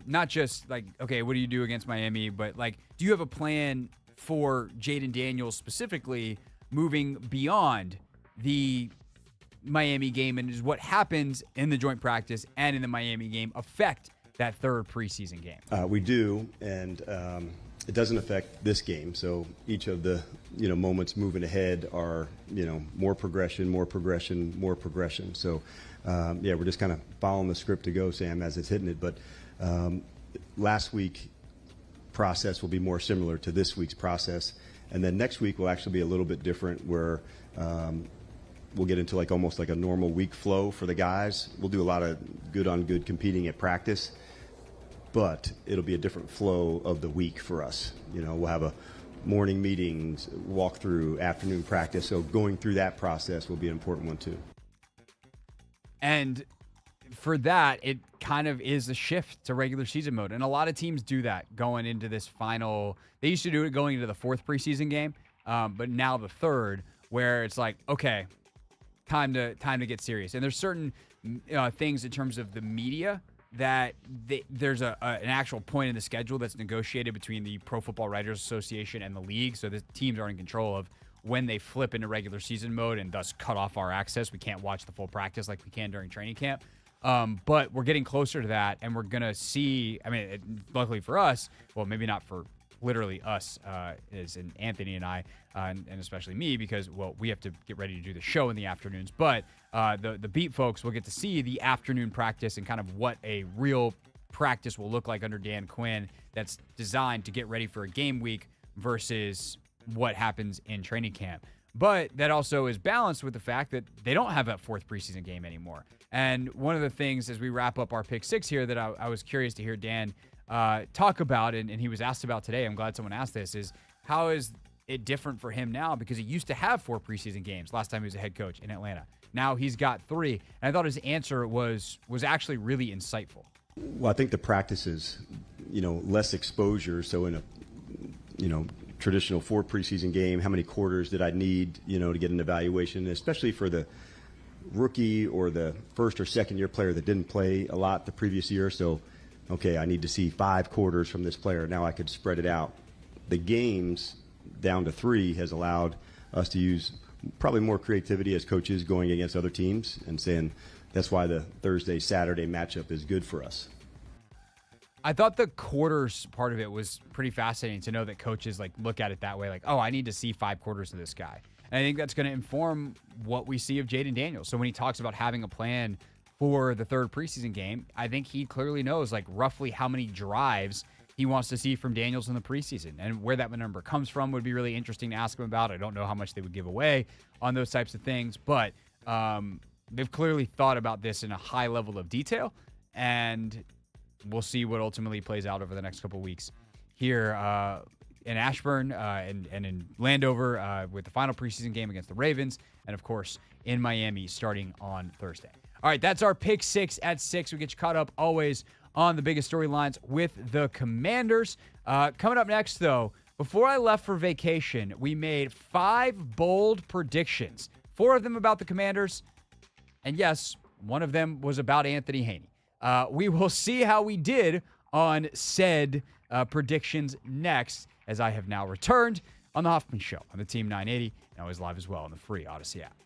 not just okay, what do you do against Miami, but do you have a plan for Jayden Daniels specifically moving beyond the Miami game, and is what happens in the joint practice and in the Miami game affect that third preseason game?
We do, and it doesn't affect this game. So each of the moments moving ahead are more progression, more progression, more progression. So we're just kind of following the script to go, Sam, as it's hitting it. But last week process will be more similar to this week's process, and then next week will actually be a little bit different, where we'll get into almost like a normal week flow for the guys. We'll do a lot of good on good competing at practice, but it'll be a different flow of the week for us. We'll have a morning meetings, walk through, afternoon practice. So going through that process will be an important one too.
And for that, it kind of is a shift to regular season mode. And a lot of teams do that going into this final. They used to do it going into the fourth preseason game, but now the third, where it's okay, time to get serious. And there's certain things in terms of the media that there's an actual point in the schedule that's negotiated between the Pro Football Writers Association and the league, so the teams are in control of when they flip into regular season mode and thus cut off our access. We can't watch the full practice like we can during training camp. But we're getting closer to that, and we're going to see, luckily for us, well, maybe not for literally us, as in Anthony and I, and especially me, because, well, we have to get ready to do the show in the afternoons. But the beat folks will get to see the afternoon practice and kind of what a real practice will look like under Dan Quinn that's designed to get ready for a game week versus what happens in training camp. But that also is balanced with the fact that they don't have that fourth preseason game anymore. And one of the things as we wrap up our pick six here that I was curious to hear Dan talk about, and he was asked about today, I'm glad someone asked this, is how is it different for him now? Because he used to have 4 preseason games last time he was a head coach in Atlanta. Now he's got 3. And I thought his answer was actually really insightful.
Well, I think the practices, less exposure. So in a, traditional 4 preseason game, how many quarters did I need, to get an evaluation, especially for the rookie or the first or second year player that didn't play a lot the previous year. So, okay, I need to see 5 quarters from this player. Now I could spread it out. The games down to 3 has allowed us to use probably more creativity as coaches going against other teams and saying that's why the Thursday-Saturday matchup is good for us.
I thought the quarters part of it was pretty fascinating to know that coaches look at it that way. I need to see 5 quarters of this guy. And I think that's going to inform what we see of Jayden Daniels. So when he talks about having a plan for the 3rd preseason game, I think he clearly knows roughly how many drives he wants to see from Daniels in the preseason. And where that number comes from would be really interesting to ask him about. I don't know how much they would give away on those types of things, but they've clearly thought about this in a high level of detail, and we'll see what ultimately plays out over the next couple of weeks here in Ashburn and in Landover with the final preseason game against the Ravens, and of course in Miami starting on Thursday. All right, that's our Pick 6 at 6. We get you caught up always on the biggest storylines with the Commanders. Coming up next, though, before I left for vacation, we made 5 bold predictions. 4 of them about the Commanders, and yes, one of them was about Anthony Haney. We will see how we did on said predictions next, as I have now returned on the Hoffman Show on the Team 980, and always live as well on the free Odyssey app.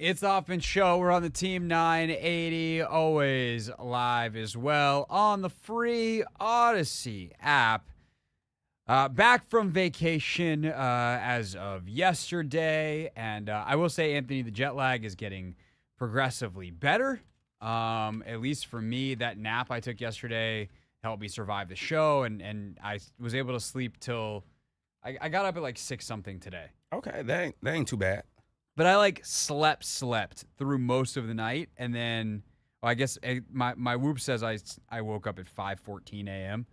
It's the Hoffman Show. We're on the Team 980, always live as well on the free Odyssey app. Back from vacation as of yesterday, and I will say, Anthony, the jet lag is getting progressively better. At least for me, that nap I took yesterday helped me survive the show, and I was able to sleep till I got up at like 6-something today.
Okay, that ain't too bad.
But I slept through most of the night, and then I guess my Whoop says I woke up at 5:14 a.m.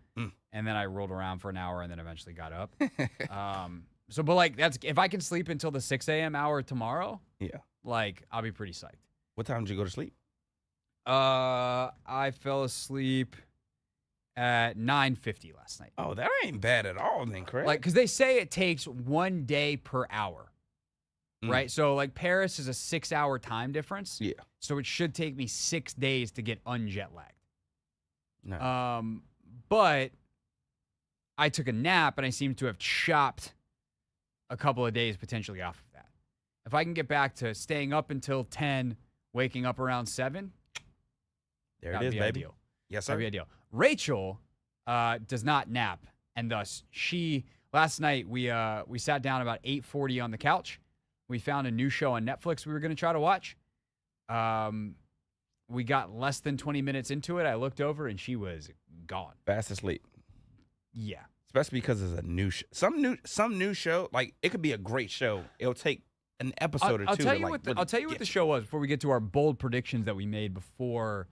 And then I rolled around for an hour and then eventually got up. But that's if I can sleep until the 6 a.m. hour tomorrow.
Yeah,
I'll be pretty psyched.
What time did you go to sleep?
I fell asleep at 9:50 last night.
Oh, that ain't bad at all, then, Craig.
Because they say it takes 1 day per hour. Right? So, Paris is a 6-hour time difference.
Yeah.
So it should take me 6 days to get unjet lagged.
No.
But I took a nap, and I seem to have chopped a couple of days potentially off of that. If I can get back to staying up until 10, waking up around 7,
there
that'd
it is,
be
baby.
Ideal.
Yes, sir.
That'd be ideal. Rachel does not nap, and thus last night we sat down about 8:40 on the couch. We found a new show on Netflix we were going to try to watch. We got less than 20 minutes into it. I looked over, and she was gone.
Fast asleep.
Yeah.
Especially because it's a new some new show. It could be a great show. It'll take an episode or two.
I'll tell you what the show was before we get to our bold predictions that we made before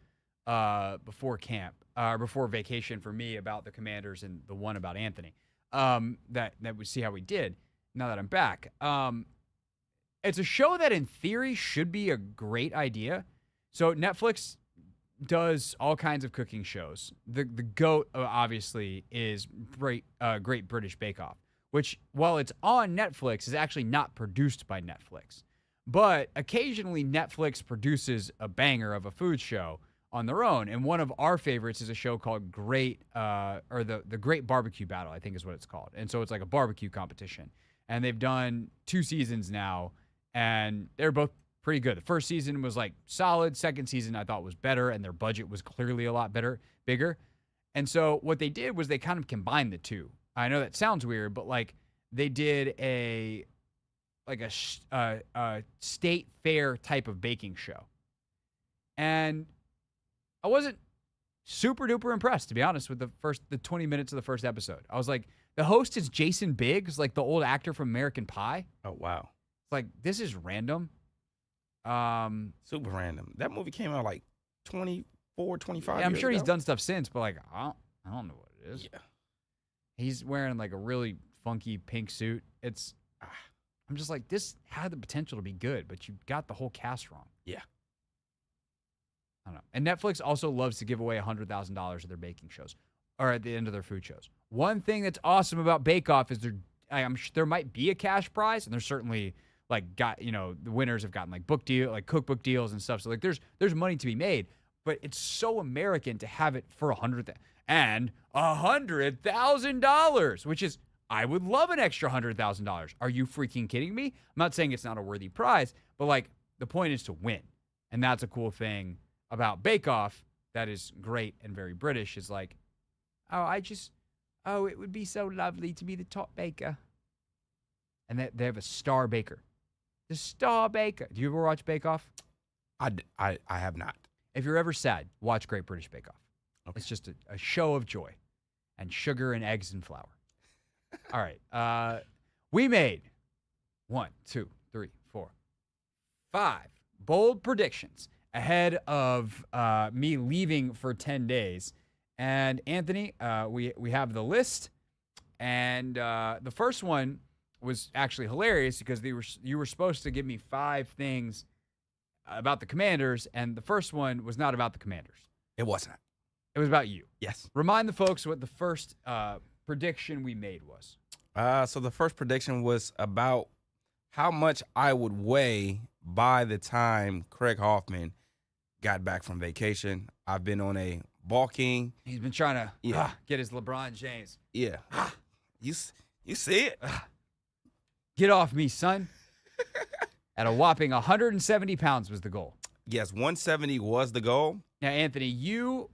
camp, before vacation for me about the Commanders and the one about Anthony. That we see how we did now that I'm back. It's a show that in theory should be a great idea. So Netflix does all kinds of cooking shows. The GOAT obviously is Great British Bake Off, which while it's on Netflix is actually not produced by Netflix. But occasionally Netflix produces a banger of a food show on their own. And one of our favorites is a show called the Great Barbecue Battle, I think is what it's called. And so it's like a barbecue competition. And they've done 2 seasons now, and they're both pretty good. The first season was solid. Second season I thought was better, and their budget was clearly a lot bigger. And so what they did was they kind of combined the two. I know that sounds weird, but they did a state fair type of baking show. And I wasn't super duper impressed, to be honest, with the 20 minutes of the first episode. I was like, the host is Jason Biggs, the old actor from American Pie.
Oh, wow.
It's this is random.
Super random. That movie came out 24, 25 years
I'm sure
ago.
he's done stuff since, but I don't know what it is.
Yeah.
He's wearing a really funky pink suit. I'm just this had the potential to be good, but you got the whole cast wrong.
Yeah.
I don't know. And Netflix also loves to give away $100,000 of their baking shows, or at the end of their food shows. One thing that's awesome about Bake Off is I'm sure there might be a cash prize, and there's certainly the winners have gotten cookbook deals and stuff. So there's money to be made, but it's so American to have it for $100,000, which is, I would love an extra $100,000. Are you freaking kidding me? I'm not saying it's not a worthy prize, but the point is to win. And that's a cool thing about Bake Off that is great and very British is it would be so lovely to be the top baker. And they have a star baker. The star baker. Do you ever watch Bake Off?
I have not.
If you're ever sad, watch Great British Bake Off.
Okay.
It's just a show of joy and sugar and eggs and flour. All right. We made 1, 2, 3, 4, 5 bold predictions ahead of me leaving for 10 days. And Anthony, we have the list. And the first one was actually hilarious because you were supposed to give me 5 things about the Commanders, and the first one was not about the Commanders.
It was not.
It was about you.
Yes.
Remind the folks what the first prediction we made was.
So the first prediction was about how much I would weigh by the time Craig Hoffman got back from vacation. I've been on a bulking.
He's been trying to get his LeBron James.
Yeah. You see it?
Get off me, son. at a whopping 170 pounds was the goal.
Yes, 170 was the goal.
Now, Anthony, you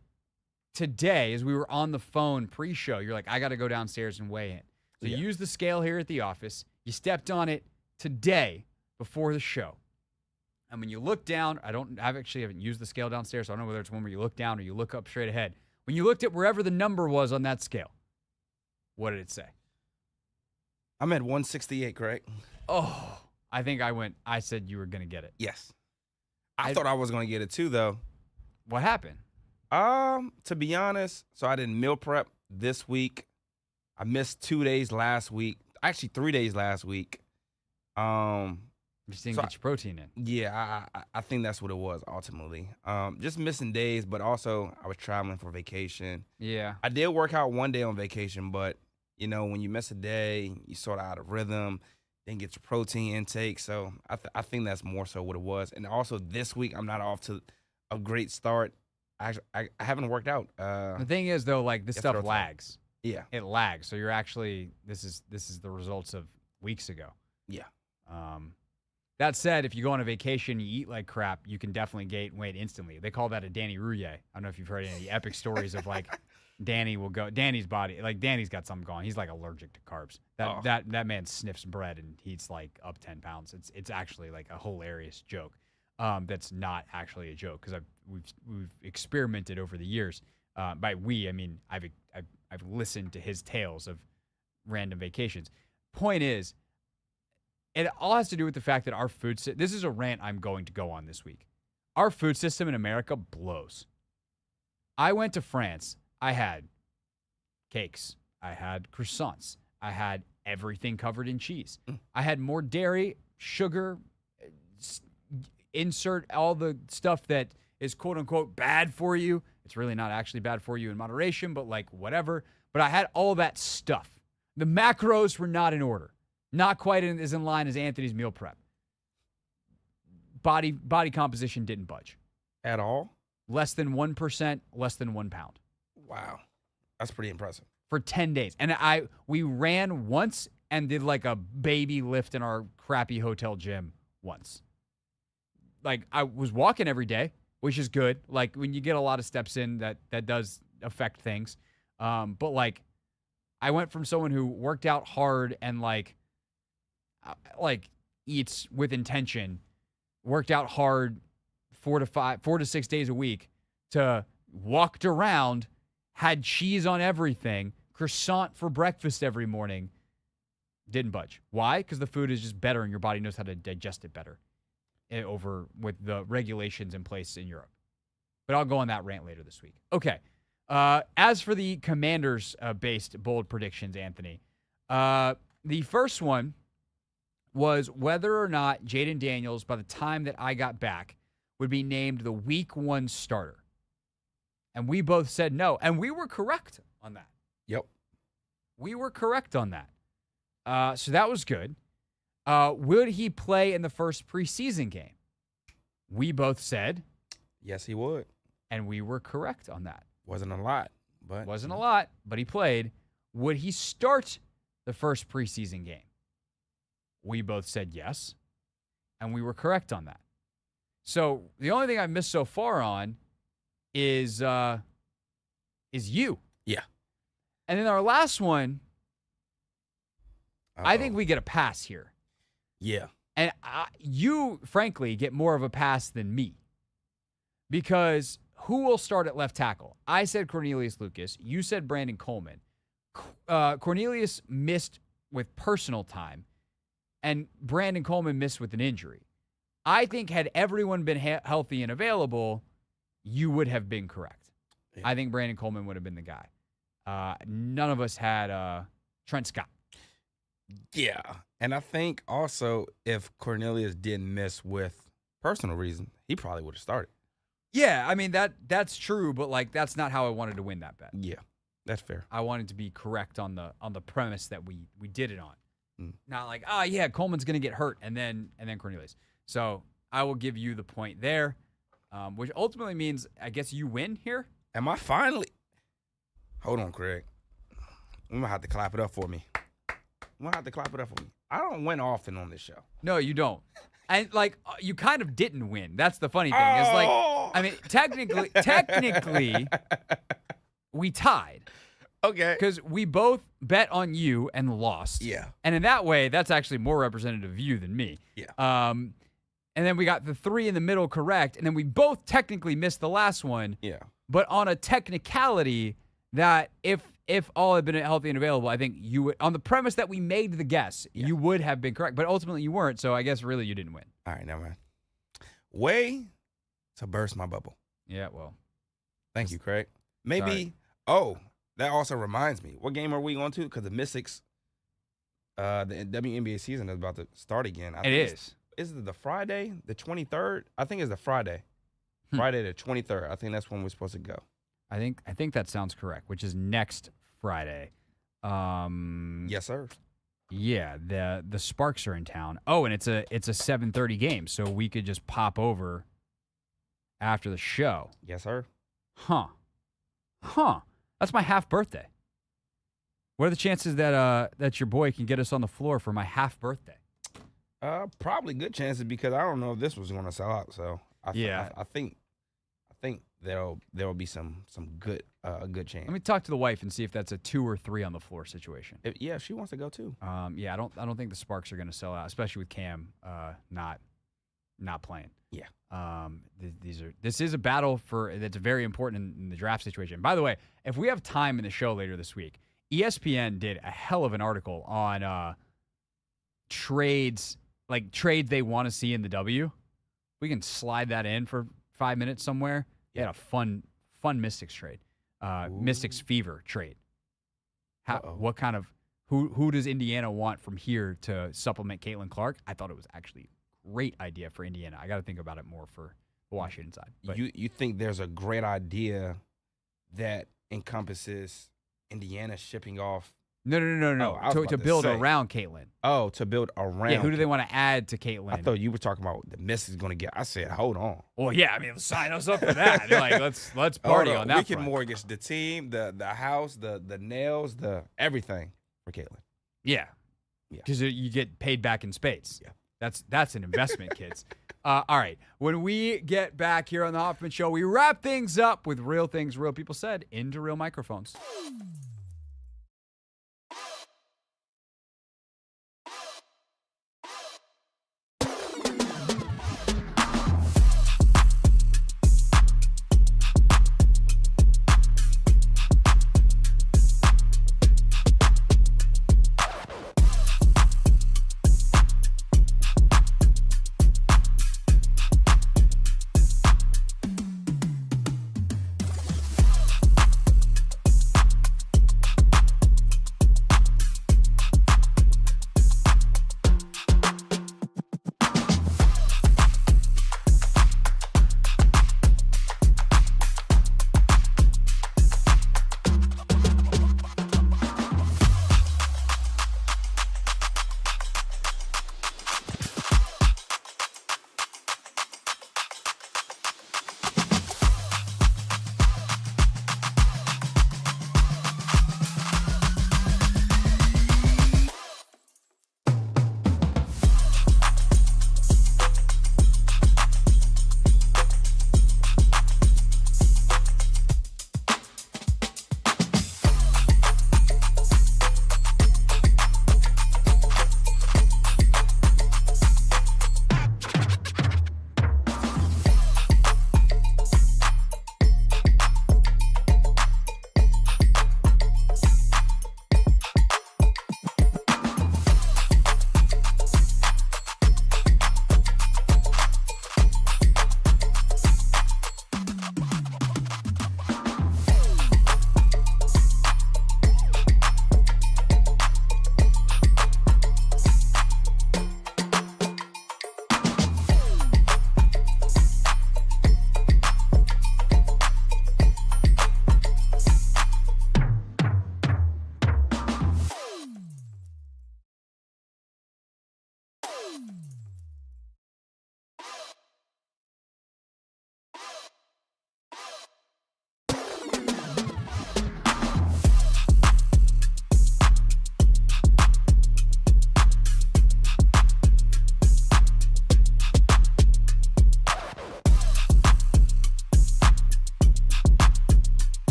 today, as we were on the phone pre-show, you're like, I got to go downstairs and weigh in. So you used the scale here at the office. You stepped on it today before the show. And when you look down, I haven't used the scale downstairs, so I don't know whether it's one where you look down or you look up straight ahead. When you looked at wherever the number was on that scale, what did it say?
I'm at 168, correct?
Oh, I said you were going to get it.
Yes. I thought I was going to get it too, though.
What happened?
To be honest, so I didn't meal prep this week. I missed 2 days last week. Actually, 3 days last week.
You just didn't get your protein in.
Yeah, I think that's what it was ultimately. Just missing days, but also I was traveling for vacation.
Yeah.
I did work out one day on vacation, but, when you miss a day, you sort of out of rhythm, didn't get your protein intake. So I think that's more so what it was. And also this week, I'm not off to a great start. I haven't worked out.
The thing is, though, like this stuff lags.
Yeah.
It lags. So you're actually, this is the results of weeks ago.
Yeah.
That said, if you go on a vacation, you eat like crap, you can definitely gain weight instantly. They call that a Danny Rouillet. I don't know if you've heard any epic stories of like Danny's body, like Danny's got something going. He's like allergic to carbs. That man sniffs bread and he's like up 10 pounds. It's actually like a hilarious joke. That's not actually a joke because we've experimented over the years. By we, I mean I've listened to his tales of random vacations. Point is, it all has to do with the fact that our food this is a rant I'm going to go on this week. Our food system in America blows. I went to France. I had cakes. I had croissants. I had everything covered in cheese. I had more dairy, sugar, insert all the stuff that is quote unquote bad for you. It's really not actually bad for you in moderation, but like whatever. But I had all that stuff. The macros were not in order. Not quite as in line as Anthony's meal prep. Body composition didn't budge.
At all?
Less than 1%, less than 1 pound.
Wow. That's pretty impressive.
For 10 days. And we ran once and did like a baby lift in our crappy hotel gym once. Like I was walking every day, which is good. Like when you get a lot of steps in, that does affect things. But like I went from someone who worked out hard and like eats with intention, worked out hard 4 to 6 days a week, to walked around, had cheese on everything, croissant for breakfast every morning, didn't budge. Why? Because the food is just better and your body knows how to digest it better over with the regulations in place in Europe. But I'll go on that rant later this week. Okay. As for the Commanders-based bold predictions, Anthony, the first one was whether or not Jayden Daniels, by the time that I got back, would be named the Week 1 starter. And we both said no. And we were correct on that.
Yep.
We were correct on that. So that was good. Would he play in the first preseason game? We both said
yes, he would.
And we were correct on that.
Wasn't a lot,
but he played. Would he start the first preseason game? We both said yes, and we were correct on that. So the only thing I missed so far on is you.
Yeah.
And then our last one, I think we get a pass here.
Yeah.
And you, frankly, get more of a pass than me. Because who will start at left tackle? I said Cornelius Lucas. You said Brandon Coleman. Cornelius missed with personal time, and Brandon Coleman missed with an injury. I think had everyone been healthy and available, you would have been correct. Yeah. I think Brandon Coleman would have been the guy. None of us had Trent Scott.
Yeah. And I think also if Cornelius didn't miss with personal reason, he probably would have started.
Yeah, I mean, that's true, but like that's not how I wanted to win that bet.
Yeah, that's fair.
I wanted to be correct on the premise that we did it on. Not like, yeah, Coleman's gonna get hurt and then Cornelius. So I will give you the point there, which ultimately means I guess you win here.
Am I finally? Hold on, Craig. I'm gonna have to clap it up for me. I don't win often on this show.
No, you don't. And like you kind of didn't win. That's the funny thing. Is like, I mean, technically, we tied.
Okay.
Because we both bet on you and lost.
Yeah.
And in that way, that's actually more representative of you than me.
Yeah.
And then we got the 3 in the middle correct, and then we both technically missed the last one.
Yeah.
But on a technicality that if all had been healthy and available, I think you would, on the premise that we made the guess, you would have been correct. But ultimately you weren't, so I guess really you didn't win.
All right, never mind. Way to burst my bubble.
Yeah, well.
Thank you, Craig. Maybe, that also reminds me. What game are we going to? Because the Mystics, the WNBA season is about to start again.
It is.
Is it the Friday, the 23rd? I think it's the Friday. Friday the 23rd. I think that's when we're supposed to go. I
think that sounds correct, which is next Friday.
Yes, sir.
Yeah, the Sparks are in town. Oh, and it's a 7:30 game, so we could just pop over after the show.
Yes, sir.
Huh. That's my half birthday. What are the chances that your boy can get us on the floor for my half birthday?
Probably good chances because I don't know if this was going to sell out. So I think there will be some good a good chance.
Let me talk to the wife and see if that's a 2 or 3 on the floor situation.
If she wants to go too.
Yeah, I don't think the Sparks are going to sell out, especially with Cam not playing.
Yeah.
This is a battle that's very important in the draft situation. By the way, if we have time in the show later this week, ESPN did a hell of an article on trades they want to see in the W. We can slide that in for 5 minutes somewhere. They had a fun Mystics trade. Mystics Fever trade. What kind of who does Indiana want from here to supplement Caitlin Clark? I thought it was actually a great idea for Indiana. I got to think about it more for the Washington side. But
you think there's a great idea that encompasses Indiana shipping off?
No. To build around Caitlin.
Oh, to build around.
Yeah, who do they want to add to Caitlin?
I thought you were talking about the Mystics going to get. I said, hold on.
Well, yeah, I mean, sign us up for that. Like, let's party on that.
We can mortgage the team, the house, the nails, the everything for Caitlin.
Yeah, because you get paid back in spades.
Yeah,
that's an investment, kids. All right, when we get back here on the Hoffman Show, we wrap things up with real things, real people said into real microphones.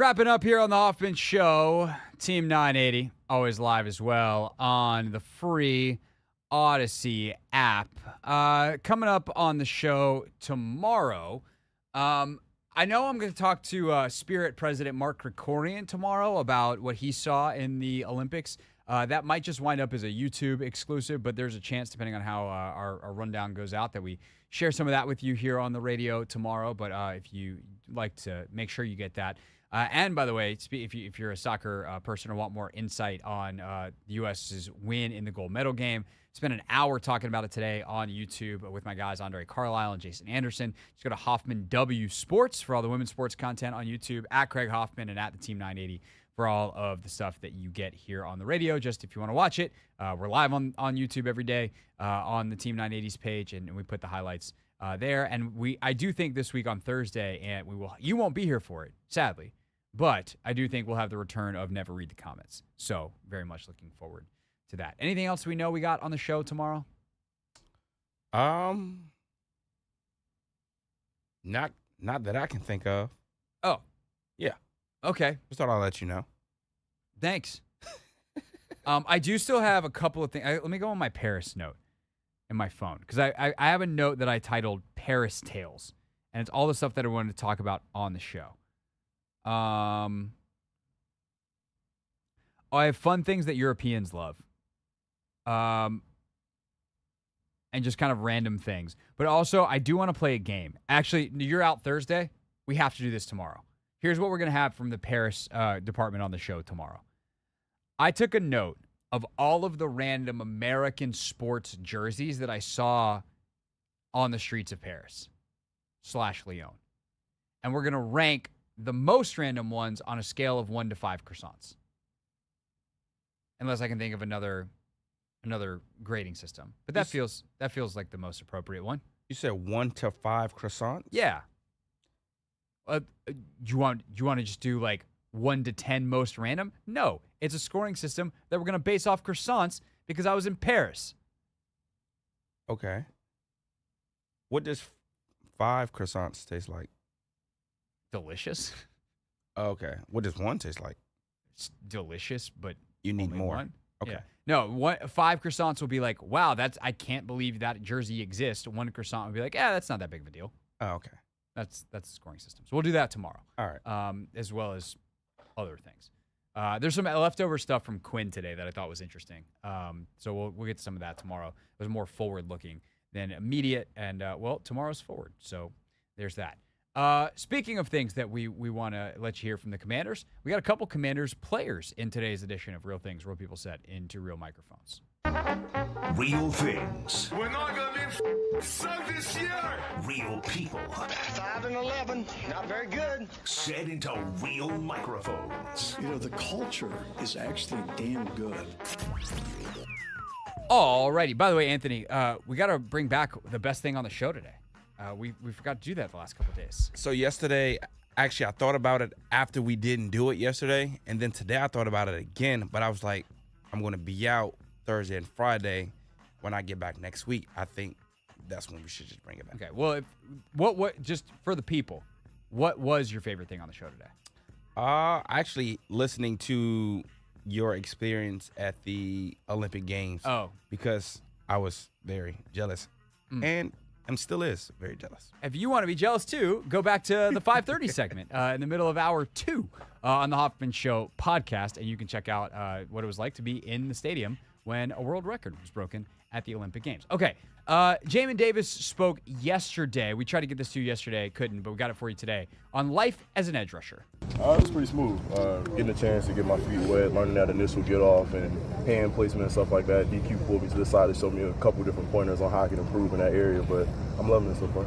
Wrapping up here on the Hoffman Show, Team 980, always live as well on the free Odyssey app. Coming up on the show tomorrow, I know I'm going to talk to Spirit President Mark Krikorian tomorrow about what he saw in the Olympics. That might just wind up as a YouTube exclusive, but there's a chance, depending on how our rundown goes out, that we share some of that with you here on the radio tomorrow. But if you like to make sure you get that. And by the way, if you're a soccer person or want more insight on the U.S.'s win in the gold medal game, spent an hour talking about it today on YouTube with my guys Andre Carlisle and Jason Anderson. Just go to Hoffman W Sports for all the women's sports content on YouTube, at Craig Hoffman and at the Team 980 for all of the stuff that you get here on the radio. Just if you want to watch it, we're live on YouTube every day on the Team 980's page, and we put the highlights there. And I do think this week on Thursday, and you won't be here for it, sadly, but I do think we'll have the return of Never Read the Comments. So very much looking forward to that. Anything else we know we got on the show tomorrow?
Not that I can think of.
Oh.
Yeah.
Okay.
Just thought I'll let you know.
Thanks. I do still have a couple of things. Let me go on my Paris note in my phone, because I have a note that I titled Paris Tales, and it's all the stuff that I wanted to talk about on the show. I have fun things that Europeans love. And just kind of random things. But also, I do want to play a game. Actually, you're out Thursday. We have to do this tomorrow. Here's what we're going to have from the Paris department on the show tomorrow. I took a note of all of the random American sports jerseys that I saw on the streets of Paris / Lyon. And we're going to rank the most random ones on a scale of 1 to 5 croissants. Unless I can think of another grading system. But that feels like the most appropriate one.
You said 1 to 5 croissants?
Yeah. Do you want to just do like 1 to 10 most random? No. It's a scoring system that we're going to base off croissants because I was in Paris.
Okay. What does 5 croissants taste like?
Delicious.
Okay. What does 1 taste like?
It's delicious, but
you need more.
1.
Okay.
Yeah. No, 5 croissants will be like, wow, I can't believe that jersey exists. 1 croissant would be like, that's not that big of a deal.
Oh, okay.
That's the scoring system. So we'll do that tomorrow.
All right.
As well as other things. There's some leftover stuff from Quinn today that I thought was interesting. So we'll get to some of that tomorrow. It was more forward-looking than immediate, and tomorrow's forward. So there's that. Speaking of things that we want to let you hear from the Commanders, we got a couple Commanders players in today's edition of Real Things, Real People Said, into real microphones.
Real things.
We're not going to be sucked this year.
Real people.
5-11, not very good.
Said into real microphones.
You know, the culture is actually damn good.
Alrighty. By the way, Anthony, we got to bring back the best thing on the show today. We forgot to do that the last couple of days.
So yesterday, actually, I thought about it after we didn't do it yesterday. And then today I thought about it again. But I was like, I'm going to be out Thursday and Friday. When I get back next week, I think that's when we should just bring it back.
Okay. Well, what just for the people, what was your favorite thing on the show today?
Actually, listening to your experience at the Olympic Games.
Oh.
Because I was very jealous. And still is very jealous.
If you want to be jealous too, go back to the 5:30 segment in the middle of hour 2 on the Hoffman Show podcast, and you can check out what it was like to be in the stadium when a world record was broken at the Olympic Games. Okay, Jamin Davis spoke yesterday. We tried to get this to you yesterday, couldn't, but we got it for you today on life as an edge rusher.
It was pretty smooth. Getting a chance to get my feet wet, learning that initial get off and hand placement and stuff like that. DQ pulled me to the side to show me a couple different pointers on how I can improve in that area, but I'm loving it so far.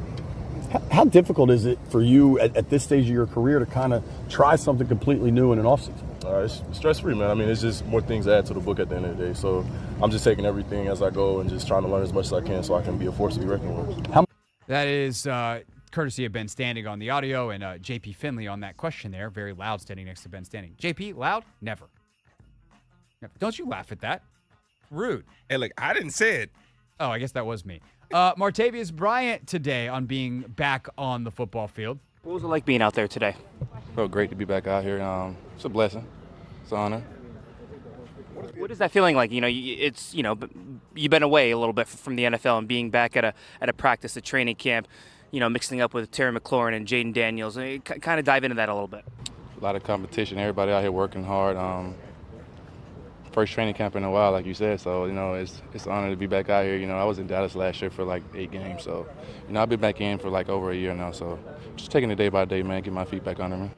How difficult is it for you at this stage of your career to kind of try something completely new in an offseason?
It's stress-free, man. I mean, it's just more things to add to the book at the end of the day. So I'm just taking everything as I go and just trying to learn as much as I can so I can be a force to be reckoned with.
That is courtesy of Ben Standing on the audio and JP Finley on that question there. Very loud standing next to Ben Standing. JP, loud? Never. Don't you laugh at that. Rude.
Hey, look, I didn't say it.
Oh, I guess that was me. Martavius Bryant today on being back on the football field.
What was it like being out there today? Felt great to be back out here. It's a blessing. It's an honor.
What is that feeling like? It's you've been away a little bit from the NFL and being back at a practice, a training camp, mixing up with Terry McLaurin and Jayden Daniels. Kind of dive into that a little bit.
A lot of competition. Everybody out here working hard. First training camp in a while, like you said. So it's an honor to be back out here. I was in Dallas last year for like 8 games. So I've been back in for like over a year now. So just taking it day by day, man. Get my feet back under me.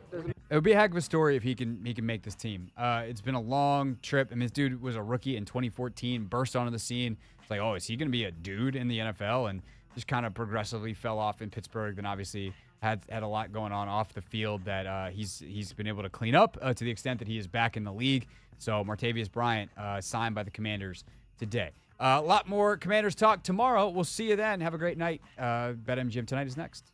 It would be a heck of a story if he can make this team. It's been a long trip. I mean, this dude was a rookie in 2014, burst onto the scene. It's like, oh, is he going to be a dude in the NFL? And just kind of progressively fell off in Pittsburgh. Then obviously had a lot going on off the field that he's been able to clean up to the extent that he is back in the league. So Martavis Bryant signed by the Commanders today. A lot more Commanders talk tomorrow. We'll see you then. Have a great night. BetMGM tonight is next.